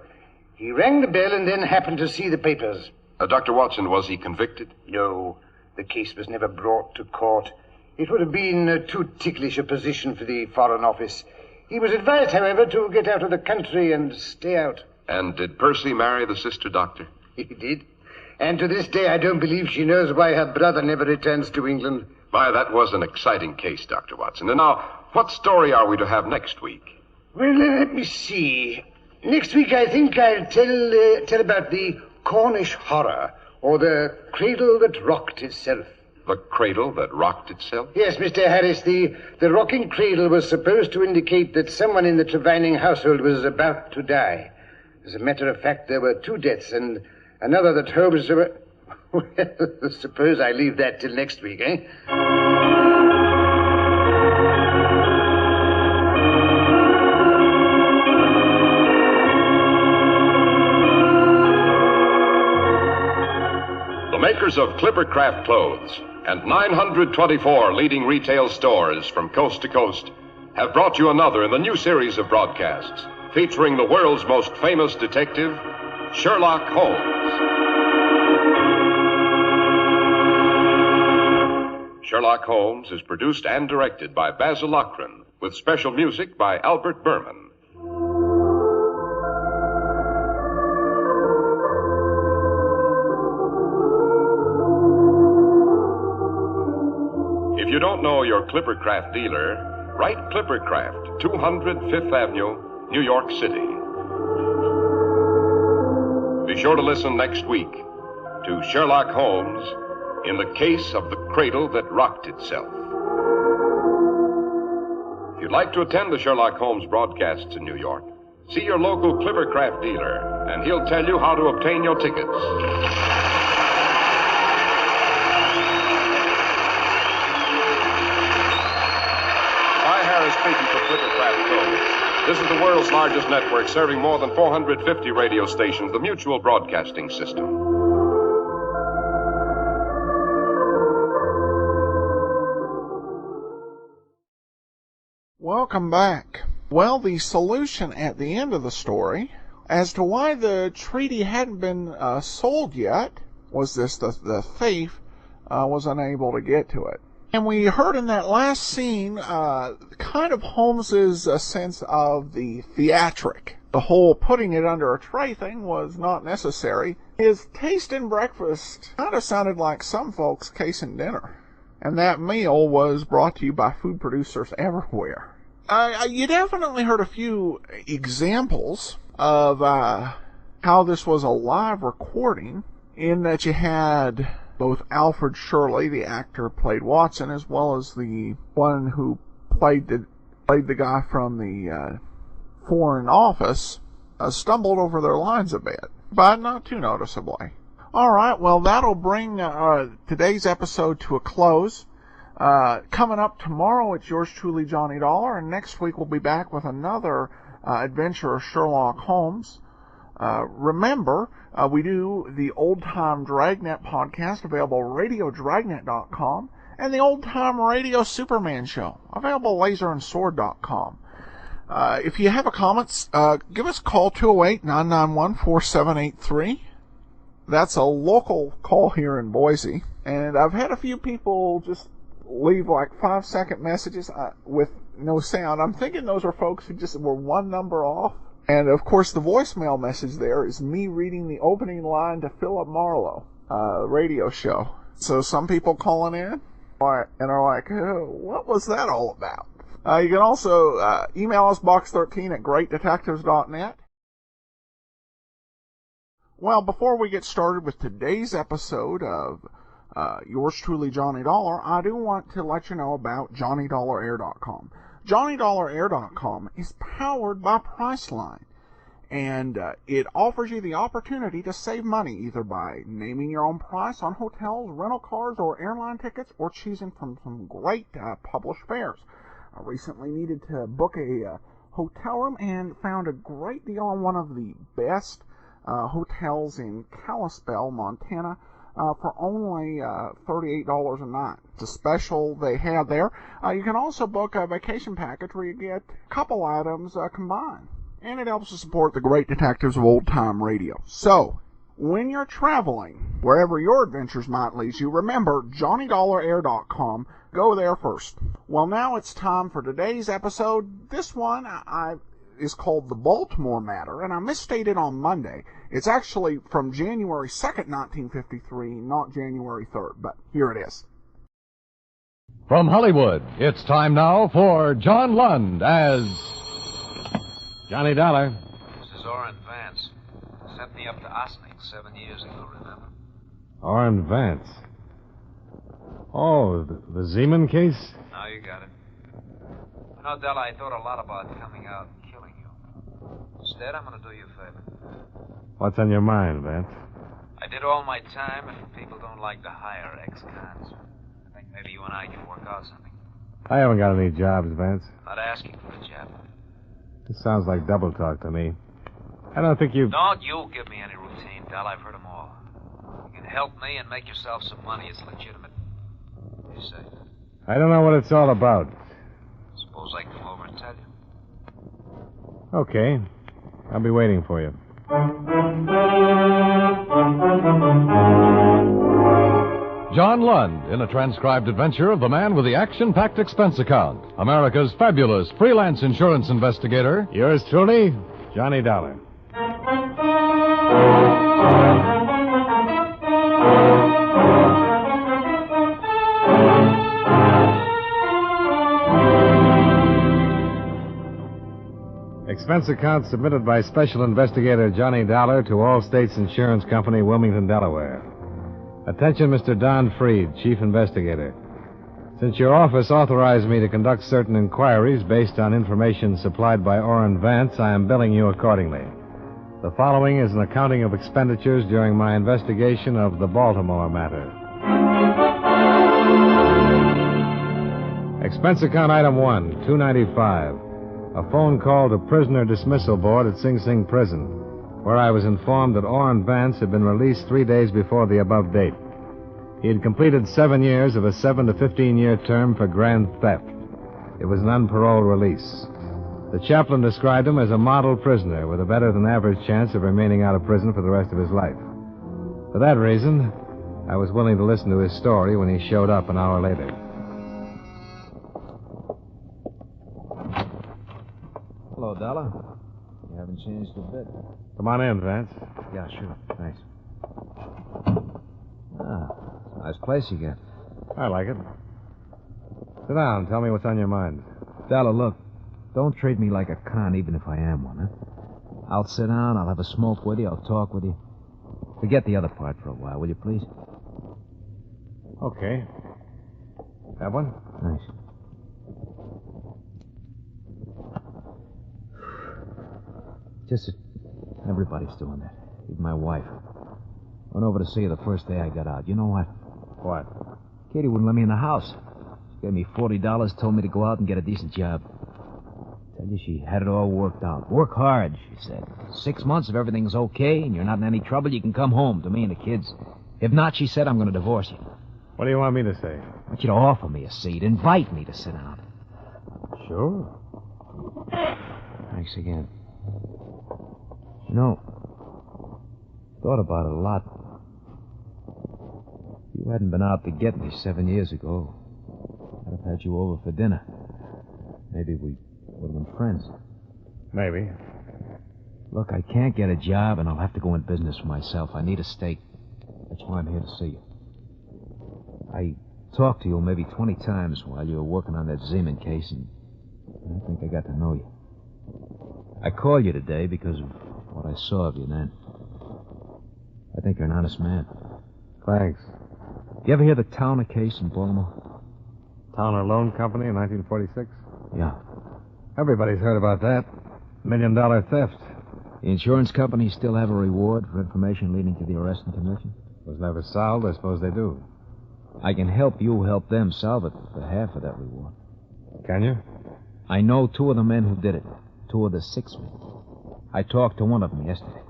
He rang the bell and then happened to see the papers. Dr. Watson, was he convicted? No, the case was never brought to court. It would have been too ticklish a position for the Foreign Office. He was advised, however, to get out of the country and stay out. And did Percy marry the sister doctor? He did. And to this day, I don't believe she knows why her brother never returns to England. My, that was an exciting case, Dr. Watson. And now, what story are we to have next week? Well, let me see. Next week, I think I'll tell about the Cornish horror, or the cradle that rocked itself. The cradle that rocked itself? Yes, Mr. Harris, the rocking cradle was supposed to indicate that someone in the Trevining household was about to die. As a matter of fact, there were 2 deaths, and another that Holmes... Well, suppose I leave that till next week, eh? The makers of Clippercraft clothes and 924 leading retail stores from coast to coast have brought you another in the new series of broadcasts featuring the world's most famous detective, Sherlock Holmes. Sherlock Holmes is produced and directed by Basil Lochran, with special music by Albert Berman. If you don't know your Clippercraft dealer, write Clippercraft, 200 Fifth Avenue, New York City. Be sure to listen next week to Sherlock Holmes in the case of the cradle that rocked itself. If you'd like to attend the Sherlock Holmes broadcasts in New York, see your local Clippercraft dealer, and he'll tell you how to obtain your tickets. Speaking for Clippercraft Clothes. This is the world's largest network serving more than 450 radio stations, the Mutual Broadcasting System. Welcome back. Well, the solution at the end of the story as to why the treaty hadn't been sold yet was this: the thief was unable to get to it. And we heard in that last scene kind of Holmes's sense of the theatric. The whole putting it under a tray thing was not necessary. His taste in breakfast kind of sounded like some folks' case in dinner. And that meal was brought to you by food producers everywhere. You definitely heard a few examples of how this was a live recording, in that you had both Alfred Shirley, the actor played Watson, as well as the one who played the guy from the Foreign Office, stumbled over their lines a bit, but not too noticeably. All right, well, that'll bring today's episode to a close. Coming up tomorrow, it's yours truly, Johnny Dollar, and next week we'll be back with another adventure of Sherlock Holmes. Remember, we do the Old Time Dragnet podcast, available at radiodragnet.com, and the Old Time Radio Superman Show, available at laserandsword.com. If you have a comment, give us a call, 208-991-4783. That's a local call here in Boise. And I've had a few people just leave like 5-second messages with no sound. I'm thinking those are folks who just were one number off. And of course the voicemail message there is me reading the opening line to Philip Marlowe, radio show. So some people calling in and are like, what was that all about? You can also email us, box13@greatdetectives.net. Well, before we get started with today's episode of yours truly, Johnny Dollar, I do want to let you know about JohnnyDollarAir.com. JohnnyDollarAir.com is powered by Priceline, and it offers you the opportunity to save money either by naming your own price on hotels, rental cars, or airline tickets, or choosing from some great published fares. I recently needed to book a hotel room and found a great deal on one of the best hotels in Kalispell, Montana, for only $38 a night. It's a special they had there. You can also book a vacation package where you get a couple items combined. And it helps to support the great detectives of old time radio. So, when you're traveling, wherever your adventures might lead you, remember JohnnyDollarAir.com. Go there first. Well, now it's time for today's episode. This one is called The Baltimore Matter, and I misstated on Monday. It's actually from January 2nd, 1953, not January 3rd, but here it is. From Hollywood, it's time now for John Lund as Johnny Dollar. This is Orrin Vance. Sent me up to Ossining 7 years ago, remember? Orrin Vance. Oh, the Zeman case? Now you got it. You know, Della, I thought a lot about coming out and killing you. Instead, I'm going to do you a favor. What's on your mind, Vance? I did all my time, and people don't like to hire ex-cons. I think maybe you and I can work out something. I haven't got any jobs, Vance. Not asking for a job. This sounds like double talk to me. I don't think you... Don't you give me any routine, Della. I've heard them all. You can help me and make yourself some money. It's legitimate. What do you say? I don't know what it's all about. Suppose I come over and tell you. Okay. I'll be waiting for you. John Lund in a transcribed adventure of the man with the action-packed expense account. America's fabulous freelance insurance investigator. Yours truly, Johnny Dollar. Expense account submitted by Special Investigator Johnny Dollar to All States Insurance Company, Wilmington, Delaware. Attention, Mr. Don Freed, Chief Investigator. Since your office authorized me to conduct certain inquiries based on information supplied by Orrin Vance, I am billing you accordingly. The following is an accounting of expenditures during my investigation of the Baltimore matter. Expense account item 1, $295. A phone call to prisoner dismissal board at Sing Sing Prison, where I was informed that Orrin Vance had been released 3 days before the above date. He had completed 7 years of a 7 to 15-year term for grand theft. It was an unparoled release. The chaplain described him as a model prisoner with a better-than-average chance of remaining out of prison for the rest of his life. For that reason, I was willing to listen to his story when he showed up an hour later. Hello, Dollar. You haven't changed a bit. Come on in, Vance. Yeah, sure. Thanks. Ah, nice place you got. I like it. Sit down. Tell me what's on your mind. Dollar, look. Don't treat me like a con, even if I am one, huh? I'll sit down, I'll have a smoke with you, I'll talk with you. Forget the other part for a while, will you, please? Okay. Have one? Nice. Just that everybody's doing that. Even my wife. Went over to see her the first day I got out. You know what? What? Katie wouldn't let me in the house. She gave me $40, told me to go out and get a decent job. Tell you, she had it all worked out. Work hard, she said. 6 months, if everything's okay and you're not in any trouble, you can come home to me and the kids. If not, she said, I'm going to divorce you. What do you want me to say? I want you to offer me a seat. Invite me to sit down. Sure. Thanks again. You know, thought about it a lot. If you hadn't been out to get me 7 years ago, I'd have had you over for dinner. Maybe we would have been friends. Maybe. Look, I can't get a job, and I'll have to go in business for myself. I need a stake. That's why I'm here to see you. I talked to you maybe 20 times while you were working on that Zeman case, and I think I got to know you. I called you today because of what I saw of you then. I think you're an honest man. Thanks. You ever hear the Towner case in Baltimore? Towner Loan Company in 1946? Yeah. Everybody's heard about that. $1 million theft. The insurance companies still have a reward for information leading to the arrest and conviction? Was never solved. I suppose they do. I can help you help them solve it for half of that reward. Can you? I know 2 of the men who did it. 2 of the 6 men. I talked to one of them yesterday.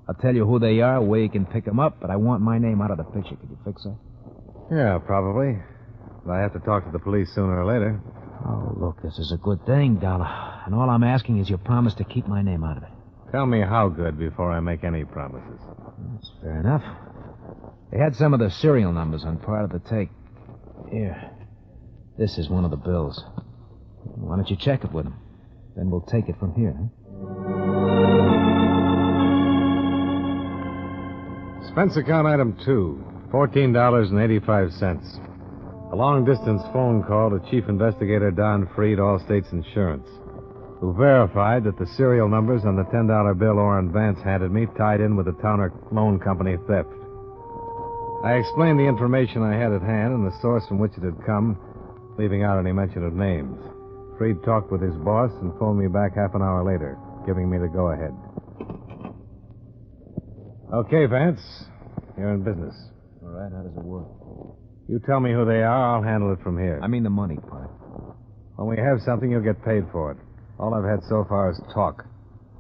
I'll tell you who they are, where you can pick them up, but I want my name out of the picture. Could you fix that? Yeah, probably. But I have to talk to the police sooner or later. Oh, look, this is a good thing, Dollar. And all I'm asking is your promise to keep my name out of it. Tell me how good before I make any promises. That's fair enough. They had some of the serial numbers on part of the tape. Here. This is one of the bills. Why don't you check it with them? Then we'll take it from here, huh? Expense account item 2, $14.85. A long-distance phone call to Chief Investigator Don Freed, Allstate's Insurance, who verified that the serial numbers on the $10 bill Orrin Vance handed me tied in with the Towner Loan Company theft. I explained the information I had at hand and the source from which it had come, leaving out any mention of names. Freed talked with his boss and phoned me back half an hour later, giving me the go-ahead. Okay, Vance. You're in business. All right, how does it work? You tell me who they are, I'll handle it from here. I mean the money part. When we have something, you'll get paid for it. All I've had so far is talk.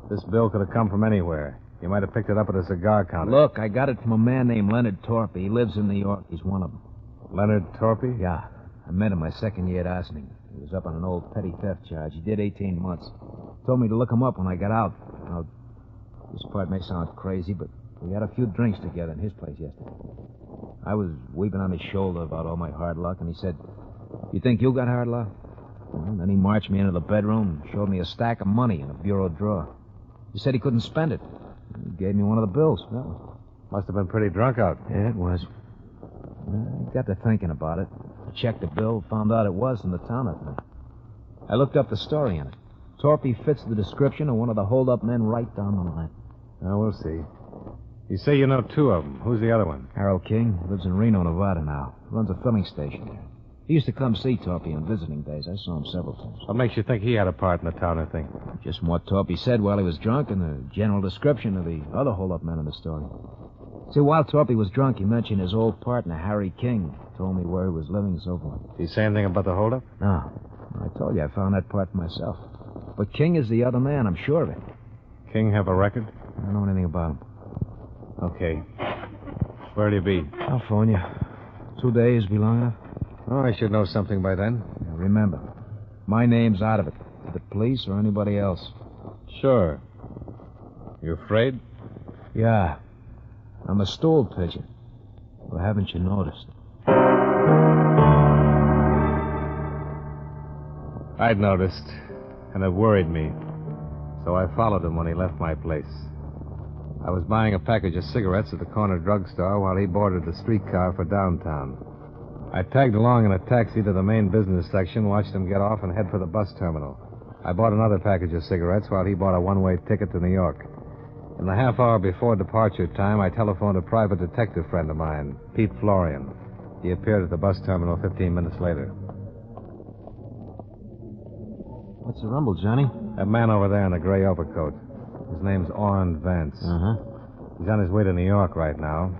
This bill could have come from anywhere. You might have picked it up at a cigar counter. Look, I got it from a man named Leonard Torpy. He lives in New York. He's one of them. Leonard Torpy? Yeah. I met him my second year at Audition. He was up on an old petty theft charge. He did 18 months. Told me to look him up when I got out. Now, this part may sound crazy, but we had a few drinks together in his place yesterday. I was weeping on his shoulder about all my hard luck, and he said, "You think you got hard luck?" Well, then he marched me into the bedroom and showed me a stack of money in a bureau drawer. He said he couldn't spend it. He gave me one of the bills. Well, must have been pretty drunk out. Yeah, it was. I got to thinking about it. I checked the bill, found out it was from the Towner thing. I looked up the story in it. Torpy fits the description of one of the hold-up men right down the line. Now, we'll see. You say you know 2 of them. Who's the other one? Harold King. Lives in Reno, Nevada now. Runs a filling station there. He used to come see Torpy on visiting days. I saw him several times. What makes you think he had a part in the Towner thing? Just what Torpy said while he was drunk and the general description of the other hold-up men in the story. See, while Torpy was drunk, he mentioned his old partner, Harry King. Told me where he was living and so forth. Did he say anything about the hold-up? No. I told you I found that part for myself. But King is the other man, I'm sure of it. King have a record? I don't know anything about him. Okay. Where'd he be? California. 2 days be long enough? Oh, I should know something by then. Now, remember, My name's out of it. To the police or anybody else. Sure. You afraid? Yeah. I'm a stool pigeon. Or haven't you noticed? I'd noticed, and it worried me. So I followed him when he left my place. I was buying a package of cigarettes at the corner drugstore while he boarded the streetcar for downtown. I tagged along in a taxi to the main business section, watched him get off, and head for the bus terminal. I bought another package of cigarettes while he bought a one-way ticket to New York. In the half hour before departure time, I telephoned a private detective friend of mine, Pete Florian. He appeared at the bus terminal 15 minutes later. What's the rumble, Johnny? That man over there in the gray overcoat. His name's Orrin Vance. Uh-huh. He's on his way to New York right now.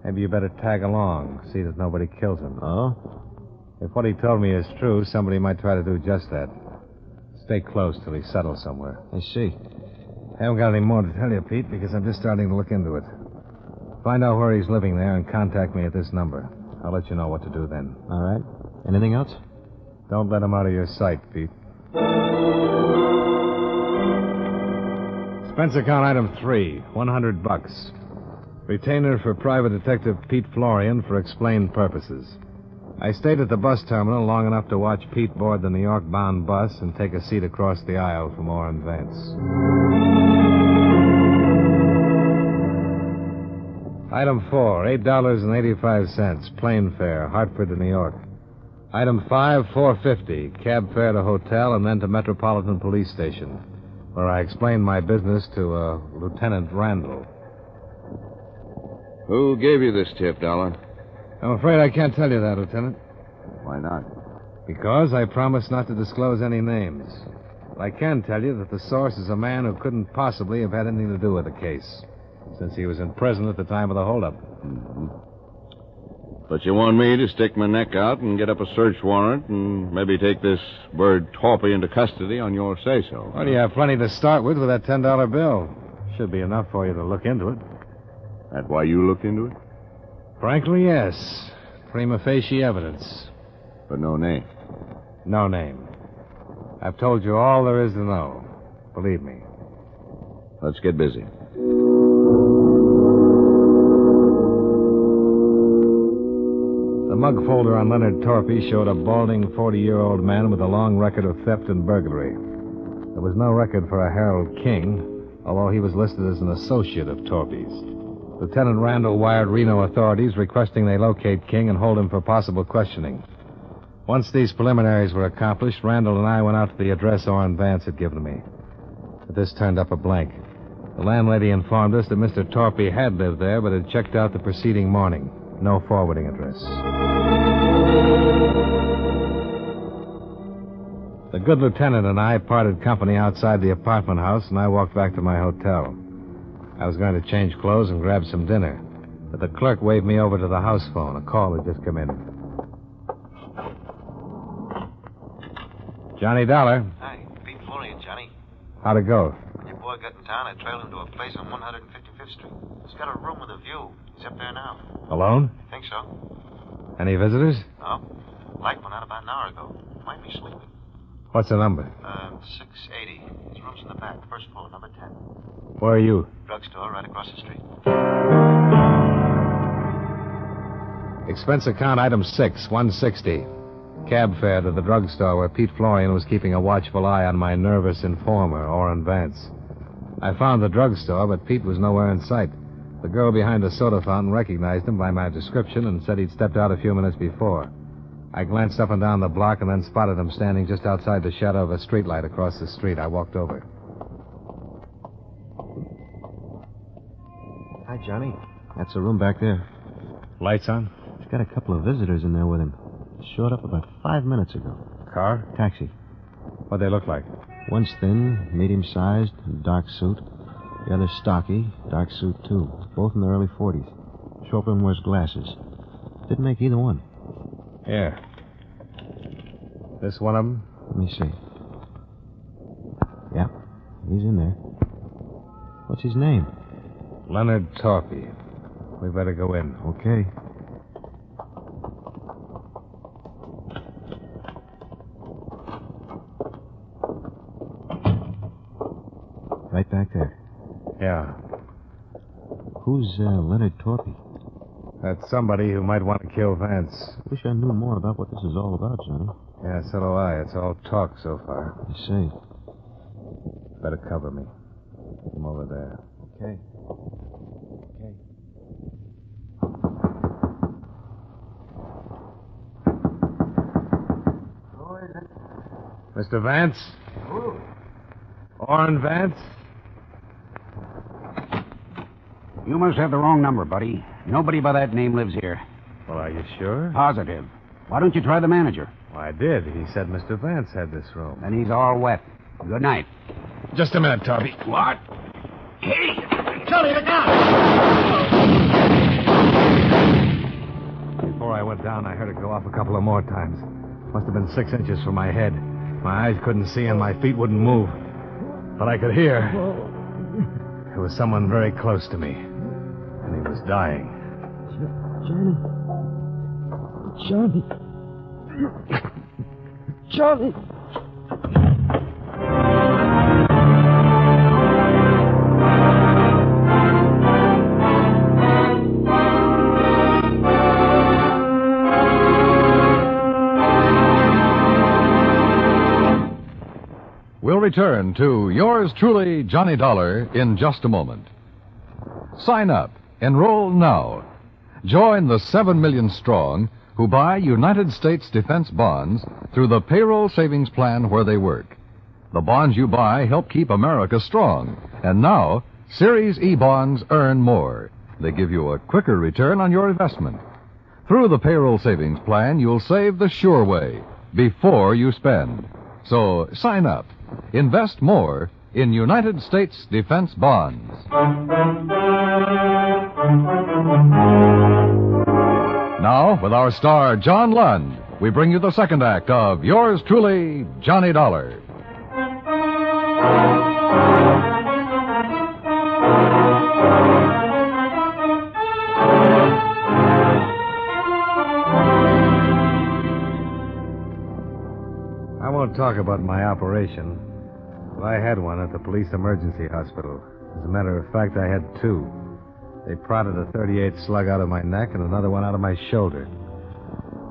Maybe you better tag along, see that nobody kills him. Oh? If what he told me is true, somebody might try to do just that. Stay close till he settles somewhere. I see. I haven't got any more to tell you, Pete, because I'm just starting to look into it. Find out where he's living there and contact me at this number. I'll let you know what to do then. All right. Anything else? Don't let him out of your sight, Pete. Expense account item 3, $100. Retainer for Private Detective Pete Florian for explained purposes. I stayed at the bus terminal long enough to watch Pete board the New York-bound bus and take a seat across the aisle from Orrin Vance. Item 4, $8.85, plane fare, Hartford to New York. Item 5, $4.50, cab fare to hotel and then to Metropolitan Police Station, where I explained my business to Lieutenant Randall. Who gave you this tip, Dollar? I'm afraid I can't tell you that, Lieutenant. Why not? Because I promised not to disclose any names. But I can tell you that the source is a man who couldn't possibly have had anything to do with the case, since he was in prison at the time of the holdup. Mm-hmm. But you want me to stick my neck out and get up a search warrant and maybe take this bird Torpy into custody on your say-so. Well, you have plenty to start with that $10 bill. Should be enough for you to look into it. That why you looked into it? Frankly, yes. Prima facie evidence. But no name? No name. I've told you all there is to know. Believe me. Let's get busy. The mug folder on Leonard Torpy showed a balding 40-year-old man with a long record of theft and burglary. There was no record for a Harold King, although he was listed as an associate of Torpy's. Lieutenant Randall wired Reno authorities requesting they locate King and hold him for possible questioning. Once these preliminaries were accomplished, Randall and I went out to the address Orrin Vance had given me. But this turned up a blank. The landlady informed us that Mr. Torpy had lived there, but had checked out the preceding morning. No forwarding address. The good lieutenant and I parted company outside the apartment house, and I walked back to my hotel. I was going to change clothes and grab some dinner, but the clerk waved me over to the house phone. A call had just come in. Johnny Dollar. Hi, Pete Florian, Johnny. How'd it go? When your boy got in town, I trailed him to a place on 155th Street. He's got a room with a view. He's up there now. Alone? I think so. Any visitors? No. Light went out about an hour ago. Might be sleeping. What's the number? 680. His room's in the back, first floor, number 10. Where are you? Drugstore right across the street. Expense account item 6, $160. Cab fare to the drugstore where Pete Florian was keeping a watchful eye on my nervous informer, Orrin Vance. I found the drugstore, but Pete was nowhere in sight. The girl behind the soda fountain recognized him by my description and said he'd stepped out a few minutes before. I glanced up and down the block and then spotted him standing just outside the shadow of a streetlight across the street. I walked over. Hi, Johnny. That's the room back there. Lights on? He's got a couple of visitors in there with him. Showed up about 5 minutes ago. Car? Taxi. What'd they look like? One's thin, medium-sized, dark suit. The other's stocky, dark suit, too. Both in their early 40s. Short one wears glasses. Didn't make either one. Here. This one of them? Let me see. Yeah, he's in there. What's his name? Leonard Torpy. We better go in. Okay. Right back there. Yeah. Who's Leonard Torpy? That's somebody who might want to kill Vance. Wish I knew more about what this is all about, Johnny. Yeah, so do I. It's all talk so far. I see. Better cover me. I'm over there. Okay. Mr. Vance? Orrin Vance? You must have the wrong number, buddy. Nobody by that name lives here. Well, are you sure? Positive. Why don't you try the manager? Well, I did. He said Mr. Vance had this room. And he's all wet. Good night. Just a minute, Torpy. What? Hey! Johnny, look out! Before I went down, I heard it go off a couple of more times. Must have been 6 inches from my head. My eyes couldn't see and my feet wouldn't move. But I could hear. It was someone very close to me. And he was dying. Johnny. We'll return to yours truly, Johnny Dollar, in just a moment. Sign up. Enroll now. Join the 7 million strong who buy United States defense bonds through the payroll savings plan where they work. The bonds you buy help keep America strong. And now, Series E bonds earn more. They give you a quicker return on your investment. Through the payroll savings plan, you'll save the sure way, before you spend. So sign up. Invest more in United States defense bonds. Now, with our star, John Lund, we bring you the second act of yours truly, Johnny Dollar. I won't talk about my operation. But I had one at the police emergency hospital. As a matter of fact, I had two. They prodded a .38 slug out of my neck and another one out of my shoulder.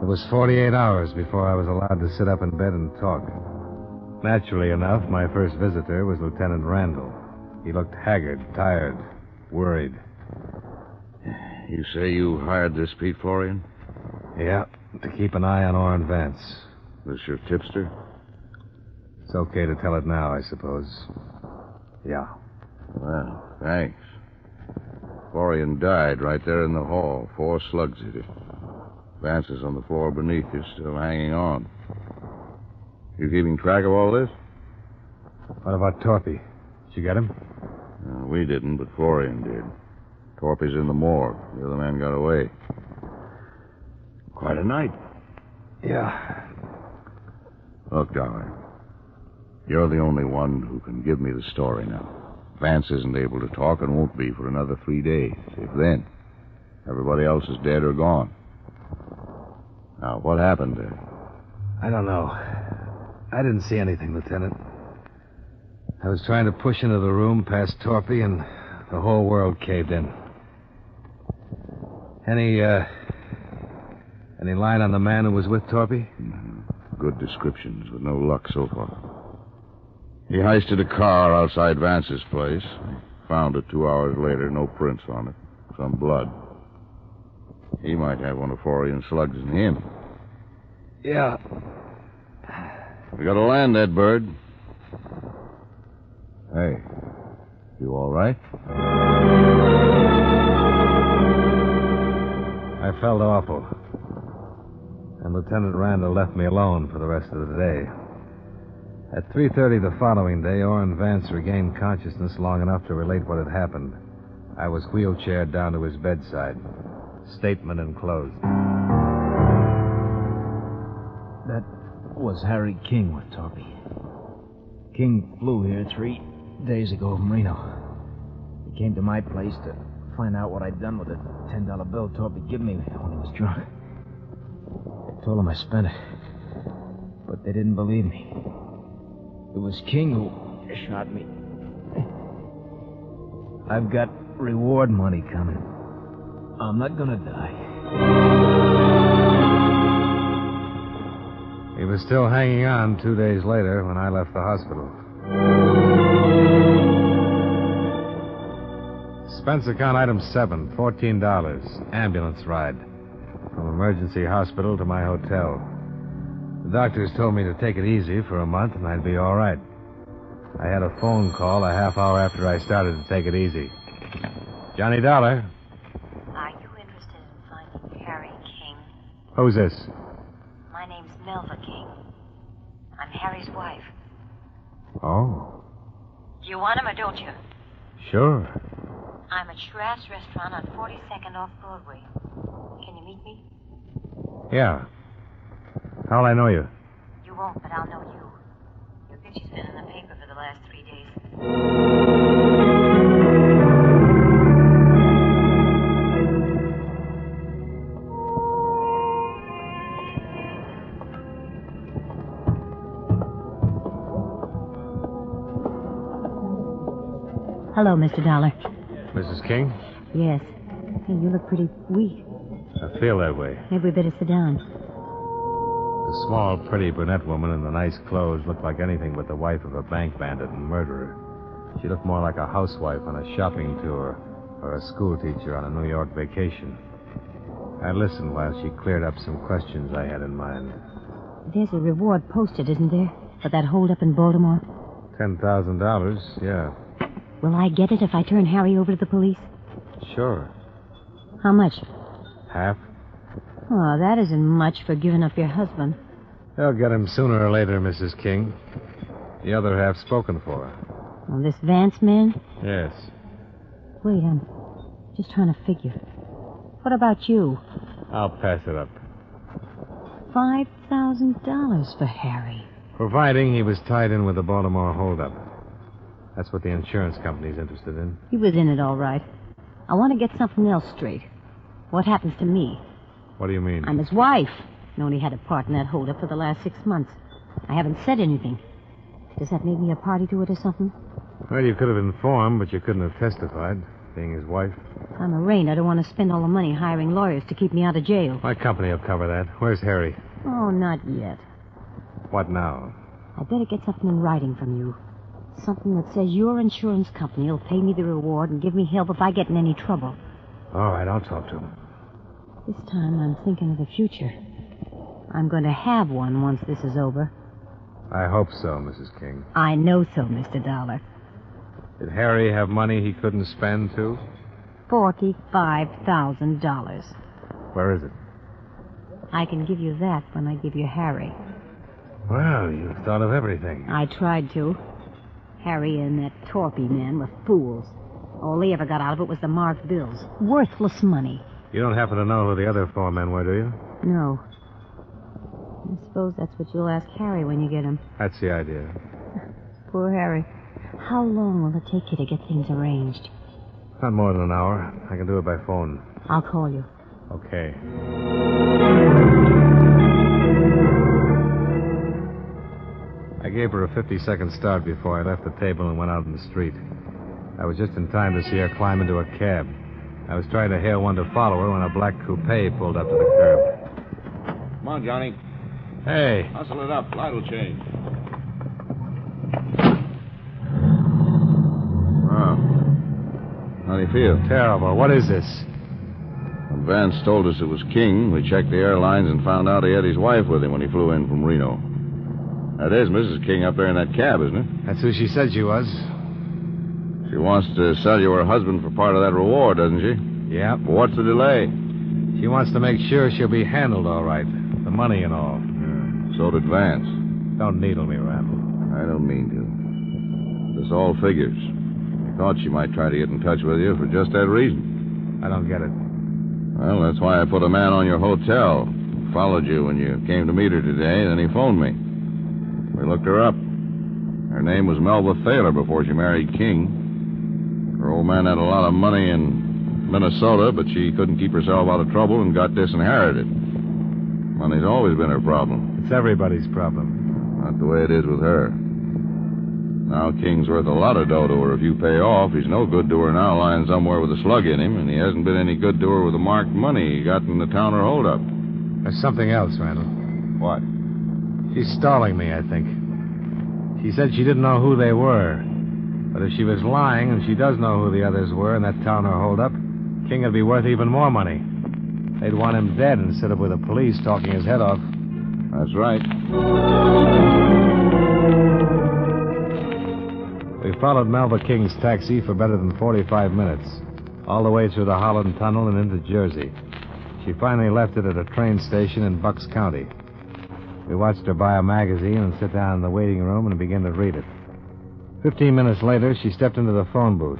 It was 48 hours before I was allowed to sit up in bed and talk. Naturally enough, my first visitor was Lieutenant Randall. He looked haggard, tired, worried. You say you hired this Pete Florian? Yeah, to keep an eye on Orrin Vance. This your tipster? It's okay to tell it now, I suppose. Yeah. Well, thanks. Florian died right there in the hall. 4 slugs hit him. Vance is on the floor beneath you, still hanging on. You keeping track of all this? What about Torpy? Did you get him? No, we didn't, but Florian did. Torpy's in the morgue. The other man got away. Quite a night. Yeah. Look, darling. You're the only one who can give me the story now. Vance isn't able to talk and won't be for another 3 days, if then. Everybody else is dead or gone. Now, what happened there? I don't know. I didn't see anything, Lieutenant. I was trying to push into the room past Torpy, and the whole world caved in. Any line on the man who was with Torpy? Good descriptions, but no luck so far. He heisted a car outside Vance's place. Found it 2 hours later, no prints on it. Some blood. He might have one of Florian's slugs in him. Yeah. We gotta land that bird. Hey, you all right? I felt awful. And Lieutenant Randall left me alone for the rest of the day. At 3:30 the following day, Orrin Vance regained consciousness long enough to relate what had happened. I was wheelchaired down to his bedside. Statement enclosed. That was Harry King with Torpy. King flew here 3 days ago from Reno. He came to my place to find out what I'd done with the $10 bill Torpy gave me when he was drunk. I told him I spent it, but they didn't believe me. It was King who shot me. I've got reward money coming. I'm not gonna die. He was still hanging on 2 days later when I left the hospital. Expense account item 7, $14. Ambulance ride. From emergency hospital to my hotel. The doctors told me to take it easy for a month and I'd be all right. I had a phone call a half hour after I started to take it easy. Johnny Dollar. Are you interested in finding Harry King? Who's this? My name's Melva King. I'm Harry's wife. Oh, Do you want him or don't you? sure. I'm at Schraff's restaurant on 42nd off Broadway. Can you meet me? Yeah. How'll I know you? You won't, but I'll know you. Your picture's been in the paper for the last 3 days. Hello, Mr. Dollar. Mrs. King? Yes. Hey, you look pretty weak. I feel that way. Maybe we better sit down. The small, pretty brunette woman in the nice clothes looked like anything but the wife of a bank bandit and murderer. She looked more like a housewife on a shopping tour or a schoolteacher on a New York vacation. I listened while she cleared up some questions I had in mind. There's a reward posted, isn't there, for that holdup in Baltimore? $10,000, yeah. Will I get it if I turn Harry over to the police? Sure. How much? Half? Oh, that isn't much for giving up your husband. They'll get him sooner or later, Mrs. King. The other half spoken for. Well, this Vance man? Yes. Wait, I'm just trying to figure. What about you? I'll pass it up. $5,000 for Harry. Providing he was tied in with the Baltimore holdup. That's what the insurance company's interested in. He was in it all right. I want to get something else straight. What happens to me? What do you mean? I'm his wife. I only had a part in that holdup for the last 6 months. I haven't said anything. Does that make me a party to it or something? Well, you could have informed, but you couldn't have testified, being his wife. I'm arraigned. I don't want to spend all the money hiring lawyers to keep me out of jail. My company will cover that. Where's Harry? Oh, not yet. What now? I better get something in writing from you. Something that says your insurance company will pay me the reward and give me help if I get in any trouble. All right, I'll talk to him. This time I'm thinking of the future. I'm going to have one once this is over. I hope so, Mrs. King. I know so, Mr. Dollar. Did Harry have money he couldn't spend, too? $45,000. Where is it? I can give you that when I give you Harry. Well, you've thought of everything. I tried to. Harry and that Torpy man were fools. All they ever got out of it was the marked bills. Worthless money. You don't happen to know who the other 4 men were, do you? No. I suppose that's what you'll ask Harry when you get him. That's the idea. Poor Harry. How long will it take you to get things arranged? Not more than an hour. I can do it by phone. I'll call you. Okay. I gave her a 50-second start before I left the table and went out in the street. I was just in time to see her climb into a cab. I was trying to hail one to follow her when a black coupe pulled up to the curb. Come on, Johnny. Hey. Hustle it up. Light will change. Wow. How do you feel? Terrible. What is this? When Vance told us it was King, we checked the airlines and found out he had his wife with him when he flew in from Reno. That is Mrs. King up there in that cab, isn't it? That's who she said she was. She wants to sell you her husband for part of that reward, doesn't she? Yep. Well, what's the delay? She wants to make sure she'll be handled all right. The money and all. Yeah. So did Vance. Don't needle me, Randall. I don't mean to. This all figures. I thought she might try to get in touch with you for just that reason. I don't get it. Well, that's why I put a man on your hotel. He followed you when you came to meet her today, then he phoned me. We looked her up. Her name was Melba Thaler before she married King. Her old man had a lot of money in Minnesota, but she couldn't keep herself out of trouble and got disinherited. Money's always been her problem. It's everybody's problem. Not the way it is with her. Now King's worth a lot of dough to her if you pay off. He's no good to her now, lying somewhere with a slug in him, and he hasn't been any good to her with the marked money he got in the Towner holdup. There's something else, Randall. What? She's stalling me, I think. She said she didn't know who they were. But if she was lying and she does know who the others were in that Towner holdup, King would be worth even more money. They'd want him dead instead of with the police talking his head off. That's right. We followed Melba King's taxi for better than 45 minutes, all the way through the Holland Tunnel and into Jersey. She finally left it at a train station in Bucks County. We watched her buy a magazine and sit down in the waiting room and begin to read it. 15 minutes later, she stepped into the phone booth.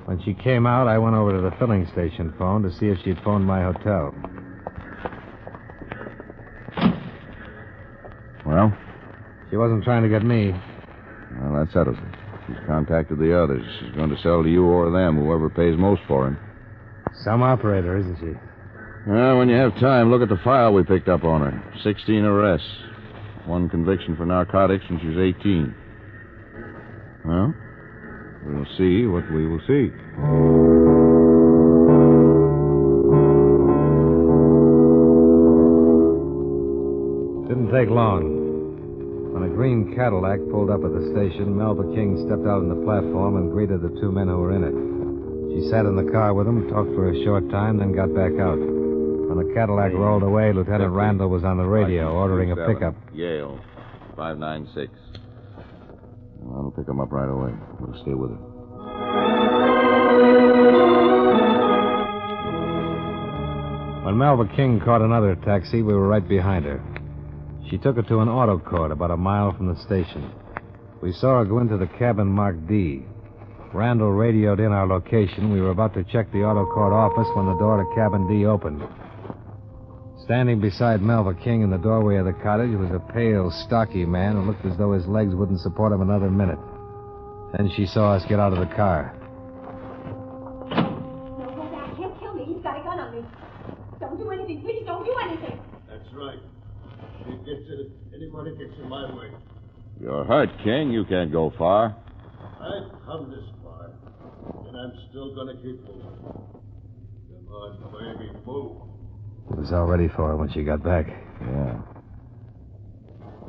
When she came out, I went over to the filling station phone to see if she'd phoned my hotel. Well? She wasn't trying to get me. Well, that settles it. She's contacted the others. She's going to sell to you or them, whoever pays most for him. Some operator, isn't she? Well, when you have time, look at the file we picked up on her. 16 arrests. 1 conviction for narcotics when she was 18. Well, we'll see what we will see. Didn't take long. When a green Cadillac pulled up at the station, Melba King stepped out on the platform and greeted the 2 men who were in it. She sat in the car with them, talked for a short time, then got back out. When the Cadillac rolled away, Lieutenant Randall was on the radio ordering a pickup. Yale, 596. I'll pick him up right away. We'll stay with her. When Melba King caught another taxi, we were right behind her. She took it to an auto court about a mile from the station. We saw her go into the cabin marked D. Randall radioed in our location. We were about to check the auto court office when the door to cabin D opened. Standing beside Melba King in the doorway of the cottage was a pale, stocky man who looked as though his legs wouldn't support him another minute. Then she saw us get out of the car. No, Dad can't kill me. He's got a gun on me. Don't do anything. Please don't do anything. That's right. If he gets it, anybody gets in my way. You're hurt, King. You can't go far. I've come this far, and I'm still going to keep moving. Come on, baby, move. It was all ready for her when she got back. Yeah.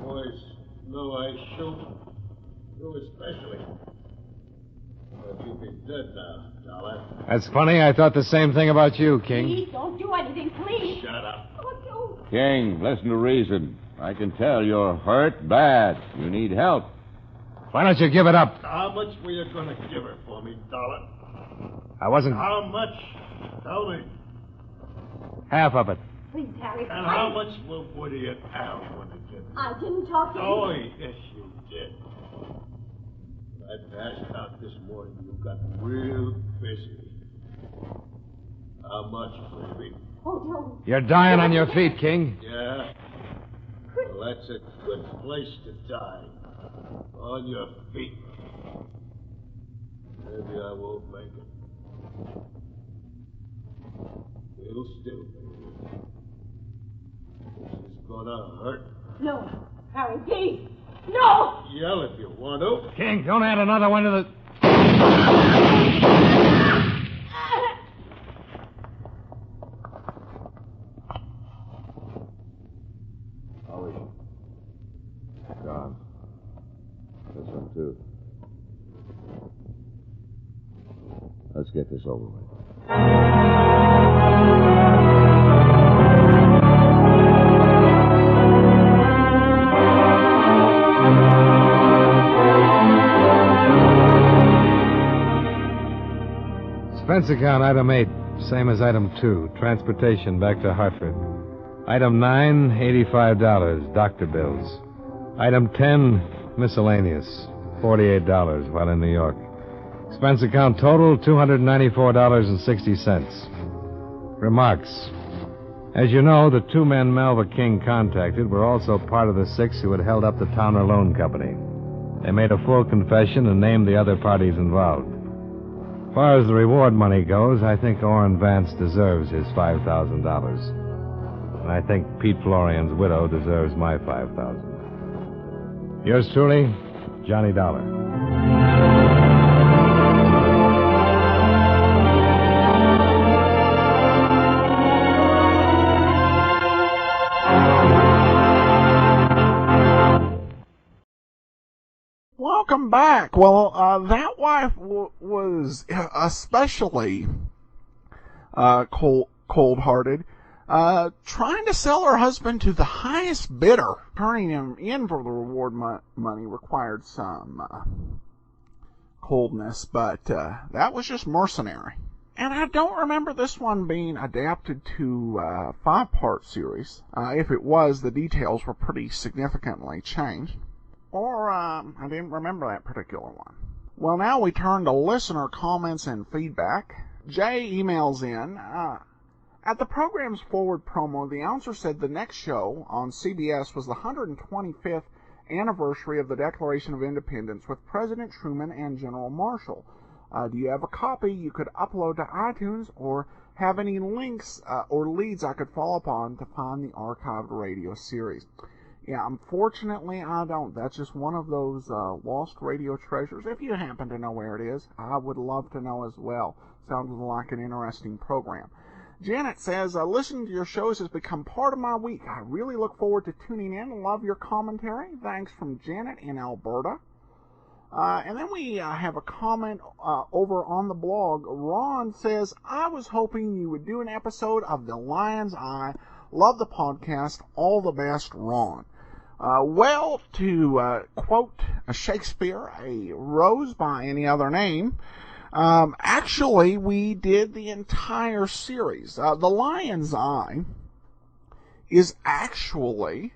Boys know I shoot. You especially. But you'd be dead now, Dollar. That's funny. I thought the same thing about you, King. Please don't do anything, please. Shut up. Oh, don't. King, listen to reason. I can tell you're hurt bad. You need help. Why don't you give it up? How much were you going to give her for me, Dollar? I wasn't... How much? Tell me. Half of it. Please, Harry. And how much will Woody and Al want to give me? I didn't talk to you. Oh, yes, you did. When I passed out this morning, you got real busy. How much, baby? Oh, don't. You're dying on your feet, King. Yeah? Well, that's a good place to die. On your feet. Maybe I won't make it. It'll still, baby. This is gonna hurt. No, Harry, please. No! Yell if you want to. King, don't add another one to the... How is she? Gone. This one, too. Let's get this over with. Expense account, item 8, same as item 2, transportation back to Hartford. Item 9, $85, doctor bills. Item 10, miscellaneous, $48 while in New York. Expense account total, $294.60. Remarks. As you know, the 2 men Melba King contacted were also part of the 6 who had held up the Towner Loan Company. They made a full confession and named the other parties involved. As far as the reward money goes, I think Orrin Vance deserves his $5,000. And I think Pete Florian's widow deserves my $5,000. Yours truly, Johnny Dollar. I'm back. Well, that wife was especially cold-hearted, trying to sell her husband to the highest bidder. Turning him in for the reward money required some coldness, but that was just mercenary. And I don't remember this one being adapted to a 5-part series. If it was, the details were pretty significantly changed. Or I didn't remember that particular one. Well, now we turn to listener comments and feedback. Jay emails in, at the program's forward promo, the announcer said the next show on CBS was the 125th anniversary of the Declaration of Independence with President Truman and General Marshall. Do you have a copy you could upload to iTunes, or have any links or leads I could follow up on to find the archived radio series? Yeah, unfortunately, I don't. That's just one of those lost radio treasures. If you happen to know where it is, I would love to know as well. Sounds like an interesting program. Janet says, listening to your shows has become part of my week. I really look forward to tuning in and love your commentary. Thanks from Janet in Alberta. And then we have a comment over on the blog. Ron says, I was hoping you would do an episode of The Lion's Eye. Love the podcast. All the best, Ron. Well, to quote Shakespeare, a rose by any other name, actually we did the entire series. The Lion's Eye is actually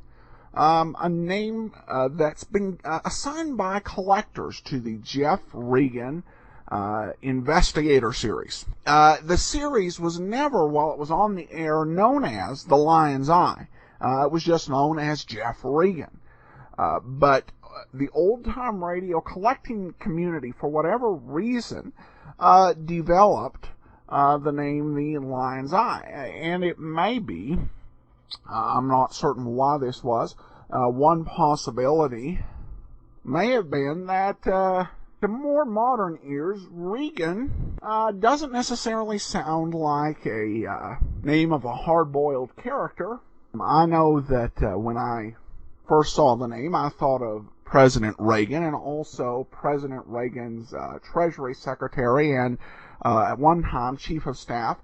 a name that's been assigned by collectors to the Jeff Regan Investigator series. The series was never, while it was on the air, known as The Lion's Eye. It was just known as Jeff Regan. But the old-time radio collecting community, for whatever reason, developed the name The Lion's Eye. And it may be, I'm not certain why this was, one possibility may have been that to more modern ears, Regan doesn't necessarily sound like a name of a hard-boiled character. I know that when I first saw the name, I thought of President Reagan and also President Reagan's Treasury Secretary and at one time Chief of Staff,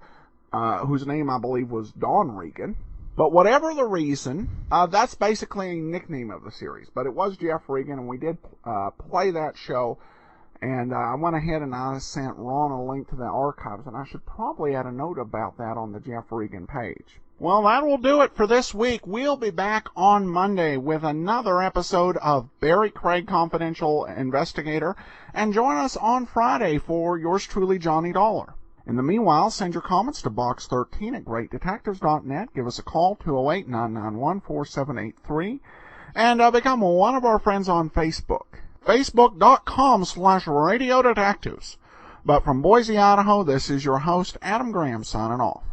whose name I believe was Don Regan. But whatever the reason, that's basically a nickname of the series. But it was Jeff Regan, and we did play that show. And I went ahead and I sent Ron a link to the archives, and I should probably add a note about that on the Jeff Regan page. Well, that will do it for this week. We'll be back on Monday with another episode of Barrie Craig Confidential Investigator, and join us on Friday for yours truly, Johnny Dollar. In the meanwhile, send your comments to box 13 at greatdetectives.net. Give us a call, 208-991-4783, and become one of our friends on Facebook, facebook.com/radiodetectives. But from Boise, Idaho, this is your host, Adam Graham, signing off.